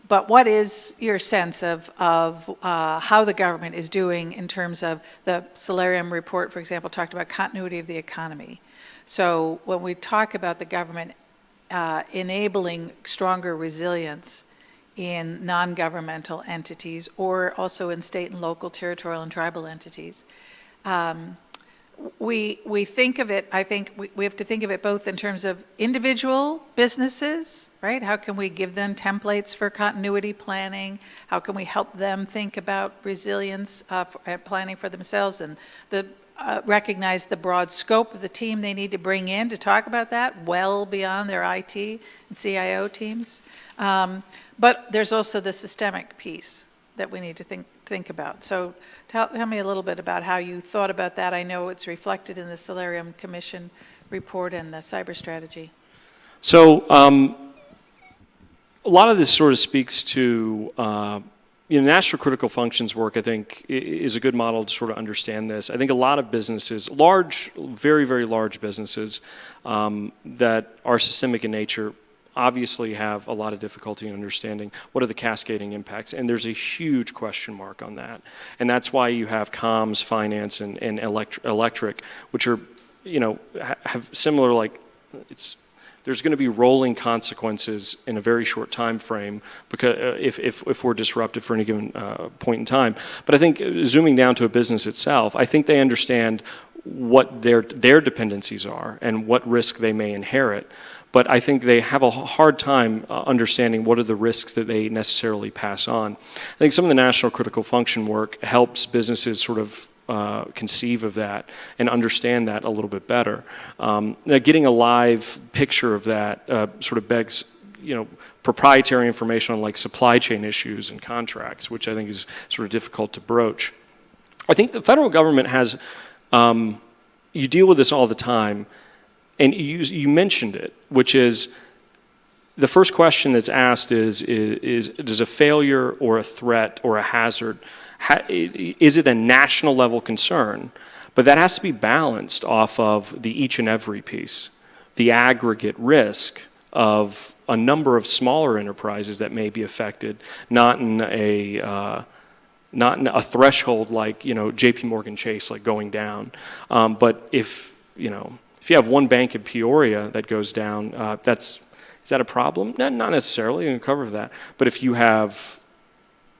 But what is your sense of how the government is doing in terms of the Solarium report, for example, talked about continuity of the economy. So when we talk about the government enabling stronger resilience in non-governmental entities or also in state and local, territorial and tribal entities, we think of it, I think we have to think of it both in terms of individual businesses, right? How can we give them templates for continuity planning? How can we help them think about resilience planning for themselves and recognize the broad scope of the team they need to bring in to talk about that well beyond their IT and CIO teams? But there's also the systemic piece that we need to think about. So tell me a little bit about how you thought about that. I know it's reflected in the Solarium Commission report and the cyber strategy. So a lot of this sort of speaks to national critical functions work, I think, is a good model to sort of understand this. I think a lot of businesses, large, very, very large businesses that are systemic in nature, obviously have a lot of difficulty in understanding what are the cascading impacts, and there's a huge question mark on that. And that's why you have comms, finance, and electric, which are, have similar, there's going to be rolling consequences in a very short time frame because if we're disrupted for any given point in time. But I think zooming down to a business itself, I think they understand what their dependencies are and what risk they may inherit. But I think they have a hard time understanding what are the risks that they necessarily pass on. I think some of the national critical function work helps businesses sort of conceive of that and understand that a little bit better. Now getting a live picture of that sort of begs, proprietary information on supply chain issues and contracts, which I think is sort of difficult to broach. I think the federal government has, you deal with this all the time, and you mentioned it, which is the first question that's asked is does a failure or a threat or a hazard, is it a national level concern? But that has to be balanced off of the each and every piece, the aggregate risk of a number of smaller enterprises that may be affected, not in a not a threshold like, JP Morgan Chase, like going down. But if you have one bank in Peoria that goes down, is that a problem? Not necessarily, you can cover that. But if you have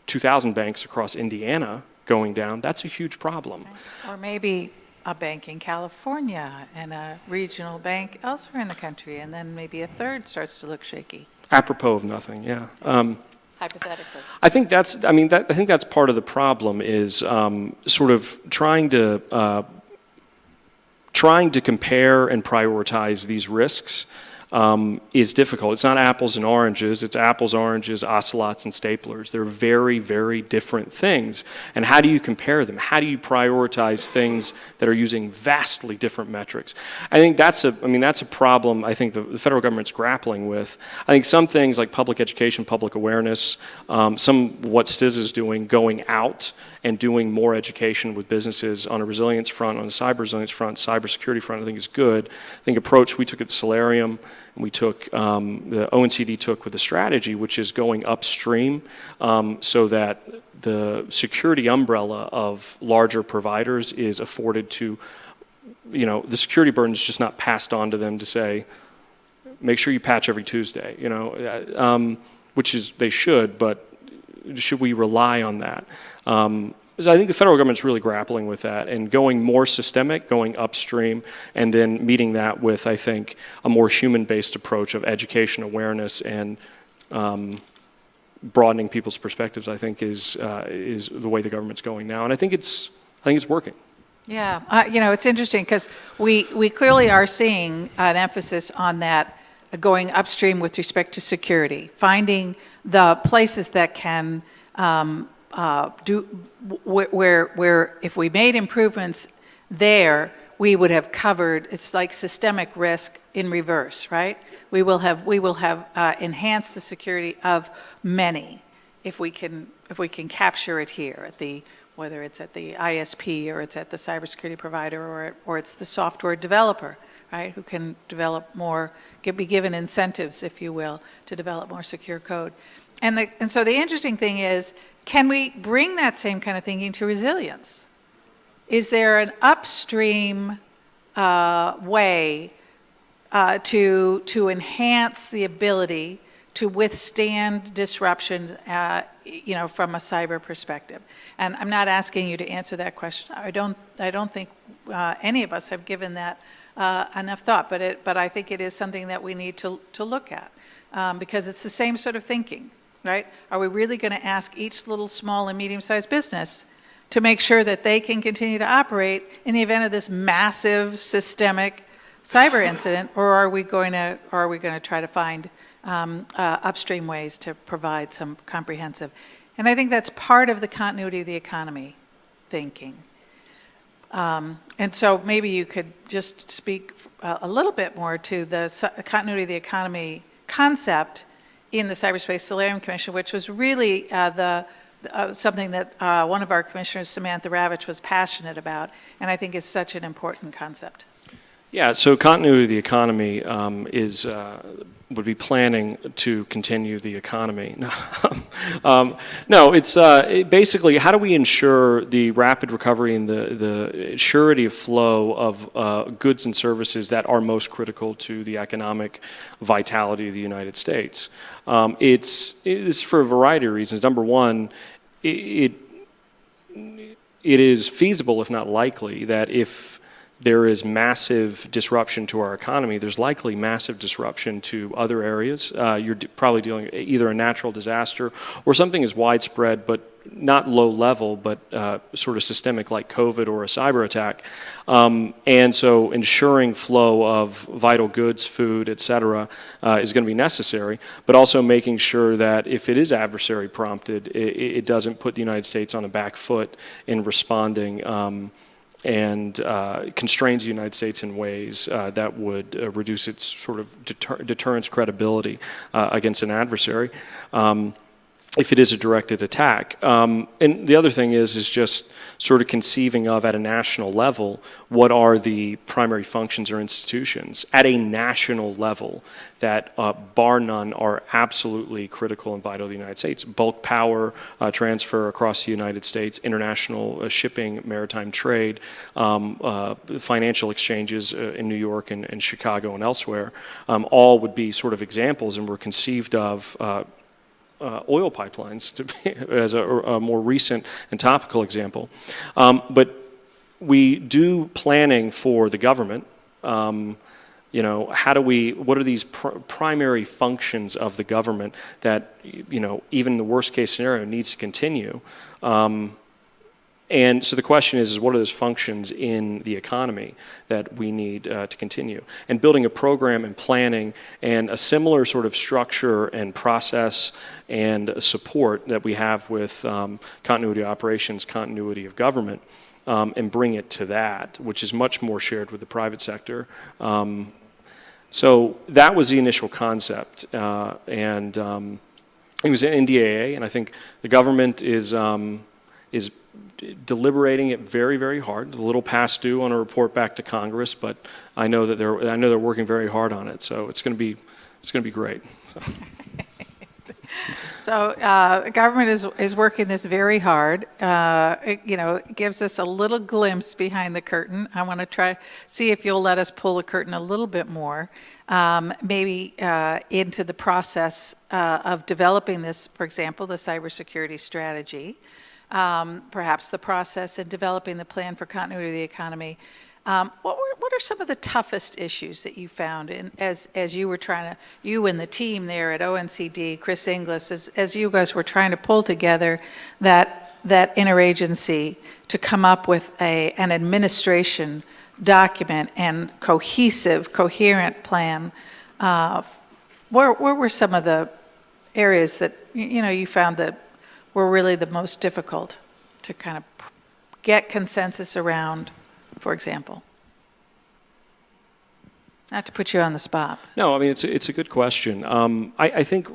2,000 banks across Indiana going down, that's a huge problem. Or maybe a bank in California and a regional bank elsewhere in the country, and then maybe a third starts to look shaky. Apropos of nothing, yeah. Hypothetically. I think that's part of the problem is sort of trying to compare and prioritize these risks is difficult. It's not apples and oranges. It's apples, oranges, ocelots, and staplers. They're very, very different things. And how do you compare them? How do you prioritize things that are using vastly different metrics? I think that's a problem I think the federal government's grappling with. I think some things like public education, public awareness, what CSIS is doing, going out and doing more education with businesses on a resilience front, on a cyber resilience front, cybersecurity front, I think is good. I think approach we took at the Solarium, and we took, the ONCD took with the strategy, which is going upstream so that the security umbrella of larger providers is afforded to, the security burden is just not passed on to them to say, make sure you patch every Tuesday, which is, they should, but should we rely on that? So I think the federal government's really grappling with that and going more systemic, going upstream, and then meeting that with, I think, a more human-based approach of education, awareness, and broadening people's perspectives, I think, is the way the government's going now. And I think it's working. Yeah, it's interesting because we clearly are seeing an emphasis on that going upstream with respect to security, finding the places that can where if we made improvements there, we would have covered. It's like systemic risk in reverse, right? We will have enhanced the security of many if we can capture it here at whether it's at the ISP or it's at the cybersecurity provider or it's the software developer, right? Who can develop more, be given incentives, if you will, to develop more secure code. And so the interesting thing is, can we bring that same kind of thinking to resilience? Is there an upstream way to enhance the ability to withstand disruptions, from a cyber perspective? And I'm not asking you to answer that question. I don't think any of us have given that enough thought, but I think it is something that we need to look at because it's the same sort of thinking. Right? Are we really going to ask each little small and medium-sized business to make sure that they can continue to operate in the event of this massive systemic cyber incident, or are we going to try to find upstream ways to provide some comprehensive? And I think that's part of the continuity of the economy thinking. And so maybe you could just speak a little bit more to the continuity of the economy concept in the Cyberspace Solarium Commission, which was really something that one of our commissioners, Samantha Ravitch, was passionate about, and I think is such an important concept. Yeah, so continuity of the economy would be planning to continue the economy. No, it's basically how do we ensure the rapid recovery and the surety of flow of goods and services that are most critical to the economic vitality of the United States. It's for a variety of reasons. Number one, it is feasible, if not likely, that if there is massive disruption to our economy, there's likely massive disruption to other areas. You're probably dealing with either a natural disaster or something as widespread, but not low level, but sort of systemic like COVID or a cyber attack. And so ensuring flow of vital goods, food, et cetera, is going to be necessary, but also making sure that if it is adversary prompted, it doesn't put the United States on a back foot in responding and constrains the United States in ways that would reduce its sort of deterrence credibility against an adversary. if it is a directed attack. And the other thing is just sort of conceiving of at a national level, what are the primary functions or institutions at a national level that, bar none, are absolutely critical and vital to the United States. Bulk power transfer across the United States, international shipping, maritime trade, financial exchanges in New York and Chicago and elsewhere, all would be sort of examples, and were conceived of oil pipelines to be, as a more recent and topical example. But we do planning for the government. You know, what are these primary functions of the government that, you know, even in the worst case scenario needs to continue? And so the question is what are those functions in the economy that we need to continue? And building a program and planning and a similar sort of structure and process and support that we have with continuity of operations, continuity of government, and bring it to that, which is much more shared with the private sector. So that was the initial concept. And it was an NDAA, and I think the government is deliberating it very, very hard. A little past due on a report back to Congress, but I know that they're working very hard on it. So it's going to be great. So the government is working this very hard. It gives us a little glimpse behind the curtain. I want to try see if you'll let us pull the curtain a little bit more, maybe into the process of developing this, for example, the cybersecurity strategy. Perhaps the process in developing the plan for continuity of the economy. What are some of the toughest issues that you found as you were you and the team there at ONCD, Chris Inglis, as you guys were trying to pull together that interagency to come up with an administration document and coherent plan? Where were some of the areas that you found that were really the most difficult to kind of get consensus around, for example? Not to put you on the spot. No, I mean, it's a good question. I think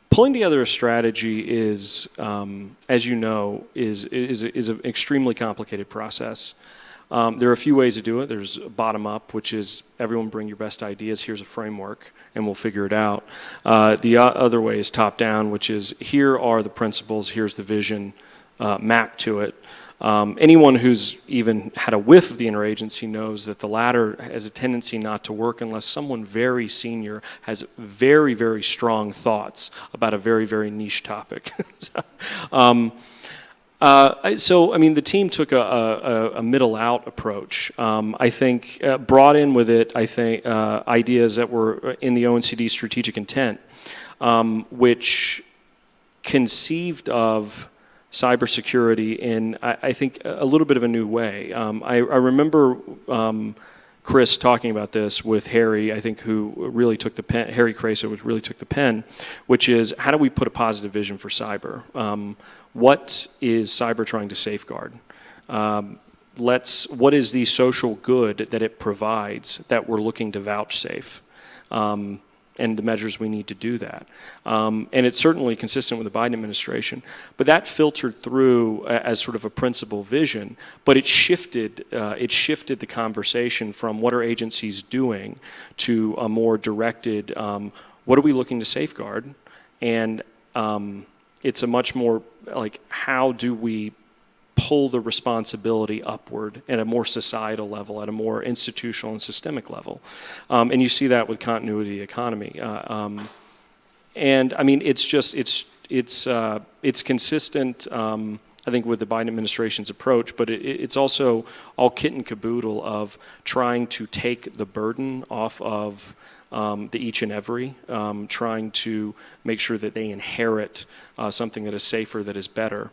pulling together a strategy is, as you know, is an extremely complicated process. There are a few ways to do it. There's bottom up, which is everyone bring your best ideas, here's a framework, and we'll figure it out. The other way is top down, which is here are the principles, here's the vision, map to it. Anyone who's even had a whiff of the interagency knows that the latter has a tendency not to work unless someone very senior has very, very strong thoughts about a very, very niche topic. So, I mean, the team took a middle-out approach. I think brought in with it, I think, ideas that were in the OECD strategic intent, which conceived of cybersecurity in, I think, a little bit of a new way. I remember Chris talking about this with Harry, I think, who really took the pen, Harry Kraser, which really took the pen, which is how do we put a positive vision for cyber? What is cyber trying to safeguard? What is the social good that it provides that we're looking to vouchsafe? And the measures we need to do that. And it's certainly consistent with the Biden administration. But that filtered through as sort of a principal vision, but it shifted the conversation from what are agencies doing to a more directed, what are we looking to safeguard? And it's a much more like, how do we pull the responsibility upward at a more societal level, at a more institutional and systemic level. And you see that with continuity of the economy. And I mean, it's consistent, I think, with the Biden administration's approach, but it's also all kit and caboodle of trying to take the burden off of the each and every, trying to make sure that they inherit something that is safer, that is better.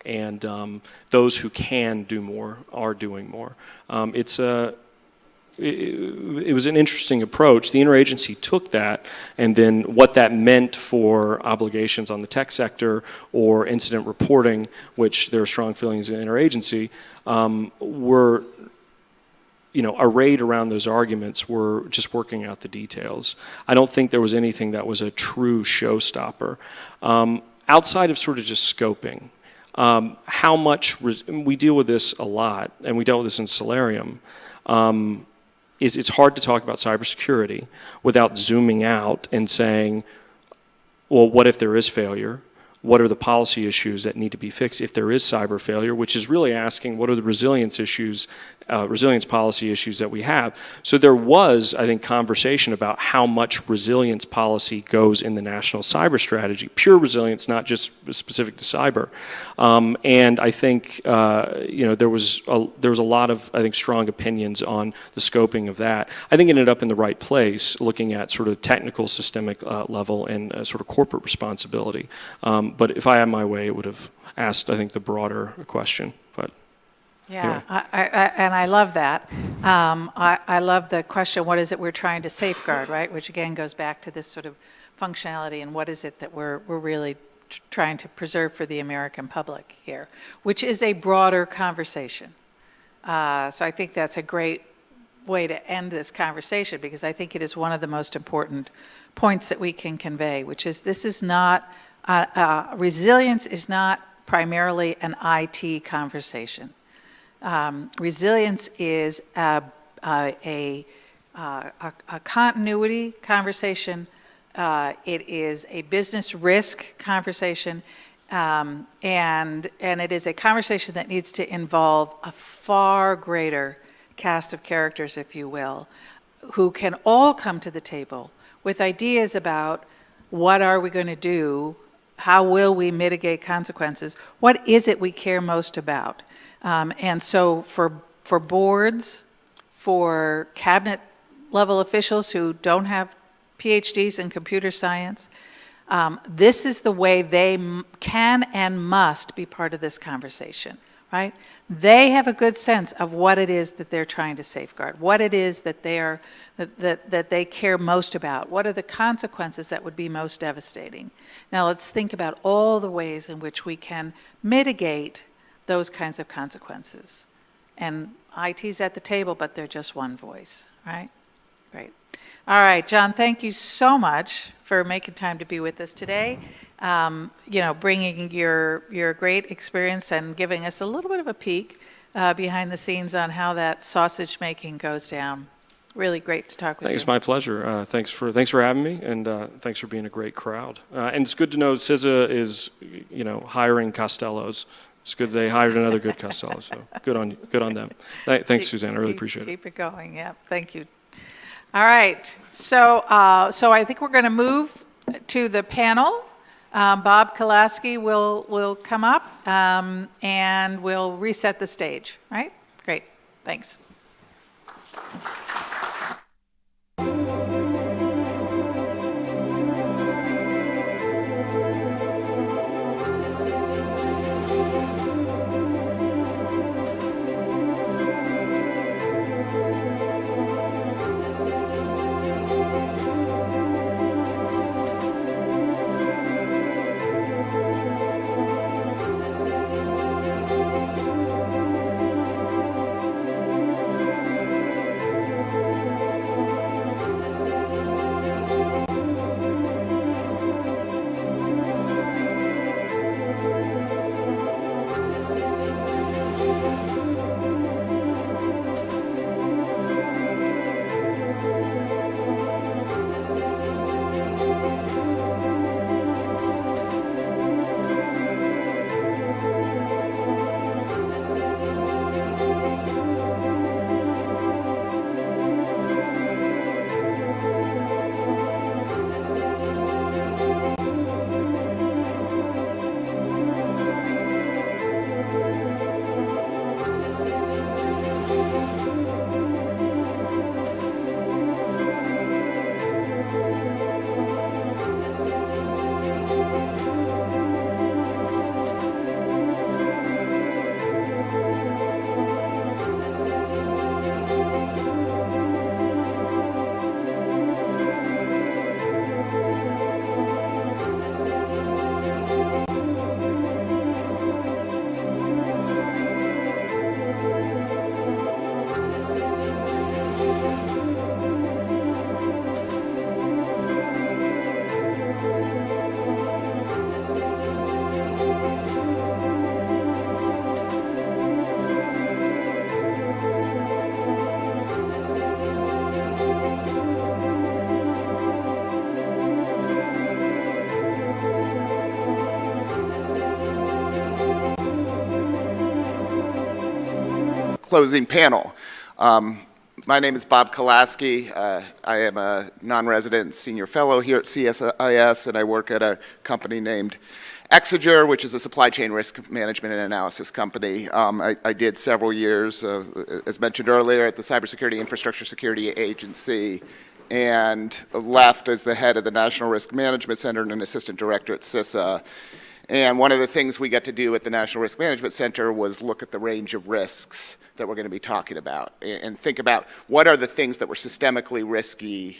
And those who can do more are doing more. It was an interesting approach. The interagency took that, and then what that meant for obligations on the tech sector or incident reporting, which there are strong feelings in interagency, were arrayed around those arguments were just working out the details. I don't think there was anything that was a true showstopper. Outside of sort of just scoping, how much, we deal with this a lot, and we dealt with this in Solarium, it's hard to talk about cybersecurity without zooming out and saying, well, what if there is failure? What are the policy issues that need to be fixed if there is cyber failure, which is really asking what are the resilience issues, resilience policy issues that we have. So there was, I think, conversation about how much resilience policy goes in the national cyber strategy, pure resilience, not just specific to cyber. And I think, there was a lot of, I think, strong opinions on the scoping of that. I think it ended up in the right place, looking at sort of technical systemic level and sort of corporate responsibility. But if I had my way, it would have asked, I think, the broader question. But yeah, anyway. and I love that. I love the question, what is it we're trying to safeguard, right? Which again goes back to this sort of functionality and what is it that we're really trying to preserve for the American public here, which is a broader conversation. So I think that's a great way to end this conversation, because I think it is one of the most important points that we can convey, which is this is not, resilience is not primarily an IT conversation. Resilience is a continuity conversation. It is a business risk conversation, and it is a conversation that needs to involve a far greater cast of characters, if you will, who can all come to the table with ideas about what are we going to do, how will we mitigate consequences, what is it we care most about. And so for boards, for cabinet level officials who don't have PhDs in computer science, this is the way they can and must be part of this conversation, right? They have a good sense of what it is that they're trying to safeguard, what it is that that they care most about, what are the consequences that would be most devastating. Now let's think about all the ways in which we can mitigate those kinds of consequences. And IT's at the table, but they're just one voice, right? Great. All right, John, thank you so much for making time to be with us today. Bringing your great experience and giving us a little bit of a peek behind the scenes on how that sausage making goes down. Really great to talk with you. It's my pleasure. Thanks for having me, and thanks for being a great crowd. And it's good to know CSIS is, hiring Costellos. It's good they hired another good Costello. So good on them. Thanks, Suzanne. I really appreciate it. Keep it going. Yeah, thank you. All right. So I think we're going to move to the panel. Bob Kolaski will come up and we'll reset the stage. Right? Great. Thanks. closing panel. My name is Bob Kolaski. I am a non-resident senior fellow here at CSIS, and I work at a company named Exeger, which is a supply chain risk management and analysis company. I did several years, as mentioned earlier, at the Cybersecurity Infrastructure Security Agency, and left as the head of the National Risk Management Center and an assistant director at CISA. And one of the things we got to do at the National Risk Management Center was look at the range of risks that we're going to be talking about and think about what are the things that were systemically risky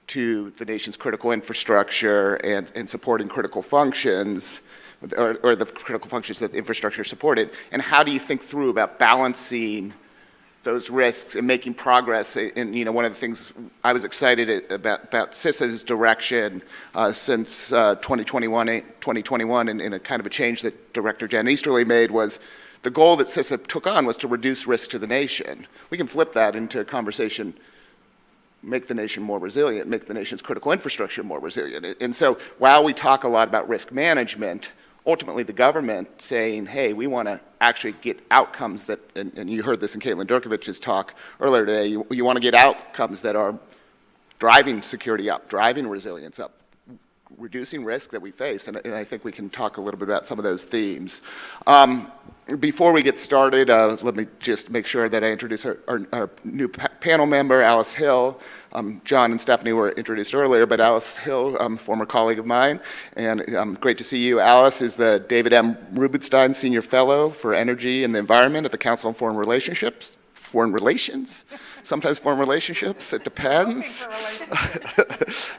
to the nation's critical infrastructure and supporting critical functions, or the critical functions that the infrastructure supported, and how do you think through about balancing those risks and making progress. And one of the things I was excited about CISA's direction since 2021 and a kind of a change that Director Jen Easterly made was the goal that CISA took on was to reduce risk to the nation. We can flip that into a conversation, make the nation more resilient, make the nation's critical infrastructure more resilient. And so while we talk a lot about risk management, ultimately the government saying, hey, we want to actually get outcomes that, and you heard this in Caitlin Durkovich's talk earlier today, you want to get outcomes that are driving security up, driving resilience up, reducing risk that we face, and I think we can talk a little bit about some of those themes. Before we get started, let me just make sure that I introduce our new panel member, Alice Hill. John and Stephanie were introduced earlier, but Alice Hill, former colleague of mine, and great to see you. Alice is the David M. Rubenstein Senior Fellow for Energy and the Environment at the Council on Foreign Relations, sometimes foreign relationships, it depends.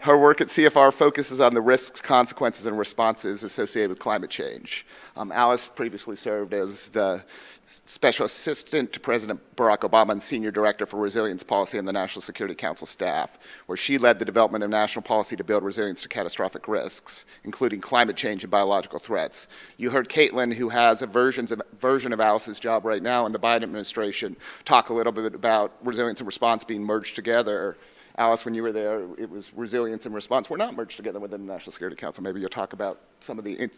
Her work at CFR focuses on the risks, consequences, and responses associated with climate change. Alice previously served as the Special Assistant to President Barack Obama and Senior Director for Resilience Policy on the National Security Council staff, where she led the development of national policy to build resilience to catastrophic risks, including climate change and biological threats. You heard Caitlin, who has a version of Alice's job right now in the Biden administration, talk a little bit about resilience and response being merged together. Alice, when you were there, it was resilience and response were not merged together within the National Security Council. Maybe you'll talk about some of the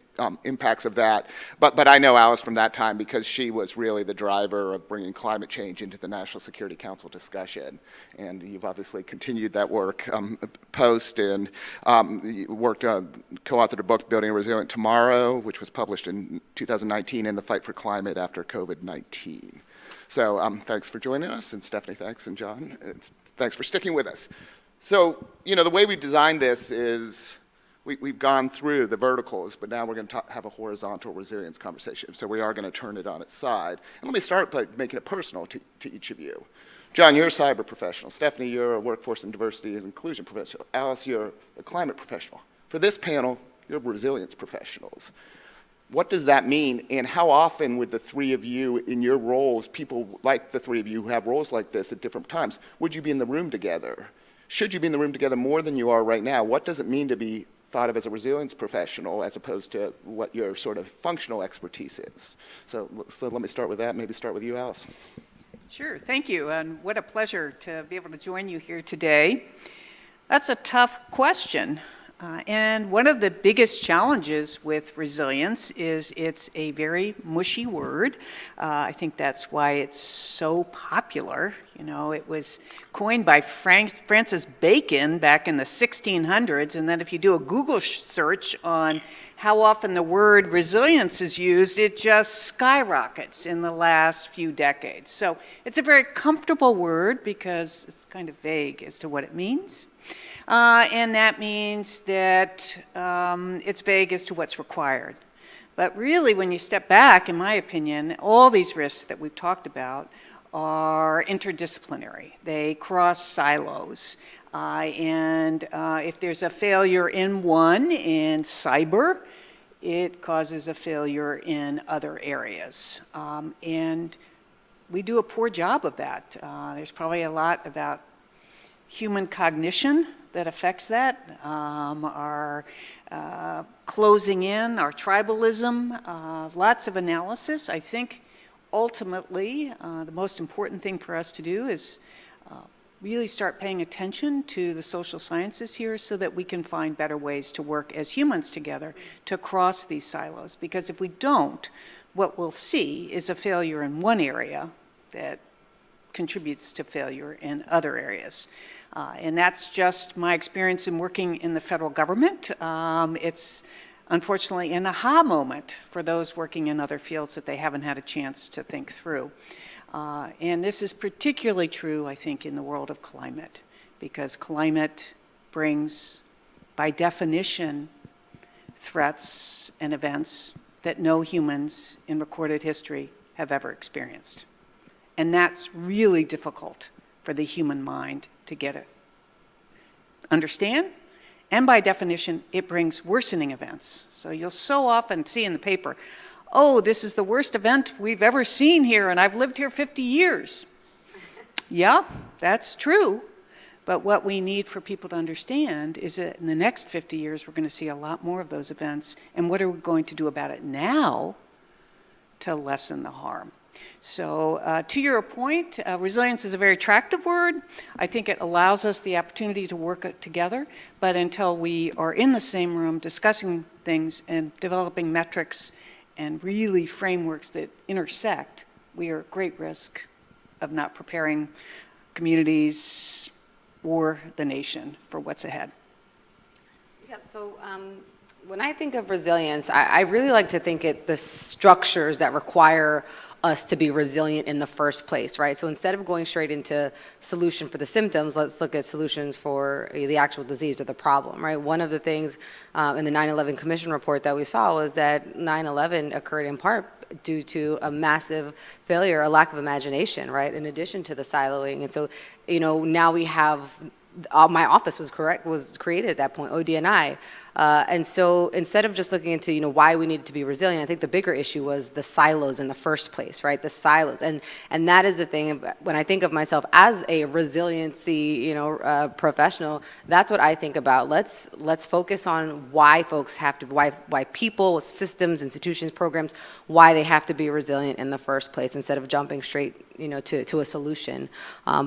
impacts of that. But I know Alice from that time because she was really the driver of bringing climate change into the National Security Council discussion. And you've obviously continued that work post and worked co-authored a book, Building a Resilient Tomorrow, which was published in 2019 in the Fight for Climate After COVID-19. So thanks for joining us, and Stephanie, thanks, and John. Thanks for sticking with us. So, the way we designed this is we've gone through the verticals, but now we're going to have a horizontal resilience conversation. So we are going to turn it on its side. And let me start by making it personal to each of you. John, you're a cyber professional. Stephanie, you're a workforce and diversity and inclusion professional. Alice, you're a climate professional. For this panel, you're resilience professionals. What does that mean, and how often would the three of you in your roles, people like the three of you who have roles like this at different times, would you be in the room together? Should you be in the room together more than you are right now? What does it mean to be thought of as a resilience professional as opposed to what your sort of functional expertise is? So let me start with that, maybe start with you, Alice. Sure, thank you, and what a pleasure to be able to join you here today. That's a tough question. And one of the biggest challenges with resilience is it's a very mushy word. I think that's why it's so popular. It was coined by Francis Bacon back in the 1600s, and then if you do a Google search on how often the word resilience is used, it just skyrockets in the last few decades. So it's a very comfortable word because it's kind of vague as to what it means. And that means that it's vague as to what's required. But really, when you step back, in my opinion, all these risks that we've talked about are interdisciplinary. They cross silos. And if there's a failure in one, in cyber, it causes a failure in other areas. And we do a poor job of that. There's probably a lot about human cognition that affects that, our closing in, our tribalism, lots of analysis. I think ultimately the most important thing for us to do is really start paying attention to the social sciences here so that we can find better ways to work as humans together to cross these silos. Because if we don't, what we'll see is a failure in one area that contributes to failure in other areas. And that's just my experience in working in the federal government. It's unfortunately an aha moment for those working in other fields that they haven't had a chance to think through. And this is particularly true, I think, in the world of climate, because climate brings, by definition, threats and events that no humans in recorded history have ever experienced. And that's really difficult for the human mind to get it. Understand? And by definition, it brings worsening events. So you'll so often see in the paper, oh, this is the worst event we've ever seen here, and I've lived here 50 years. Yeah, that's true. But what we need for people to understand is that in the next 50 years, we're going to see a lot more of those events. And what are we going to do about it now to lessen the harm? So to your point, resilience is a very attractive word. I think it allows us the opportunity to work together. But until we are in the same room discussing things and developing metrics and really frameworks that intersect, we are at great risk of not preparing communities or the nation for what's ahead. Yeah, so when I think of resilience, I really like to think the structures that require us to be resilient in the first place, right? So instead of going straight into solution for the symptoms, let's look at solutions for the actual disease or the problem, right? One of the things in the 9/11 Commission report that we saw was that 9/11 occurred in part due to a massive failure, a lack of imagination, right? In addition to the siloing. And so, now we have, my office was created at that point, ODNI. And so instead of just looking into, why we needed to be resilient, I think the bigger issue was the silos in the first place, right? The silos. And that is the thing, when I think of myself as a resiliency, professional, that's what I think about. Let's focus on why folks have to, why people, systems, institutions, programs, why they have to be resilient in the first place instead of jumping straight, to a solution.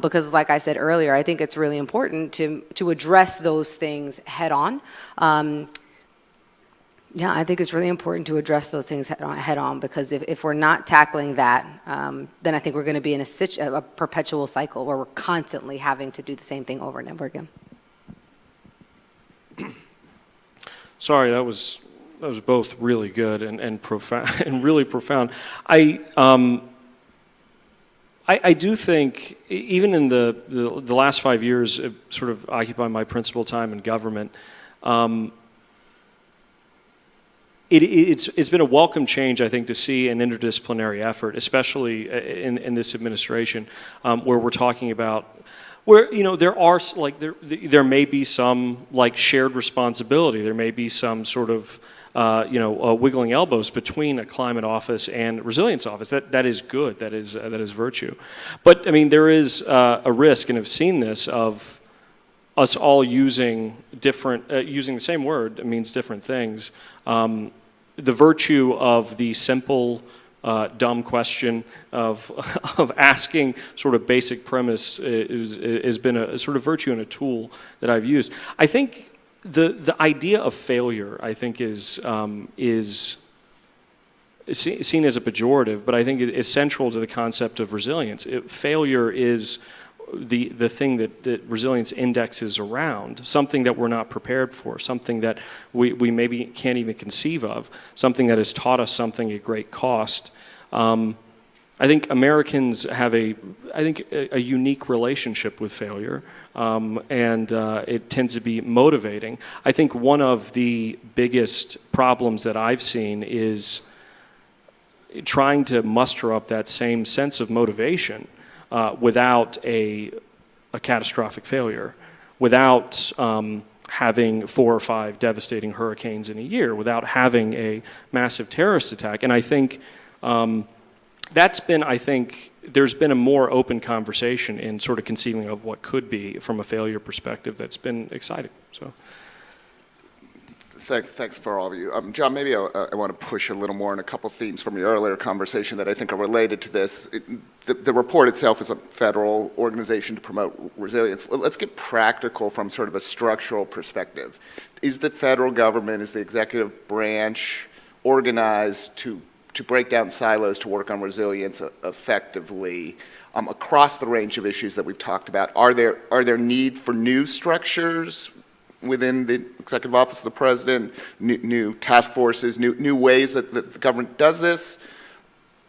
Because like I said earlier, I think it's really important to address those things head on. Yeah, I think it's really important to address those things head on because if we're not tackling that, then I think we're going to be in a perpetual cycle where we're constantly having to do the same thing over and over again. Sorry, that was both really good and profound and really profound. I do think even in the last 5 years, sort of occupying my principal time in government. It's been a welcome change, I think, to see an interdisciplinary effort, especially in this administration, where we're talking about where there are there may be some shared responsibility. There may be some sort of wiggling elbows between a climate office and resilience office. That is good. That is virtue. But I mean, there is a risk, and I've seen this of us all using using the same word. It means different things. The virtue of the simple, dumb question of asking sort of basic premise has been a sort of virtue and a tool that I've used. I think the idea of failure, I think, is seen as a pejorative, but I think it is central to the concept of resilience. Failure is the thing that resilience indexes around, something that we're not prepared for, something that we maybe can't even conceive of, something that has taught us something at great cost. I think Americans have a unique relationship with failure, and it tends to be motivating. I think one of the biggest problems that I've seen is trying to muster up that same sense of motivation without a catastrophic failure, without having 4 or 5 devastating hurricanes in a year, without having a massive terrorist attack. And I think there's been a more open conversation in sort of conceiving of what could be from a failure perspective that's been exciting. So. Thanks for all of you. John, maybe I want to push a little more on a couple themes from your earlier conversation that I think are related to this. The report itself is a federal organization to promote resilience. Let's get practical from sort of a structural perspective. Is the federal government, is the executive branch organized to to break down silos to work on resilience effectively across the range of issues that we've talked about? Are there need for new structures within the Executive Office of the President, new task forces, new ways that the government does this?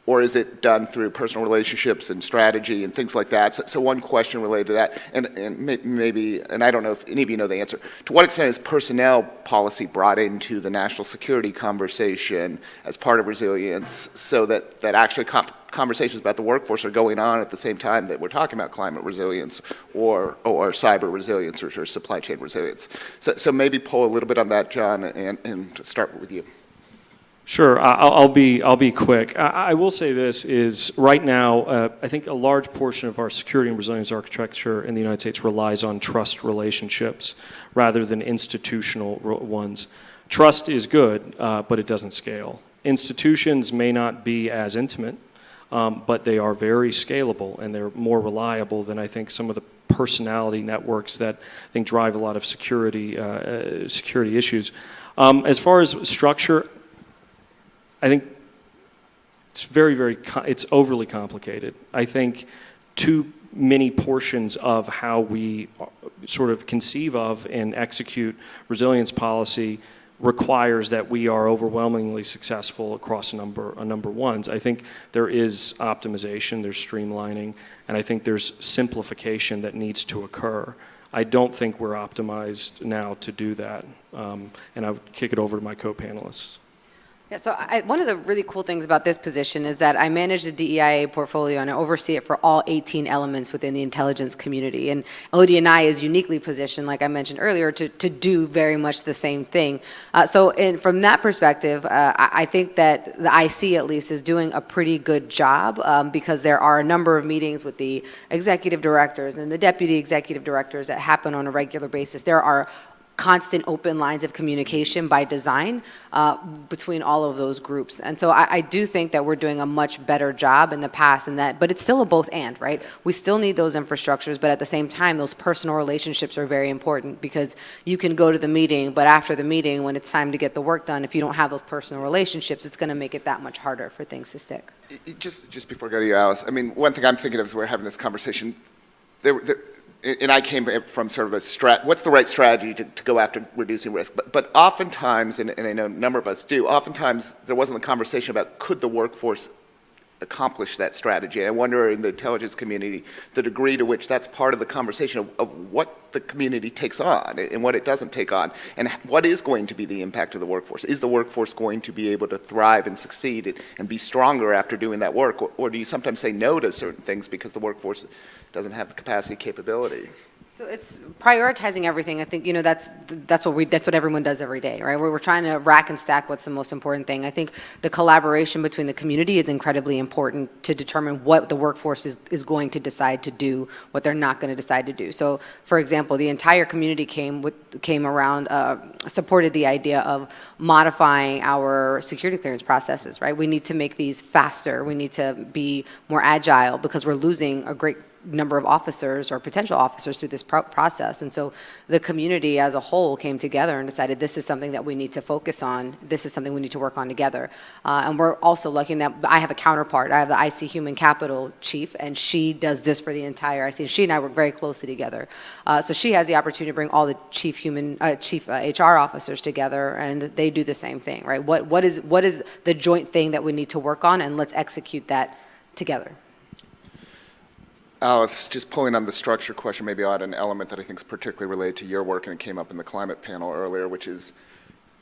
Or is it done through personal relationships and strategy and things like that? So one question related to that, and maybe, and I don't know if any of you know the answer, to what extent is personnel policy brought into the national security conversation as part of resilience so that actually conversations about the workforce are going on at the same time that we're talking about climate resilience or cyber resilience or supply chain resilience? So maybe pull a little bit on that, John, and start with you. Sure, I'll be quick. I will say this is right now, I think a large portion of our security and resilience architecture in the United States relies on trust relationships rather than institutional ones. Trust is good, but it doesn't scale. Institutions may not be as intimate, but they are very scalable and they're more reliable than I think some of the personality networks that I think drive a lot of security issues. As far as structure, I think it's it's overly complicated. I think too many portions of how we sort of conceive of and execute resilience policy requires that we are overwhelmingly successful across a number of ones. I think there is optimization, there's streamlining, and I think there's simplification that needs to occur. I don't think we're optimized now to do that, and I would kick it over to my co-panelists. Yeah, so one of the really cool things about this position is that I manage the DEIA portfolio and I oversee it for all 18 elements within the intelligence community. And ODNI is uniquely positioned, like I mentioned earlier, to do very much the same thing. From that perspective, I think that the IC at least is doing a pretty good job because there are a number of meetings with the executive directors and the deputy executive directors that happen on a regular basis. There are constant open lines of communication by design between all of those groups. And so I do think that we're doing a much better job in the past in that, but it's still a both and, right? We still need those infrastructures, but at the same time, those personal relationships are very important because you can go to the meeting, but after the meeting, when it's time to get the work done, if you don't have those personal relationships, it's gonna make it that much harder for things to stick. Just before I go to you, Alice, I mean, one thing I'm thinking of as we're having this conversation, and I came from sort of what's the right strategy to go after reducing risk? But oftentimes, and I know a number of us do, oftentimes there wasn't a conversation about could the workforce accomplish that strategy. And I wonder in the intelligence community, the degree to which that's part of the conversation of what the community takes on and what it doesn't take on, and what is going to be the impact of the workforce. Is the workforce going to be able to thrive and succeed and be stronger after doing that work? Or do you sometimes say no to certain things because the workforce doesn't have the capacity, capability? So it's prioritizing everything. I think, that's what everyone does every day, right? We're trying to rack and stack what's the most important thing. I think the collaboration between the community is incredibly important to determine what the workforce is going to decide to do, what they're not going to decide to do. So, for example, the entire community came around, supported the idea of modifying our security clearance processes, right? We need to make these faster. We need to be more agile because we're losing a great number of officers or potential officers through this process. And so the community as a whole came together and decided this is something that we need to focus on. This is something we need to work on together. And we're also lucky that I have a counterpart. I have the IC Human Capital Chief, and she does this for the entire IC. And she and I work very closely together. So she has the opportunity to bring all the chief HR officers together, and they do the same thing, right? What is the joint thing that we need to work on, and let's execute that together. Alice, just pulling on the structure question, maybe I'll add an element that I think is particularly related to your work, and it came up in the climate panel earlier, which is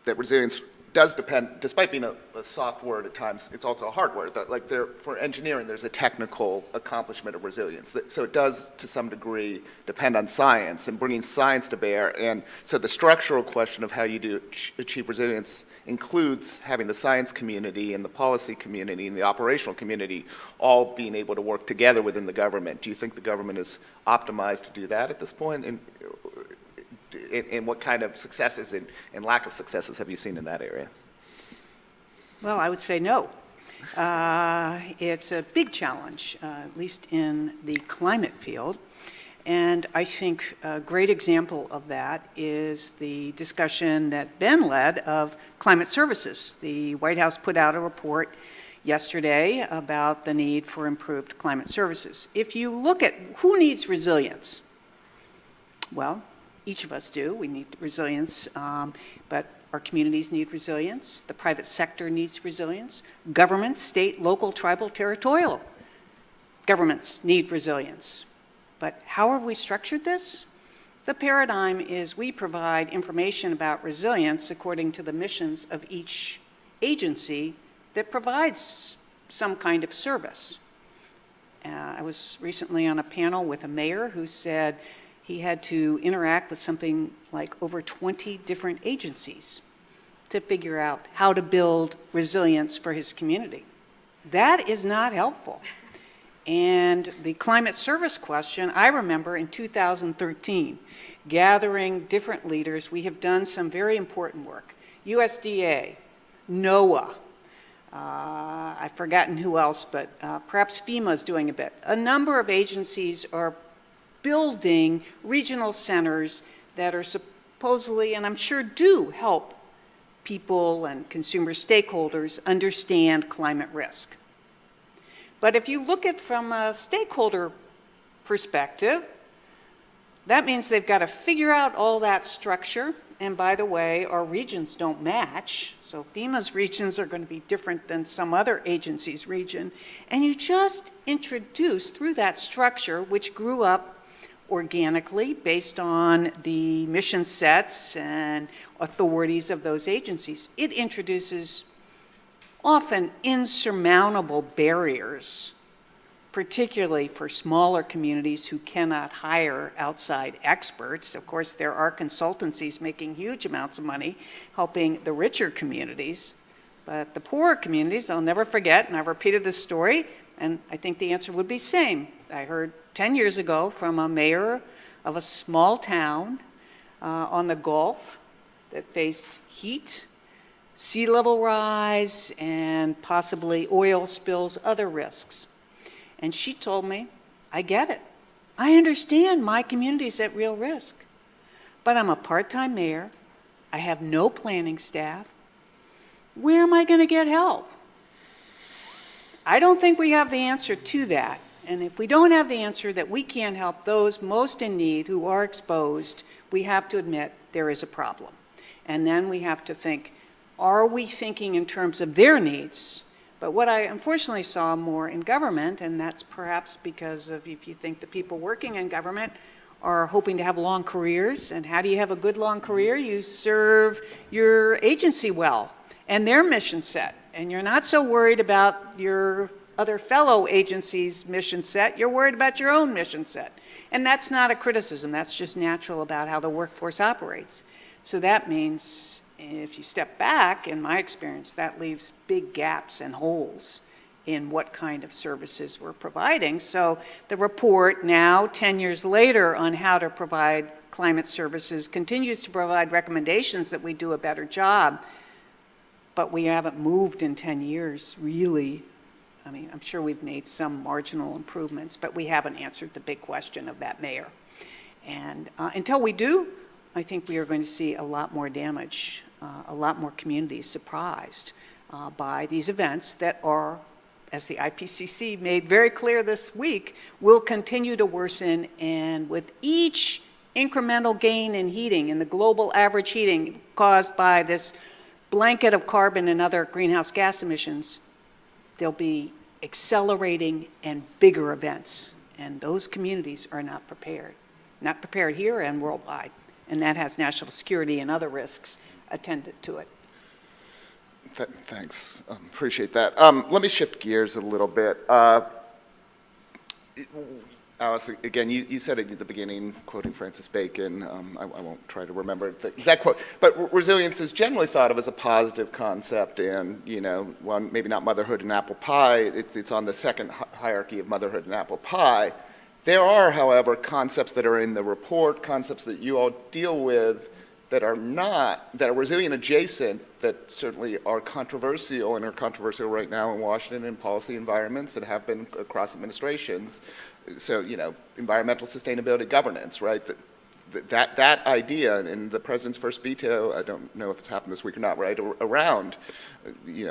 that resilience does depend, despite being a soft word at times, it's also a hard word. Like for engineering, there's a technical accomplishment of resilience. So it does, to some degree, depend on science and bringing science to bear. And so the structural question of how you do achieve resilience includes having the science community and the policy community and the operational community all being able to work together within the government. Do you think the government is optimized to do that at this point? And what kind of successes and lack of successes have you seen in that area? Well, I would say no. It's a big challenge, at least in the climate field. And I think a great example of that is the discussion that Ben led of climate services. The White House put out a report yesterday about the need for improved climate services. If you look at who needs resilience, well, each of us do. We need resilience, but our communities need resilience. The private sector needs resilience. Governments, state, local, tribal, territorial governments need resilience. But how have we structured this? The paradigm is we provide information about resilience according to the missions of each agency that provides some kind of service. I was recently on a panel with a mayor who said he had to interact with something like over 20 different agencies to figure out how to build resilience for his community. That is not helpful. And the climate service question, I remember in 2013, gathering different leaders. We have done some very important work. USDA, NOAA, I've forgotten who else, but perhaps FEMA is doing a bit. A number of agencies are building regional centers that are supposedly, and I'm sure do help people and consumer stakeholders understand climate risk. But if you look at it from a stakeholder perspective, that means they've got to figure out all that structure. And by the way, our regions don't match. So FEMA's regions are going to be different than some other agency's region. And you just introduce through that structure, which grew up organically based on the mission sets and authorities of those agencies, it introduces often insurmountable barriers, particularly for smaller communities who cannot hire outside experts. Of course, there are consultancies making huge amounts of money helping the richer communities, but the poorer communities, I'll never forget, and I've repeated this story, and I think the answer would be same. I heard 10 years ago from a mayor of a small town on the Gulf that faced heat, sea level rise, and possibly oil spills, other risks. And she told me, I get it. I understand my community's at real risk, but I'm a part-time mayor. I have no planning staff. Where am I going to get help? I don't think we have the answer to that. And if we don't have the answer that we can't help those most in need who are exposed, we have to admit there is a problem. And then we have to think, are we thinking in terms of their needs? But what I unfortunately saw more in government, and that's perhaps because of if you think the people working in government are hoping to have long careers, and how do you have a good long career? You serve your agency well and their mission set, and you're not so worried about your other fellow agencies' mission set, you're worried about your own mission set. And that's not a criticism, that's just natural about how the workforce operates. So that means if you step back, in my experience, that leaves big gaps and holes in what kind of services we're providing. So the report now, 10 years later, on how to provide climate services continues to provide recommendations that we do a better job, but we haven't moved in 10 years, really. I mean, I'm sure we've made some marginal improvements, but we haven't answered the big question of that mayor. And until we do, I think we are going to see a lot more damage, a lot more communities surprised by these events that are, as the IPCC made very clear this week, will continue to worsen. And with each incremental gain in heating, in the global average heating caused by this blanket of carbon and other greenhouse gas emissions, there'll be accelerating and bigger events. And those communities are not prepared here and worldwide. And that has national security and other risks attendant to it. Thanks, appreciate that. Let me shift gears a little bit. Alice, again, you said it at the beginning, quoting Francis Bacon. I won't try to remember the exact quote, but resilience is generally thought of as a positive concept, and one maybe not motherhood and apple pie. It's on the second hierarchy of motherhood and apple pie. There are, however, concepts that are in the report, concepts that you all deal with that are resilient adjacent, that certainly are controversial and are controversial right now in Washington in policy environments and have been across administrations. So, environmental sustainability governance, right? that idea and the president's first veto, I don't know if it's happened this week or not, right, around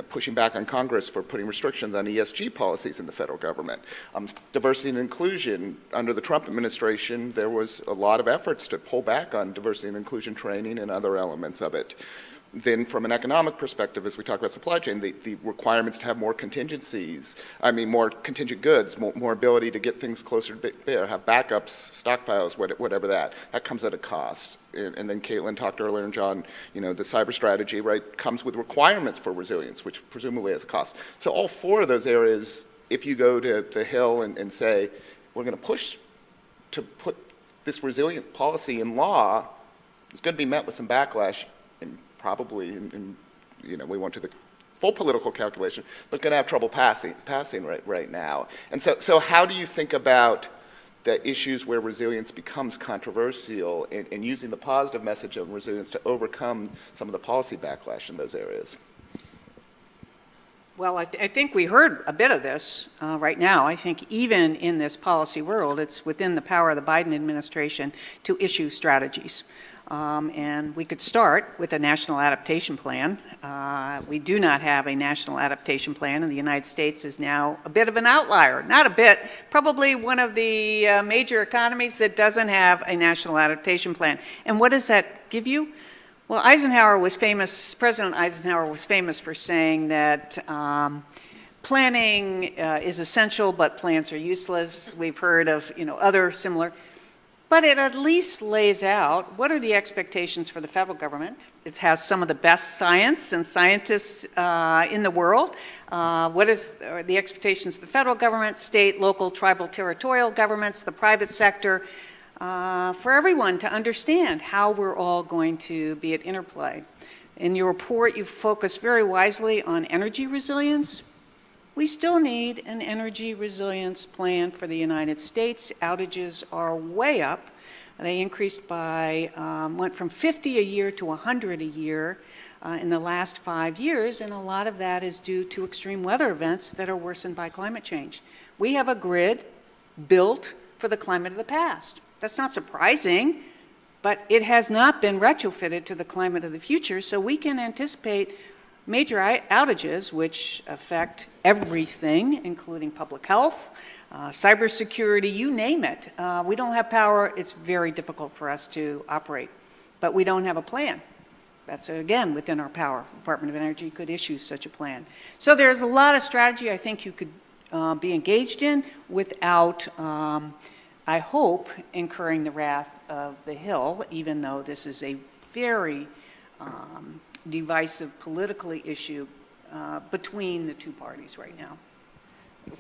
pushing back on Congress for putting restrictions on ESG policies in the federal government. Diversity and inclusion, under the Trump administration, there was a lot of efforts to pull back on diversity and inclusion training and other elements of it. Then from an economic perspective, as we talk about supply chain, the requirements to have more contingencies, more contingent goods, more ability to get things closer to bear, have backups, stockpiles, whatever that comes at a cost. And then Caitlin talked earlier, and John, the cyber strategy, right, comes with requirements for resilience, which presumably has a cost. So all four of those areas, if you go to the Hill and say, we're going to push to put this resilient policy in law, it's going to be met with some backlash, and probably, we went to the full political calculation, but going to have trouble passing right now. And so how do you think about the issues where resilience becomes controversial and using the positive message of resilience to overcome some of the policy backlash in those areas? Well, I think we heard a bit of this right now. I think even in this policy world, it's within the power of the Biden administration to issue strategies. And we could start with a national adaptation plan. We do not have a national adaptation plan, and the United States is now a bit of an outlier. Not a bit, probably one of the major economies that doesn't have a national adaptation plan. And what does that give you? Well, President Eisenhower was famous for saying that planning is essential, but plans are useless. We've heard of other similar. But it at least lays out what are the expectations for the federal government. It has some of the best science and scientists in the world. What are the expectations of the federal government, state, local, tribal, territorial governments, the private sector, for everyone to understand how we're all going to be at interplay. In your report, you focus very wisely on energy resilience. We still need an energy resilience plan for the United States. Outages are way up. They increased went from 50 a year to 100 a year in the last 5 years, and a lot of that is due to extreme weather events that are worsened by climate change. We have a grid built for the climate of the past. That's not surprising, but it has not been retrofitted to the climate of the future, so we can anticipate major outages which affect everything, including public health, cybersecurity, you name it. We don't have power. It's very difficult for us to operate, but we don't have a plan. That's, again, within our power. Department of Energy could issue such a plan. So there's a lot of strategy I think you could be engaged in without, I hope, incurring the wrath of the Hill, even though this is a very divisive politically issue between the two parties right now.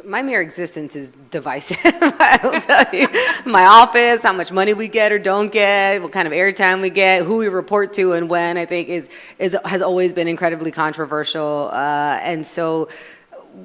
My mere existence is divisive. I will tell you, my office, how much money we get or don't get, what kind of airtime we get, who we report to, and when, I think has always been incredibly controversial. And so,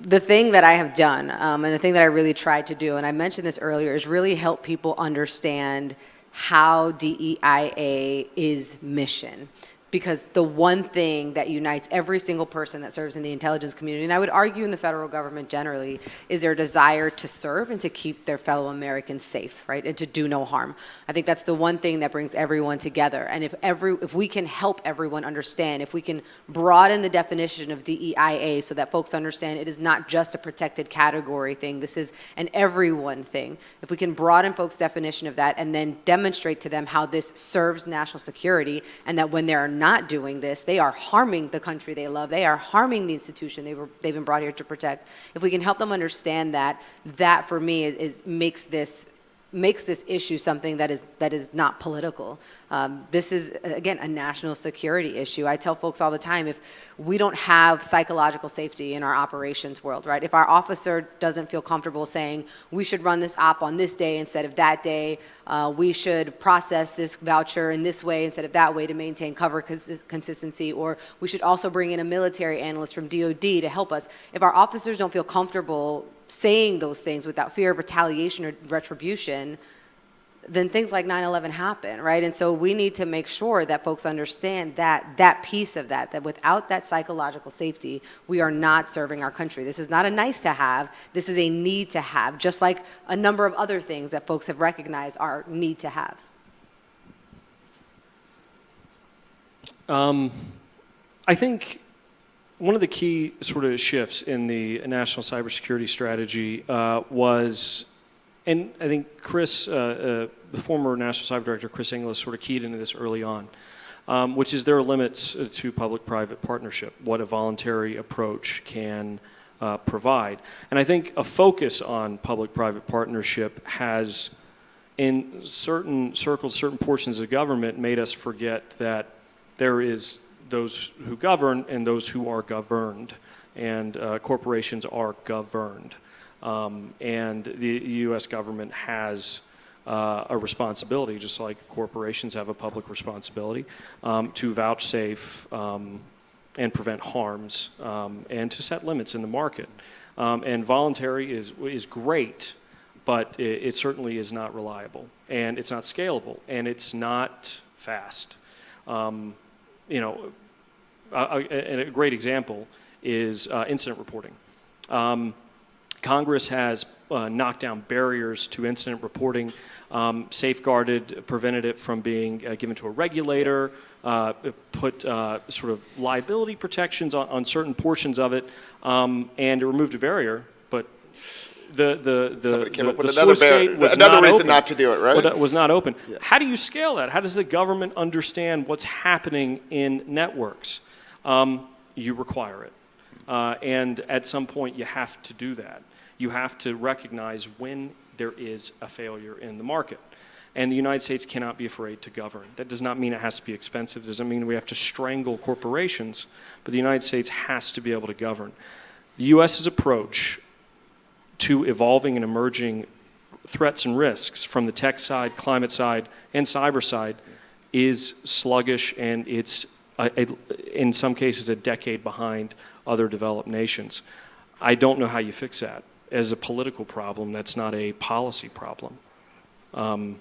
the thing that I have done, and the thing that I really tried to do, and I mentioned this earlier, is really help people understand how DEIA is mission. Because the one thing that unites every single person that serves in the intelligence community, and I would argue in the federal government generally, is their desire to serve and to keep their fellow Americans safe, right, and to do no harm. I think that's the one thing that brings everyone together. And if we can help everyone understand, if we can broaden the definition of DEIA so that folks understand it is not just a protected category thing, this is an everyone thing. If we can broaden folks' definition of that and then demonstrate to them how this serves national security, and that when there are not doing this, they are harming the country they love. They are harming the institution they've been brought here to protect. If we can help them understand that, that for me makes this issue something that is not political. This is, again, a national security issue. I tell folks all the time, if we don't have psychological safety in our operations world, right? If our officer doesn't feel comfortable saying, we should run this op on this day instead of that day, we should process this voucher in this way instead of that way to maintain cover consistency, or we should also bring in a military analyst from DOD to help us. If our officers don't feel comfortable saying those things without fear of retaliation or retribution, then things like 9/11 happen, right? And so we need to make sure that folks understand that piece of that without that psychological safety, we are not serving our country. This is not a nice to have, this is a need to have, just like a number of other things that folks have recognized are need to haves. I think one of the key sort of shifts in the national cybersecurity strategy was, and I think Chris, the former National Cyber Director, Chris Inglis, sort of keyed into this early on, which is there are limits to public-private partnership, what a voluntary approach can provide. And I think a focus on public-private partnership has, in certain circles, certain portions of government, made us forget that there is those who govern and those who are governed, and corporations are governed. And the U.S. government has a responsibility, just like corporations have a public responsibility, to vouchsafe and prevent harms, and to set limits in the market. And voluntary is great, but it certainly is not reliable, and it's not scalable, and it's not fast. You know, a great example is incident reporting. Congress has knocked down barriers to incident reporting, safeguarded, prevented it from being given to a regulator, put sort of liability protections on certain portions of it, and it removed a barrier, but Somebody came up with the another, sluice gate was another not reason open. not to do it, right? Was not open. Yeah. How do you scale that? How does the government understand what's happening in networks? You require it. And at some point, you have to do that. You have to recognize when there is a failure in the market. And the United States cannot be afraid to govern. That does not mean it has to be expensive. It doesn't mean we have to strangle corporations. But the United States has to be able to govern. The U.S.'s approach to evolving and emerging threats and risks from the tech side, climate side, and cyber side is sluggish, and it's, in some cases, a decade behind other developed nations. I don't know how you fix that. As a political problem, that's not a policy problem. I'll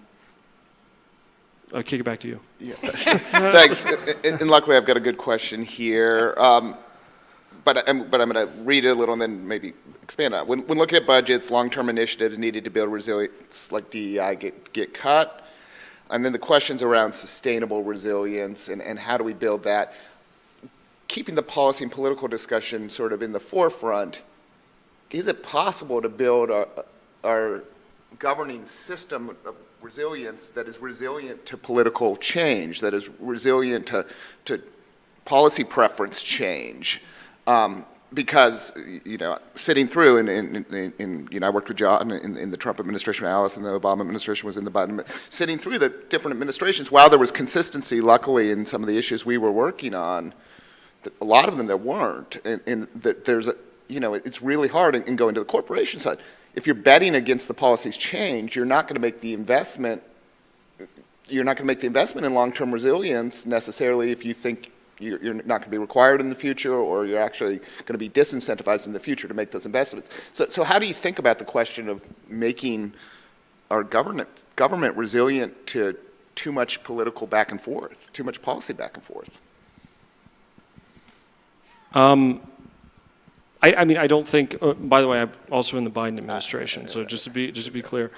kick it back to you. Yeah. Thanks. And luckily, I've got a good question here. But I'm going to read it a little and then maybe expand on it. When looking at budgets, long-term initiatives needed to build resilience like DEI get cut. And then the questions around sustainable resilience and how do we build that. Keeping the policy and political discussion sort of in the forefront, is it possible to build our governing system of resilience that is resilient to political change, that is resilient to policy preference change? Because, you know, sitting through, and you know, I worked with John in the Trump administration, Alice, and the Obama administration was in the Biden, sitting through the different administrations, while there was consistency, luckily, in some of the issues we were working on, a lot of them there weren't, and there's a, you know, it's really hard, and going to the corporation side, if you're betting against the policy's change, you're not going to make the investment, in long-term resilience necessarily if you think you're not going to be required in the future, or you're actually going to be disincentivized in the future to make those investments. So how do you think about the question of making our government resilient to too much political back and forth, too much policy back and forth? I mean, I don't think. By the way, I'm also in the Biden administration, so just to be clear.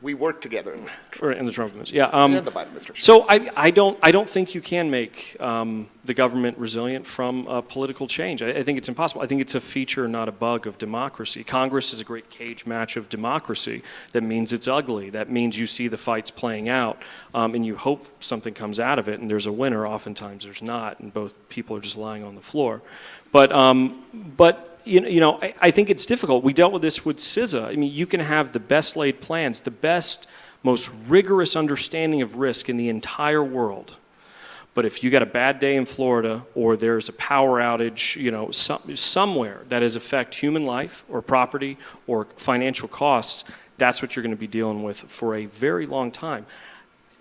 We work together in the Trump administration. Yeah. And the Biden administration. So I don't think you can make the government resilient from political change. I think it's impossible. I think it's a feature, not a bug, of democracy. Congress is a great cage match of democracy. That means it's ugly. That means you see the fights playing out, and you hope something comes out of it, and there's a winner. Oftentimes there's not, and both people are just lying on the floor. But you know, I think it's difficult. We dealt with this with CISA. I mean, you can have the best laid plans, the best, most rigorous understanding of risk in the entire world. But if you got a bad day in Florida, or there's a power outage, you know, somewhere that has affect human life or property or financial costs, that's what you're going to be dealing with for a very long time.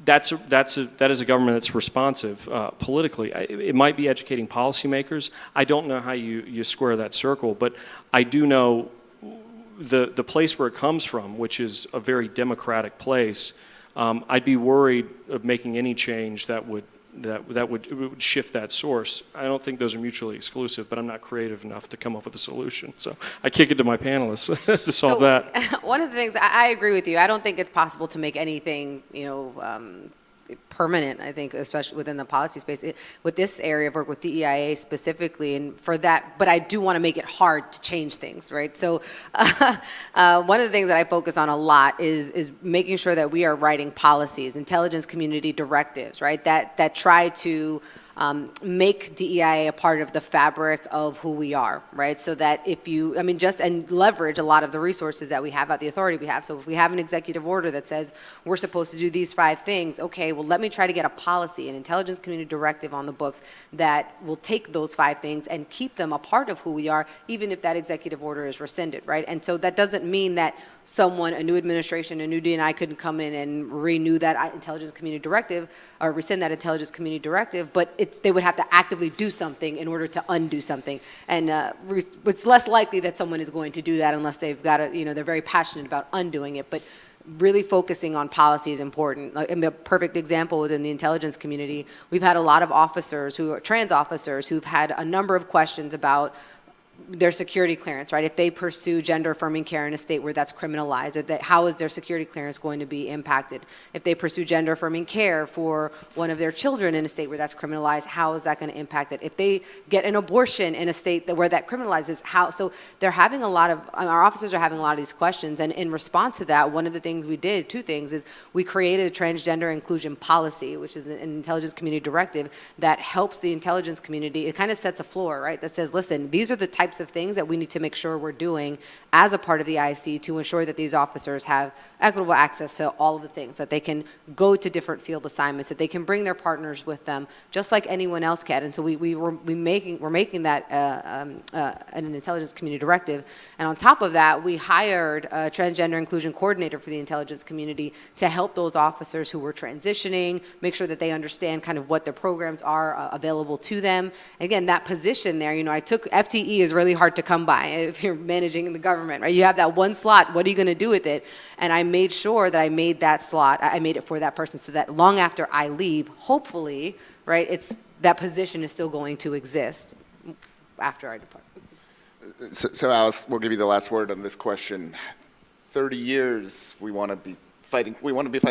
That is a government that's responsive politically. It might be educating policymakers. I don't know how you square that circle, but I do know the place where it comes from, which is a very democratic place. I'd be worried of making any change that would shift that source. I don't think those are mutually exclusive, but I'm not creative enough to come up with a solution. So I kick it to my panelists to solve that. One of the things, I agree with you. I don't think it's possible to make anything, you know, permanent, I think, especially within the policy space. With this area of work with DEIA specifically, and for that, but I do want to make it hard to change things, right? So one of the things that I focus on a lot is making sure that we are writing policies, intelligence community directives, right, that try to make DEIA a part of the fabric of who we are, right? So that if you, I mean, and leverage a lot of the resources that we have at the authority we have. So if we have an executive order that says we're supposed to do these 5 things, okay, well, let me try to get a policy, an intelligence community directive on the books that will take those 5 things and keep them a part of who we are, even if that executive order is rescinded, right? And so that doesn't mean that a new administration, a new DNI couldn't come in and renew that intelligence community directive or rescind that intelligence community directive, but they would have to actively do something in order to undo something. And it's less likely that someone is going to do that unless they've got they're very passionate about undoing it. But really focusing on policy is important. A perfect example within the intelligence community, we've had a lot of officers trans officers who've had a number of questions about their security clearance, right? If they pursue gender affirming care in a state where that's criminalized, or how is their security clearance going to be impacted? If they pursue gender affirming care for one of their children in a state where that's criminalized, how is that going to impact it? If they get an abortion in a state where that criminalizes, how? So they're having our officers are having a lot of these questions, and in response to that, one of the things we did, 2 things, is we created a transgender inclusion policy, which is an intelligence community directive that helps the intelligence community. It kind of sets a floor, right? That says, listen, these are the types of things that we need to make sure we're doing as a part of the IC to ensure that these officers have equitable access to all of the things, that they can go to different field assignments, that they can bring their partners with them, just like anyone else can. And so we're making that an intelligence community directive. And on top of that, we hired a transgender inclusion coordinator for the intelligence community to help those officers who were transitioning, make sure that they understand kind of what their programs are available to them. Again, that position there, I took FTE is really hard to come by if you're managing in the government, right? You have that one slot. What are you going to do with it? And I made sure that I made that slot. I made it for that person so that long after I leave, hopefully, right, that position is still going to exist after I depart. So Alice, we'll give you the last word on this question. 30 years, we want to be fighting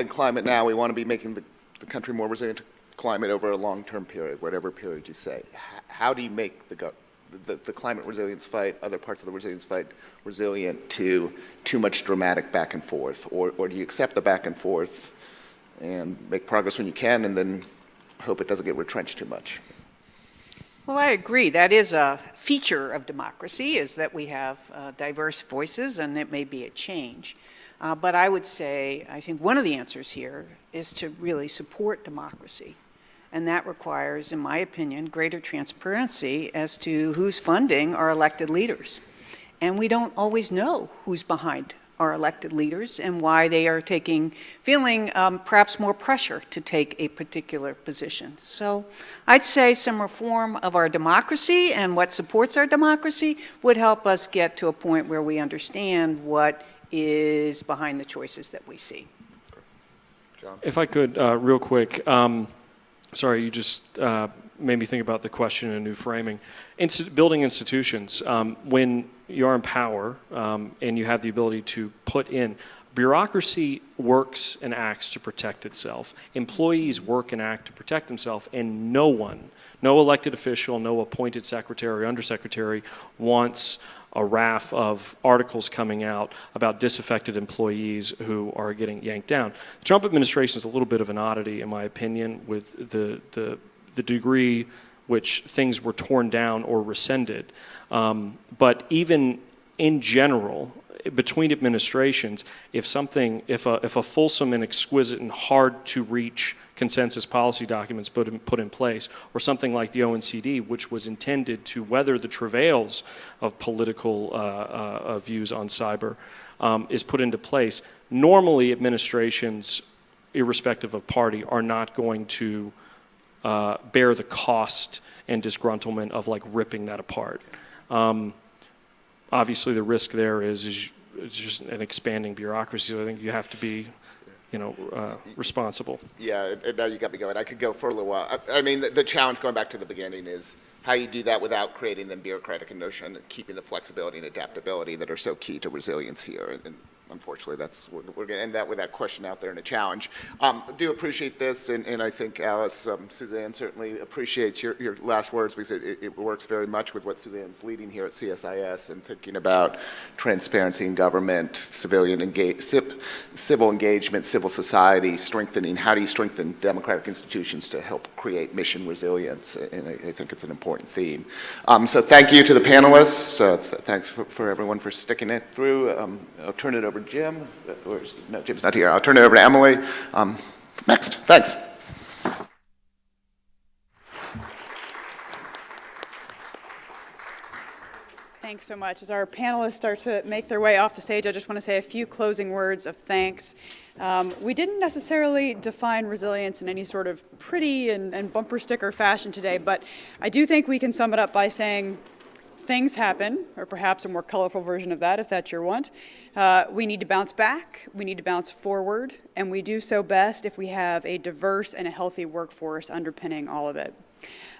climate now. We want to be making the country more resilient to climate over a long-term period, whatever period you say. How do you make the climate resilience fight, other parts of the resilience fight, resilient to too much dramatic back and forth? Or do you accept the back and forth and make progress when you can and then hope it doesn't get retrenched too much? Well, I agree. That is a feature of democracy, is that we have diverse voices, and it may be a change. But I would say, I think one of the answers here is to really support democracy. And that requires, in my opinion, greater transparency as to who's funding our elected leaders. And we don't always know who's behind our elected leaders and why they are feeling perhaps more pressure to take a particular position. So I'd say some reform of our democracy and what supports our democracy would help us get to a point where we understand what is behind the choices that we see. John? If I could, real quick, sorry, you just made me think about the question in a new framing. Building institutions, when you're in power and you have the ability to put in, bureaucracy works and acts to protect itself. Employees work and act to protect themselves, and no elected official, no appointed secretary or undersecretary wants a raft of articles coming out about disaffected employees who are getting yanked down. The Trump administration is a little bit of an oddity, in my opinion, with the degree which things were torn down or rescinded. But even in general, between administrations, if a fulsome and exquisite and hard to reach consensus policy documents put in place, or something like the OECD, which was intended to weather the travails of political views on cyber, is put into place, normally administrations, irrespective of party, are not going to bear the cost and disgruntlement of ripping that apart. Obviously, the risk there is just an expanding bureaucracy. So I think you have to be, responsible. Yeah, and now you got me going. I could go for a little while. I mean, the challenge, going back to the beginning, is how you do that without creating the bureaucratic inertia and keeping the flexibility and adaptability that are so key to resilience here. And unfortunately, we're going to end that with that question out there and a challenge. Do appreciate this, and I think Alice, Suzanne certainly appreciates your last words, because it works very much with what Suzanne's leading here at CSIS and thinking about transparency in government, civil engagement, civil society, strengthening. How do you strengthen democratic institutions to help create mission resilience? And I think it's an important theme. So thank you to the panelists. Thanks for everyone for sticking it through. I'll turn it over to Jim. No, Jim's not here. I'll turn it over to Emily. Next. Thanks. Thanks so much. As our panelists start to make their way off the stage, I just want to say a few closing words of thanks. We didn't necessarily define resilience in any sort of pretty and bumper sticker fashion today, but I do think we can sum it up by saying things happen, or perhaps a more colorful version of that if that's your want. We need to bounce back, we need to bounce forward, and we do so best if we have a diverse and a healthy workforce underpinning all of it.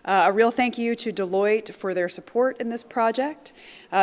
A real thank you to Deloitte for their support in this project,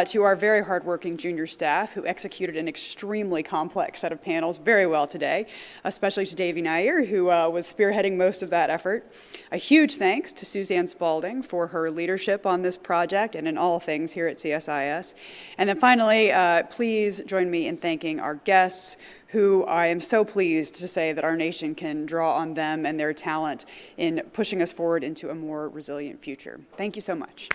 to our very hardworking junior staff who executed an extremely complex set of panels very well today, especially to Davey Nair, who was spearheading most of that effort. A huge thanks to Suzanne Spalding for her leadership on this project and in all things here at CSIS. And then finally, please join me in thanking our guests, who I am so pleased to say that our nation can draw on them and their talent in pushing us forward into a more resilient future. Thank you so much.